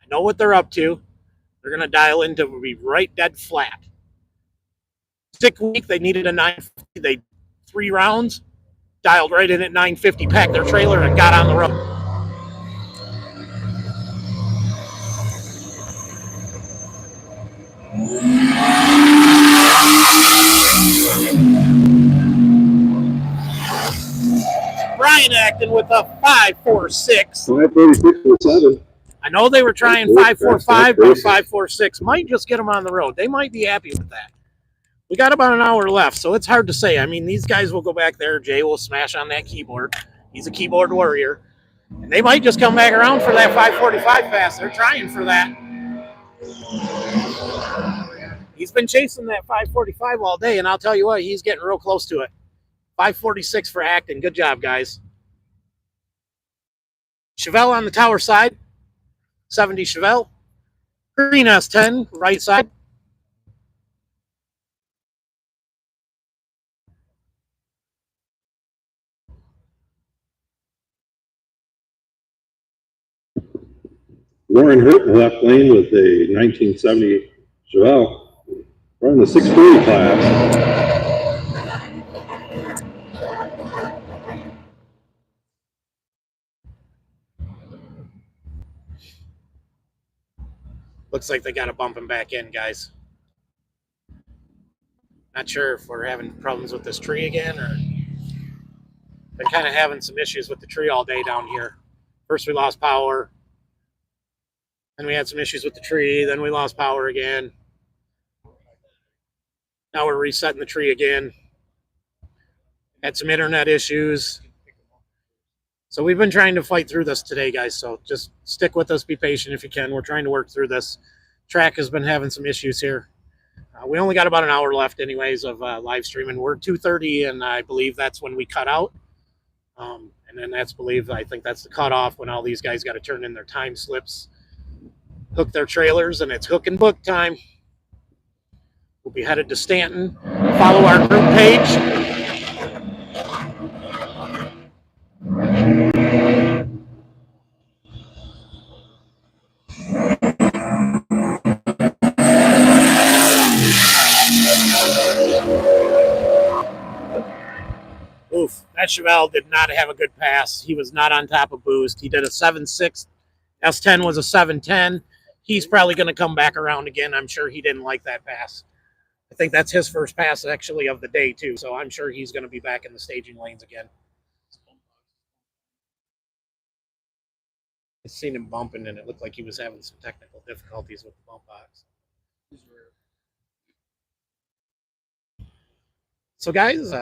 Speaker 1: I know what they're up to. They're going to dial into be right dead flat. 6 week, they needed a 950. They 3 rounds, dialed right in at 950, packed their trailer, and got on the road. Brian Acton with a 546.
Speaker 2: 546 or 7.
Speaker 1: I know they were trying 545, but 546 might just get them on the road. They might be happy with that. we got about an hour left, so it's hard to say. I mean, these guys will go back there. Jay will smash on that keyboard. He's a keyboard warrior. And they might just come back around for that 545 pass. They're trying for that. He's been chasing that 545 all day, and I'll tell you what, he's getting real close to it. 546 for Acton. Good job, guys. Chevelle on the tower side. 70 Chevelle. Green S10, right side.
Speaker 2: Warren Hurt in the left lane with a 1970 Chevelle. We're in the 640 class.
Speaker 1: Looks like they got to bump him back in, guys. Not sure if we're having problems with this tree again, or been kind of having some issues with the tree all day down here. First we lost power, then we had some issues with the tree, then we lost power again. Now we're resetting the tree again. Had some internet issues. So we've been trying to fight through this today, guys. So just stick with us. Be patient if you can. We're trying to work through this. Track has been having some issues here. We only got about an hour left anyways of live streaming. We're 2:30, and I believe that's when we cut out. And then I think that's the cutoff when all these guys got to turn in their time slips, hook their trailers, and it's hook and book time. We'll be headed to Stanton. Follow our group page. Oof, that Chevelle did not have a good pass. He was not on top of boost. He did a 7.6. S10 was a 7.10. He's probably going to come back around again. I'm sure he didn't like that pass. I think that's his first pass actually of the day too. So I'm sure he's going to be back in the staging lanes again. I seen him bumping, and it looked like he was having some technical difficulties with the bump box. So guys,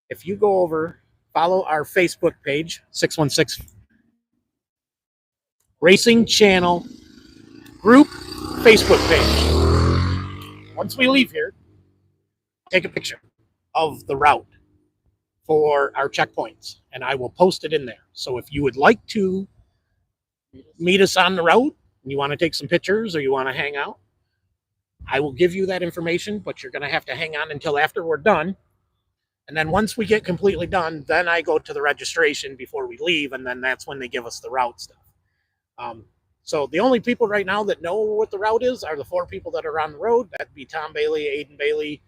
Speaker 1: if you go over, follow our Facebook page, 616 Racing Channel Group Facebook page. Once we leave here, take a picture of the route for our checkpoints, and I will post it in there. So if you would like to meet us on the road, and you want to take some pictures or you want to hang out, I will give you that information, but you're going to have to hang on until after we're done. And then once we get completely done, then I go to the registration before we leave, and then that's when they give us the route stuff. So the only people right now that know what the route is are the 4 people that are on the road. That'd be Tom Bailey, Aiden Bailey,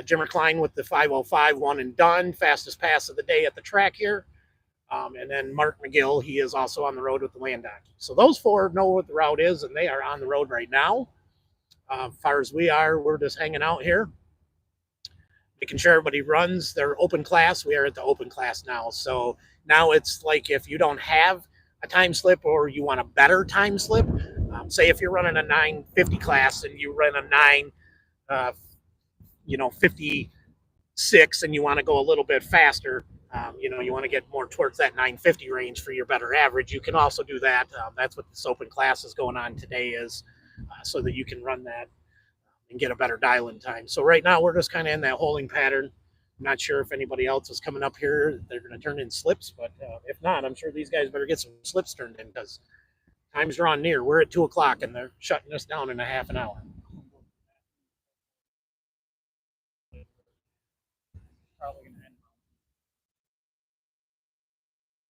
Speaker 1: Jimmer Klein with the 505 one and done, fastest pass of the day at the track here. And then Mark McGill, he is also on the road with the land donkey. So those 4 know what the route is, and they are on the road right now. As far as we are, we're just hanging out here, making sure everybody runs their open class. We are at the open class now. So now it's like if you don't have a time slip or you want a better time slip, say if you're running a 950 class and you run a 56 and you want to go a little bit faster, you want to get more towards that 950 range for your better average, you can also do that. That's what this open class is going on today is so that you can run that and get a better dial-in time. So right now we're just kind of in that holding pattern. I'm not sure if anybody else is coming up here. They're going to turn in slips, but if not, I'm sure these guys better get some slips turned in because time's drawing near. We're at 2 o'clock and they're shutting us down in a half an hour.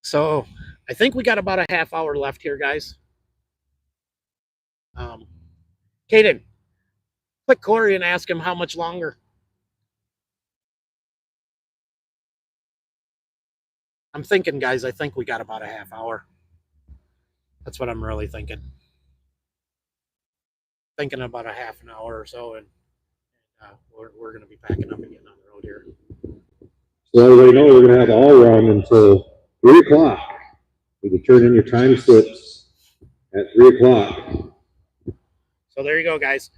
Speaker 1: So I think we got about a half hour left here, guys. Caden, click Corey and ask him how much longer. I'm thinking, guys, I think we got about a half hour. That's what I'm really thinking. Thinking about a half an hour or so, and we're going to be packing up and getting on the road here.
Speaker 2: So everybody knows we're going to have all run until 3 o'clock. You can turn in your time slips at 3 o'clock.
Speaker 1: So there you go, guys.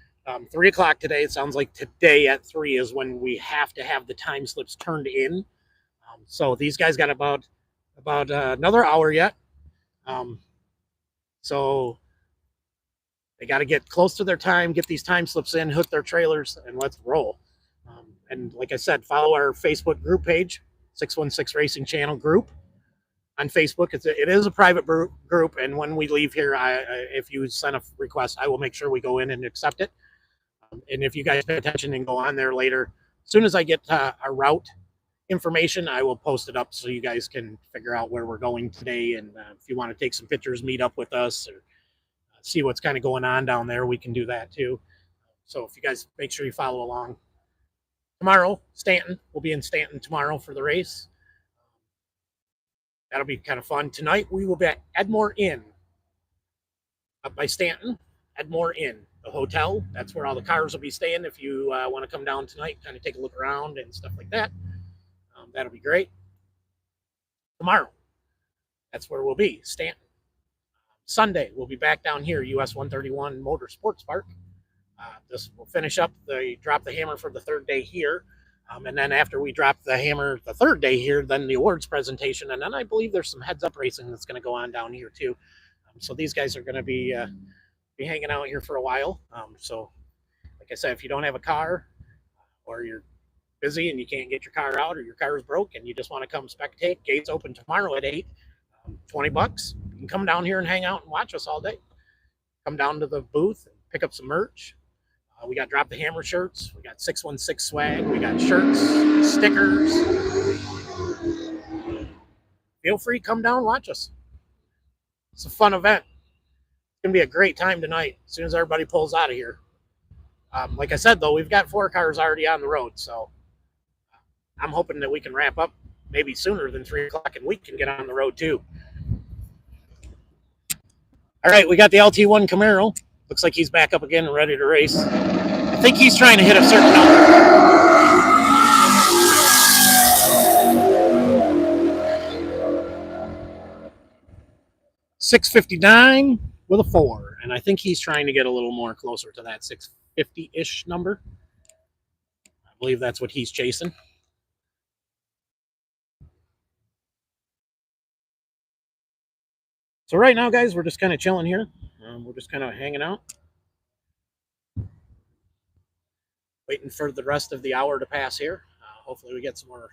Speaker 1: 3 o'clock today. It sounds like today at 3 is when we have to have the time slips turned in. So these guys got about another hour yet. So they got to get close to their time, get these time slips in, hook their trailers, and let's roll. And like I said, follow our Facebook group page, 616 Racing Channel group on Facebook. It is a private group, and when we leave here, if you send a request, I will make sure we go in and accept it. And if you guys pay attention and go on there later, as soon as I get a route information, I will post it up so you guys can figure out where we're going today. And if you want to take some pictures, meet up with us, or see what's kind of going on down there, we can do that too. So if you guys make sure you follow along. Tomorrow, Stanton, we'll be in Stanton tomorrow for the race. That'll be kind of fun. Tonight, we will be at Edmore Inn up by Stanton. Edmore Inn, the hotel. That's where all the cars will be staying. If you want to come down tonight, kind of take a look around and stuff like that, that'll be great. Tomorrow, that's where we'll be, Stanton. Sunday, we'll be back down here, US 131 Motorsports Park. This will finish up drop the hammer for the third day here. And then after we drop the hammer the third day here, then the awards presentation. And then I believe there's some heads-up racing that's going to go on down here too. So these guys are going to be hanging out here for a while. So like I said, if you don't have a car or you're busy and you can't get your car out or your car is broke and you just want to come spectate, gates open tomorrow at 8, $20. You can come down here and hang out and watch us all day. Come down to the booth and pick up some merch. We got Drop the Hammer shirts. We got 616 swag. We got shirts, stickers. Feel free, come down, watch us. It's a fun event. It's going to be a great time tonight as soon as everybody pulls out of here. Like I said, though, we've got 4 cars already on the road, so I'm hoping that we can wrap up maybe sooner than 3 o'clock and we can get on the road too. All right, we got the LT1 Camaro. Looks like he's back up again and ready to race. I think he's trying to hit a certain number. 659 with a 4. And I think he's trying to get a little more closer to that 650-ish number. I believe that's what he's chasing. So right now, guys, we're just kind of chilling here. We're just kind of hanging out. Waiting for the rest of the hour to pass here. Hopefully we get some more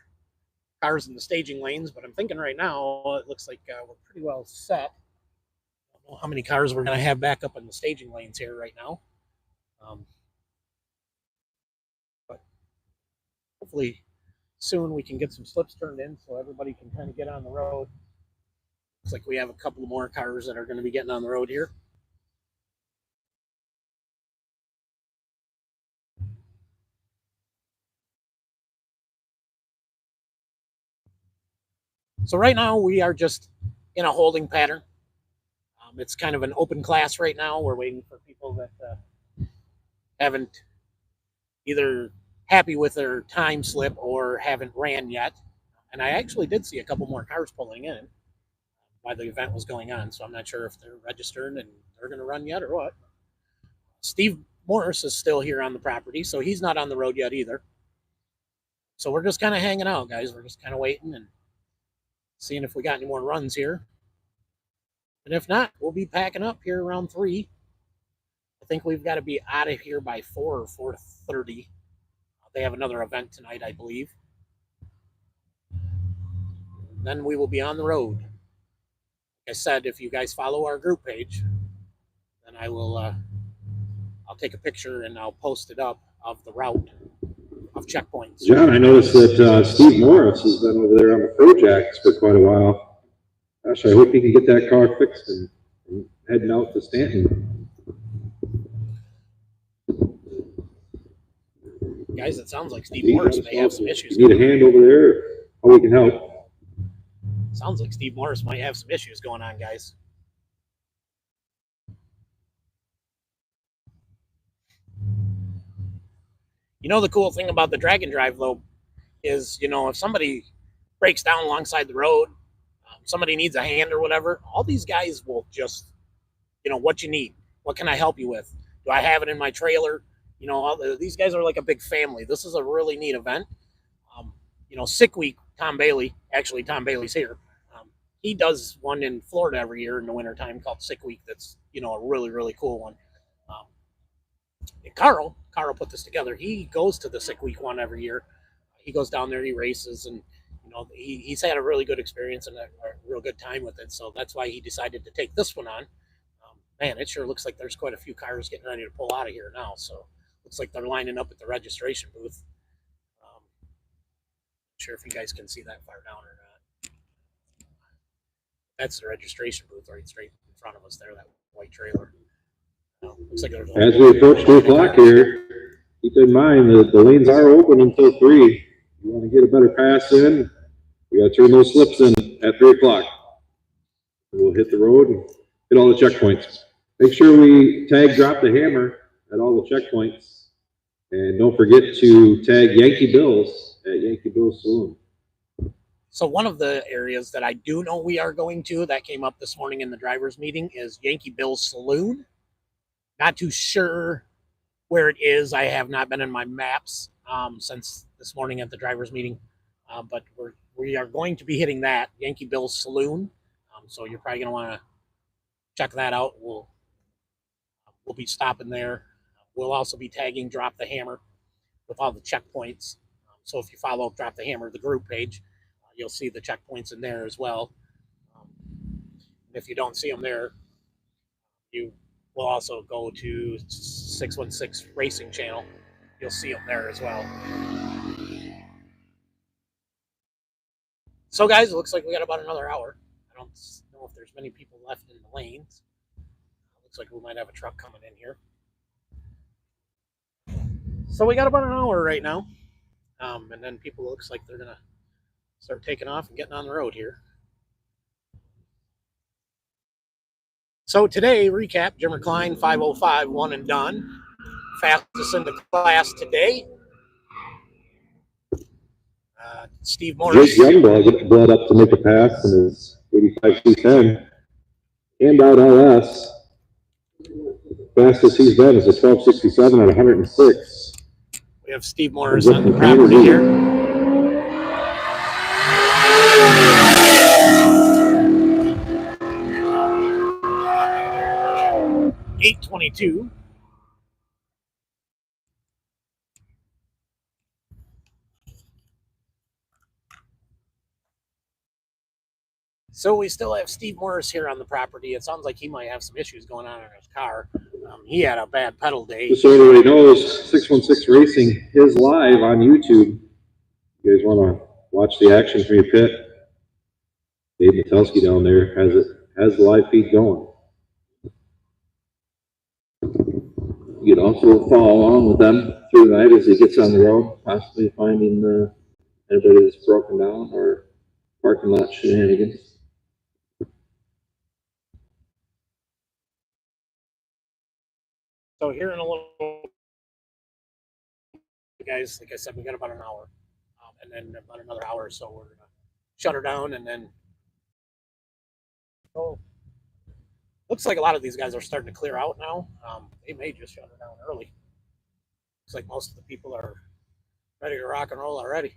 Speaker 1: cars in the staging lanes, but I'm thinking right now it looks like we're pretty well set. I don't know how many cars we're going to have back up in the staging lanes here right now. But hopefully soon we can get some slips turned in so everybody can kind of get on the road. Looks like we have a couple more cars that are going to be getting on the road here. So right now we are just in a holding pattern. It's kind of an open class right now. We're waiting for people that haven't either happy with their time slip or haven't ran yet. And I actually did see a couple more cars pulling in while the event was going on. So I'm not sure if they're registered and they're going to run yet or what. Steve Morris is still here on the property, so he's not on the road yet either. So we're just kind of hanging out, guys. We're just kind of waiting and seeing if we got any more runs here. And if not, we'll be packing up here around 3. I think we've got to be out of here by 4 or 4:30. They have another event tonight, I believe. And then we will be on the road. Like I said, if you guys follow our group page, then I will I'll take a picture and I'll post it up of the route of checkpoints.
Speaker 2: John, I noticed that Steve Morris has been over there on the projects for quite a while. Gosh, I hope he can get that car fixed and heading out to Stanton.
Speaker 1: Guys, it sounds like Steve Morris may have some issues.
Speaker 2: You need a hand over there? How we can help?
Speaker 1: Sounds like Steve Morris might have some issues going on, guys. You know, the cool thing about the drag and drive, though, is, you know, if somebody breaks down alongside the road, somebody needs a hand or whatever, all these guys will just, you know, what you need. What can I help you with? Do I have it in my trailer? You know, these guys are like a big family. This is a really neat event. You know, Sick Week, Tom Bailey's here. He does one in Florida every year in the wintertime called Sick Week. That's, you know, a really, really cool one. And Carl put this together. He goes to the Sick Week one every year. He goes down there, he races, and you know he's had a really good experience and a real good time with it. So that's why he decided to take this one on. Man, it sure looks like there's quite a few cars getting ready to pull out of here now. So looks like they're lining up at the registration booth. Not sure if you guys can see that far down or not. That's the registration booth right straight in front of us there, that white trailer. Looks like there's
Speaker 2: As we approach 2 o'clock here, keep in mind that the lanes are open until 3. You want to get a better pass in, we got to turn those slips in at 3 o'clock. We'll hit the road and hit all the checkpoints. Make sure we tag Drop the Hammer at all the checkpoints. And don't forget to tag Yankee Bills at Yankee Bills Saloon.
Speaker 1: So one of the areas that I do know we are going to that came up this morning in the drivers meeting is Yankee Bills Saloon. Not too sure where it is. I have not been in my maps since this morning at the drivers meeting, but we are going to be hitting that Yankee Bills Saloon. So you're probably going to want to check that out. We'll be stopping there. We'll also be tagging Drop the Hammer with all the checkpoints. So if you follow Drop the Hammer, the group page, you'll see the checkpoints in there as well. If you don't see them there, you will also go to 616 Racing Channel. You'll see them there as well. So guys, it looks like we got about another hour. I don't know if there's many people left in the lanes. Looks like we might have a truck coming in here. So we got about an hour right now. And then people, looks like they're going to start taking off and getting on the road here. So today, recap, Jimmer Klein, 505, one and done. Fastest in the class today. Steve Morris.
Speaker 2: Jake Youngblood bled up to make a pass in his 85 C10. And out LS. Fastest he's been is a 1267 at 106.
Speaker 1: We have Steve Morris on the property here. .822. So we still have Steve Morris here on the property. It sounds like he might have some issues going on in his car. He had a bad pedal day.
Speaker 2: Just so everybody knows, 616 Racing is live on YouTube. You guys want to watch the action from your pit? Dave Metelsky down there has the live feed going. You can also follow along with them through the night as he gets on the road, possibly finding anybody that's broken down or parking lot shenanigans.
Speaker 1: So here in a little, guys, like I said, we got about an hour, and then about another hour or so we're gonna shut her down, and then looks like a lot of these guys are starting to clear out now. They may just shut her down early. Looks like most of the people are ready to rock and roll already.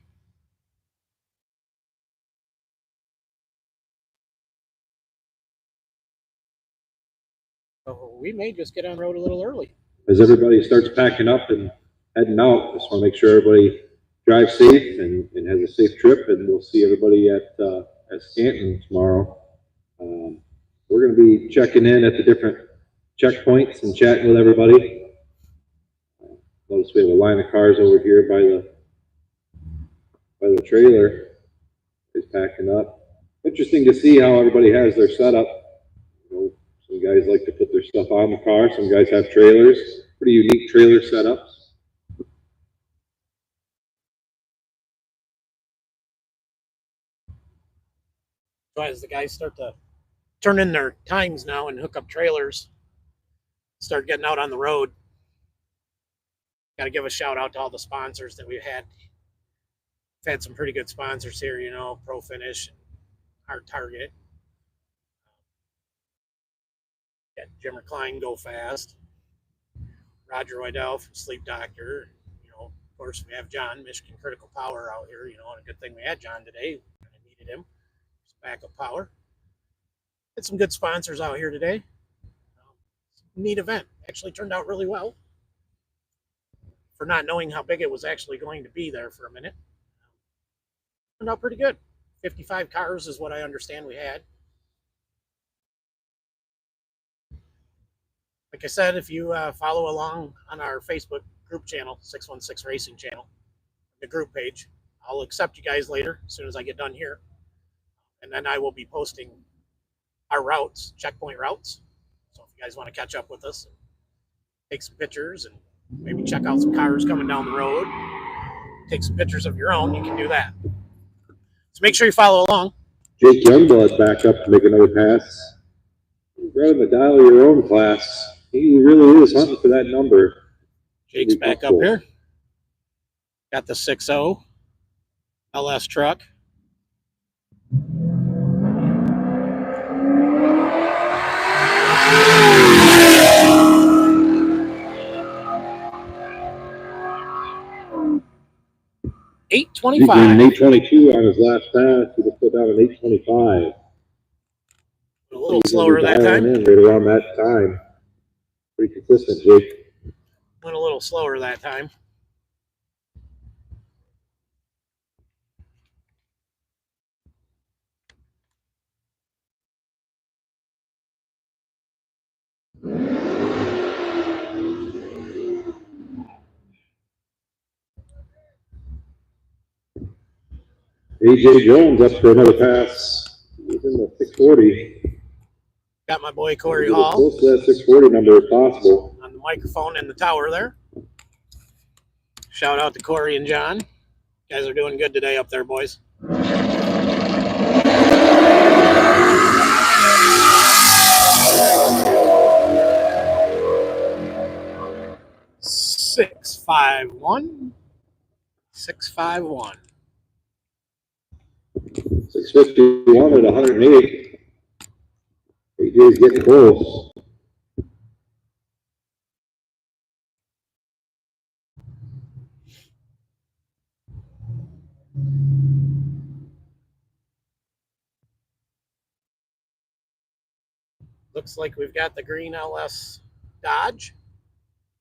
Speaker 1: So we may just get on road a little early.
Speaker 2: As everybody starts packing up and heading out, just want to make sure everybody drives safe and has a safe trip, and we'll see everybody at Stanton tomorrow. We're going to be checking in at the different checkpoints and chatting with everybody. Notice we have a line of cars over here by the trailer. Is packing up. Interesting to see how everybody has their setup. You know, some guys like to put their stuff on the car. Some guys have trailers. Pretty unique trailer setups.
Speaker 1: So as the guys start to turn in their times now and hook up trailers, start getting out on the road, got to give a shout out to all the sponsors that we've had. We've had some pretty good sponsors here, you know, Pro Finish, our Target. Got Jimmer Klein, Go Fast. Roger Wydell from Sleep Doctor. You know, of course, we have John, Michigan Critical Power out here. You know, and a good thing we had John today. I needed him. Backup power. Had some good sponsors out here today. Neat event. Actually turned out really well. For not knowing how big it was actually going to be there for a minute. Turned out pretty good. 55 cars is what I understand we had. Like I said, if you follow along on our Facebook group channel, 616 Racing channel, the group page, I'll accept you guys later as soon as I get done here. And then I will be posting our routes, checkpoint routes. So if you guys want to catch up with us and take some pictures and maybe check out some cars coming down the road, take some pictures of your own, you can do that. So make sure you follow along.
Speaker 2: Jake Youngblood back up to make another pass. Running the dial of your own class. He really is hunting for that number.
Speaker 1: Jake's back up here. Got the 6.0 LS truck.
Speaker 2: He ran an 822 on his last pass. He just put down an 825.
Speaker 1: A little slower that time.
Speaker 2: Right around that time. Pretty consistent, Jake.
Speaker 1: Went a little slower that time.
Speaker 2: AJ Jones up for another pass. He's in the 640.
Speaker 1: Got my boy Corey Hall.
Speaker 2: Close to that 640 number if possible.
Speaker 1: On the microphone in the tower there. Shout out to Corey and John. You guys are doing good today up there, boys. Six, 5-1. 651.
Speaker 2: 651 at 108. AJ's getting close.
Speaker 1: Looks like we've got the green LS Dodge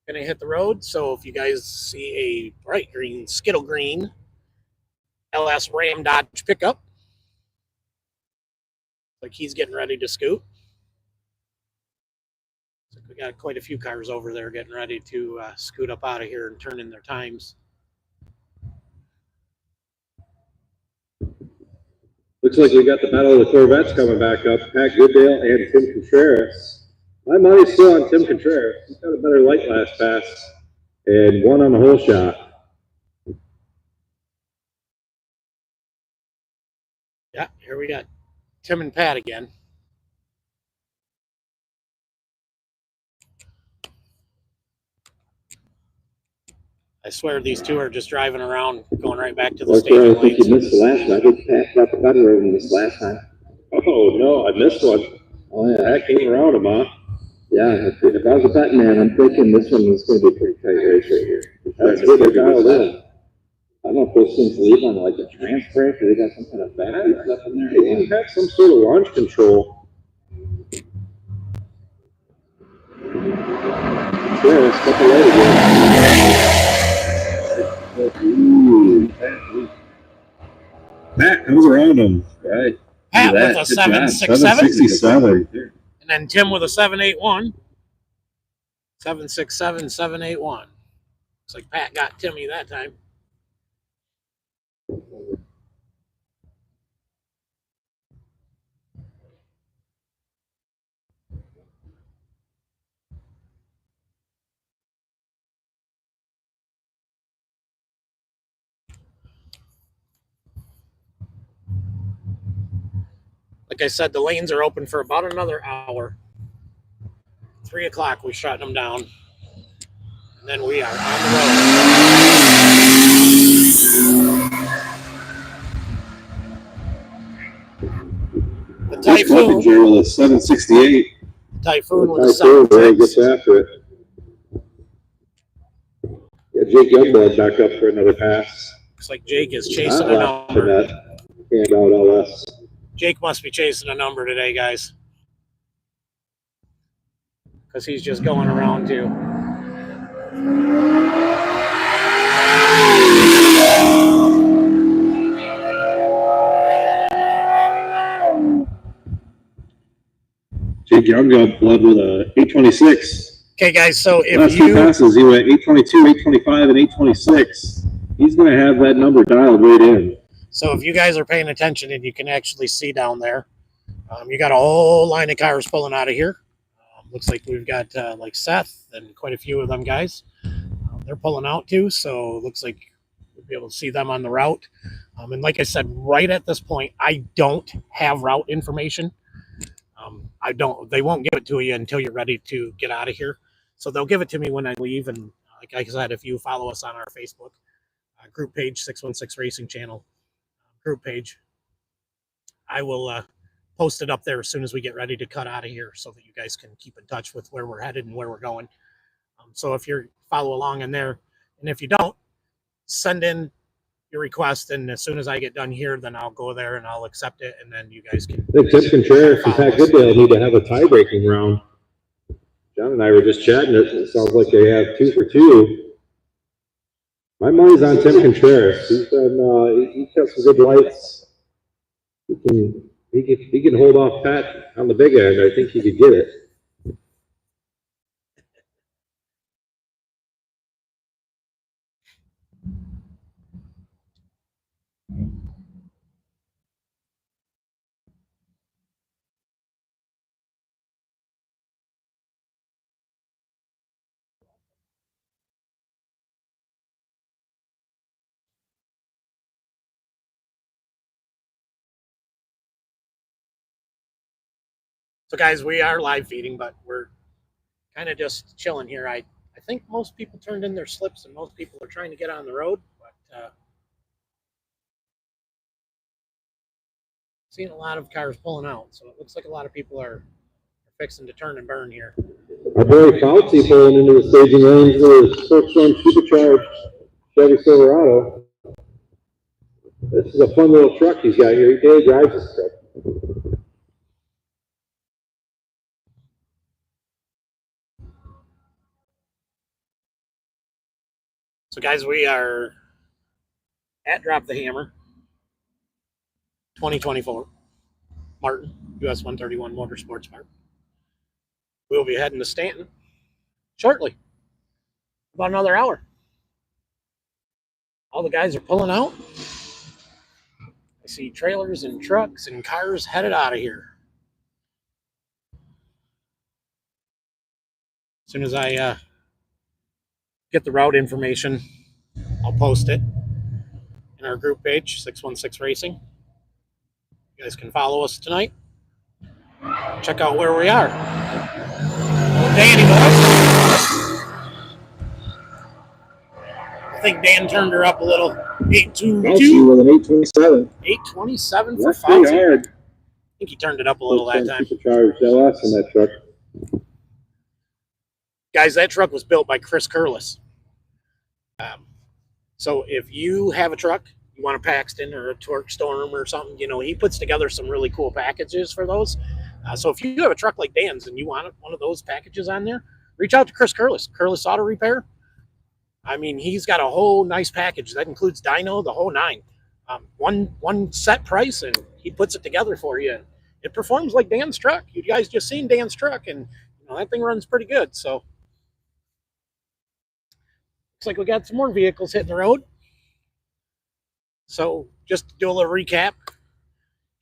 Speaker 1: gonna hit the road. So if you guys see a bright green, skittle green LS Ram Dodge pickup, like he's getting ready to scoot. So we got quite a few cars over there getting ready to scoot up out of here and turn in their times.
Speaker 2: Looks like we got the Battle of the Corvettes coming back up. Pat Goodale and Tim Contreras. My money's still on Tim Contreras. He's got a better light last pass and one on the whole shot.
Speaker 1: Yeah, here we got Tim and Pat again. I swear these two are just driving around, going right back to the stadium.
Speaker 4: I think you missed the last one. I think Pat got the better of him this last time.
Speaker 2: Oh, no, I missed one.
Speaker 4: Oh, yeah.
Speaker 2: That came around him, huh?
Speaker 4: Yeah, if I was a betting man, I'm thinking this one is going to be a pretty tight race right here.
Speaker 2: That's good. They're dialed in.
Speaker 4: I don't know if those things leave on like a transfer, or they got some kind of battery stuff in there.
Speaker 2: They had some sort of launch control.
Speaker 4: Yeah, step away again.
Speaker 2: Ooh. Pat comes around him.
Speaker 3: Right.
Speaker 1: Pat
Speaker 3: Look at
Speaker 1: with a
Speaker 3: that. Good job.
Speaker 1: 767.
Speaker 2: 767.
Speaker 1: And then Tim with a 781. 767, 781. Looks like Pat got Timmy that time. Like I said, the lanes are open for about another hour. 3 o'clock, we shut them down. And then we are on the road. The Typhoon.
Speaker 2: Gerald is 768.
Speaker 1: Typhoon with a
Speaker 2: Typhoon, where he
Speaker 1: 7.6.
Speaker 2: gets after it. Jake Youngblood back up for another pass.
Speaker 1: Looks like Jake is chasing a number.
Speaker 2: Handout LS.
Speaker 1: Jake must be chasing a number today, guys. Because he's just going around too.
Speaker 2: Jake Youngblood with a 826.
Speaker 1: Okay, guys, so if
Speaker 2: last two passes, he went 822, 825, and 826. He's going to have that number dialed right in.
Speaker 1: So if you guys are paying attention and you can actually see down there, you got a whole line of cars pulling out of here. Looks like we've got like Seth and quite a few of them guys. They're pulling out too, so looks like we'll be able to see them on the route. And like I said, right at this point, I don't have route information. They won't give it to you until you're ready to get out of here. So they'll give it to me when I leave. And like I said, if you follow us on our Facebook group page, 616 Racing Channel group page, I will post it up there as soon as we get ready to cut out of here so that you guys can keep in touch with where we're headed and where we're going. So if you follow along in there, and if you don't, send in your request, and as soon as I get done here, then I'll go there and I'll accept it, and then you guys can.
Speaker 2: I think Tim Contreras and Pat Goodale need to have a tie-breaking round. John and I were just chatting. It sounds like they have 2 for 2. My money's on Tim Contreras. He's got some good lights. He can hold off Pat on the big end. I think he could get it.
Speaker 1: So guys, we are live feeding, but we're kind of just chilling here. I think most people turned in their slips and most people are trying to get on the road, but seeing a lot of cars pulling out. So it looks like a lot of people are fixing to turn and burn here.
Speaker 2: Our boy Fauci pulling into the staging lanes with a Silkstorm Supercharged Chevy Silverado. This is a fun little truck he's got here. He daily drives this truck.
Speaker 1: So guys, we are at Drop the Hammer 2024 Martin US 131 Motorsports Park. We'll be heading to Stanton shortly, about another hour. All the guys are pulling out. I see trailers and trucks and cars headed out of here. As soon as I get the route information, I'll post it in our group page, 616 Racing. You guys can follow us tonight. Check out where we are. Danny boys. I think Dan turned her up a little. 822
Speaker 2: with an 827.
Speaker 1: 827 for Fauci. I think he turned it up a little that time.
Speaker 2: Supercharged LS in that truck.
Speaker 1: Guys, that truck was built by Chris Curlis. So if you have a truck, you want a Paxton or a Torque Storm or something, you know, he puts together some really cool packages for those. So if you have a truck like Dan's and you want one of those packages on there, reach out to Chris Curlis, Curlis Auto Repair. I mean, he's got a whole nice package that includes dyno, the whole nine. One set price, and he puts it together for you. It performs like Dan's truck. You guys just seen Dan's truck, and you know that thing runs pretty good. So looks like we got some more vehicles hitting the road. So just to do a little recap,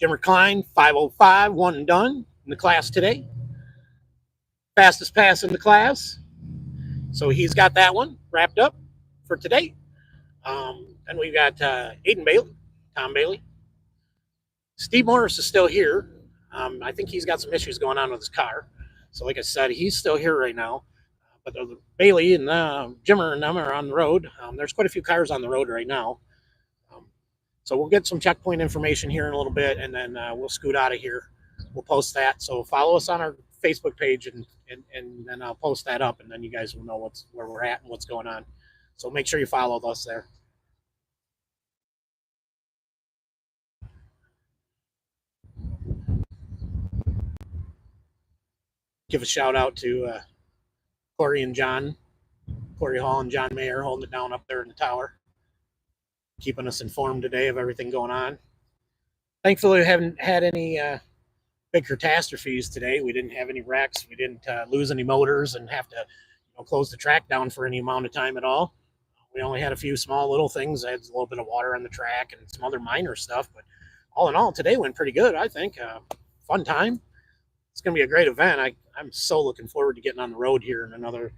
Speaker 1: Jimmer Klein, 505, one and done in the class today. Fastest pass in the class. So he's got that one wrapped up for today. Then we've got Aiden Bailey, Tom Bailey. Steve Morris is still here. I think he's got some issues going on with his car. So like I said, he's still here right now. But Bailey and Jimmer and them are on the road. There's quite a few cars on the road right now. So we'll get some checkpoint information here in a little bit, and then we'll scoot out of here. We'll post that. So follow us on our Facebook page, and then I'll post that up, and then you guys will know where we're at and what's going on. So make sure you follow us there. Give a shout out to Corey and John, Corey Hall and John Mayer holding it down up there in the tower, keeping us informed today of everything going on. Thankfully, we haven't had any big catastrophes today. We didn't have any wrecks. We didn't lose any motors and have to close the track down for any amount of time at all. We only had a few small little things. I had a little bit of water on the track and some other minor stuff, but all in all, today went pretty good, I think. Fun time. It's going to be a great event. I'm so looking forward to getting on the road here in another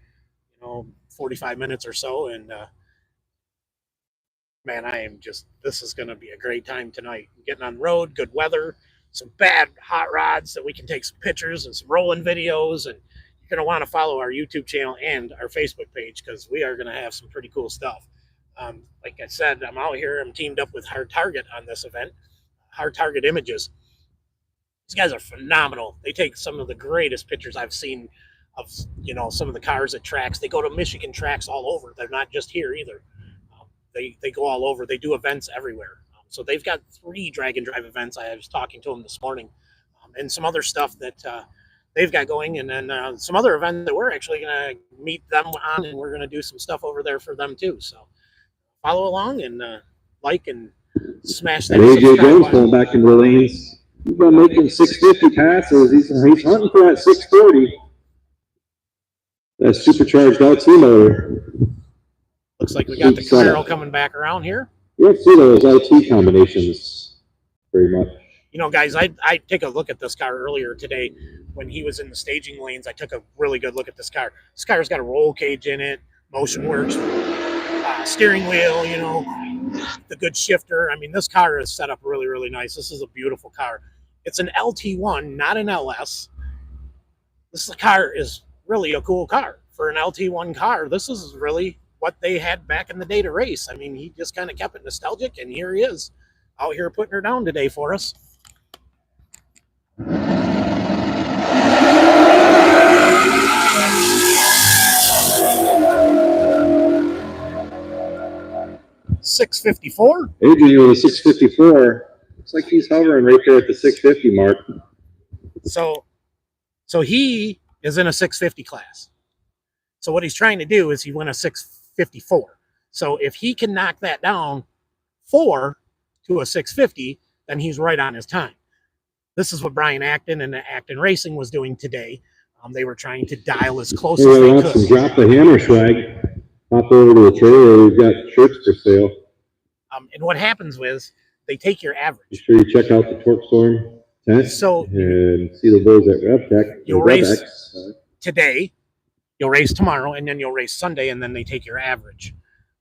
Speaker 1: 45 minutes or so. And man, this is going to be a great time tonight. Getting on the road, good weather, some bad hot rods that we can take some pictures and some rolling videos. And you're going to want to follow our YouTube channel and our Facebook page because we are going to have some pretty cool stuff. Like I said, I'm out here. I'm teamed up with Hard Target on this event, Hard Target Images. These guys are phenomenal. They take some of the greatest pictures I've seen of, some of the cars at tracks. They go to Michigan tracks all over. They're not just here either. They go all over. They do events everywhere. So they've got 3 drag and drive events. I was talking to them this morning, and some other stuff that they've got going, and then some other event that we're actually going to meet them on, and we're going to do some stuff over there for them too. So follow along and like and smash that.
Speaker 2: AJ Jones going back into the lanes. He's been making 650 passes. He's hunting for that 640. That supercharged LT motor.
Speaker 1: Looks like we got the Camaro coming back around here.
Speaker 2: You don't see those LT combinations very much.
Speaker 1: Guys, I take a look at this car earlier today when he was in the staging lanes. I took a really good look at this car. This car's got a roll cage in it, motion works, steering wheel, the good shifter. I mean, this car is set up really, really nice. This is a beautiful car. It's an LT1, not an LS. This car is really a cool car. For an LT1 car, this is really what they had back in the day to race. I mean, he just kind of kept it nostalgic, and here he is out here putting her down today for us. $654.
Speaker 2: Adrian with a 654. Looks like he's hovering right there at the 650 mark.
Speaker 1: So he is in a 650 class. So what he's trying to do is he went a 654. So if he can knock that down 4 to a 650, then he's right on his time. This is what Brian Acton and Acton Racing was doing today. They were trying to dial as close as they could.
Speaker 2: Drop the hammer swag. Hop over to the trailer. We've got shirts for sale.
Speaker 1: And what happens was they take your average.
Speaker 2: Be sure you check out the Torque Storm tent and see the boys at RevTech.
Speaker 1: You'll race today, you'll race tomorrow, and then you'll race Sunday, and then they take your average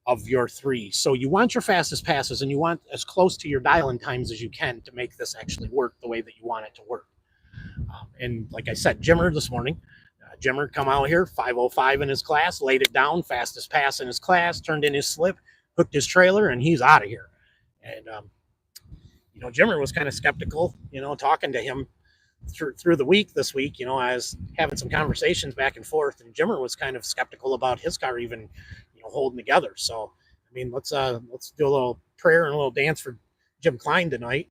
Speaker 1: of your 3. So you want your fastest passes, and you want as close to your dial-in times as you can to make this actually work the way that you want it to work. And like I said, Jimmer this morning, Jimmer come out here, 5:05 in his class, laid it down, fastest pass in his class, turned in his slip, hooked his trailer, and he's out of here. And, Jimmer was kind of skeptical, talking to him through the week this week. I was having some conversations back and forth, and Jimmer was kind of skeptical about his car even, holding together. So, I mean, let's do a little prayer and a little dance for Jim Klein tonight.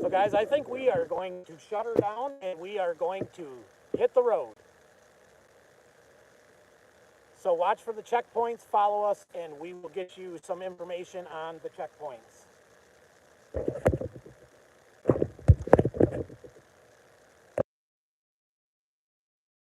Speaker 1: So guys, I think we are going to shut her down and we are going to hit the road. So watch for the checkpoints, follow us, and we will get you some information on the checkpoints.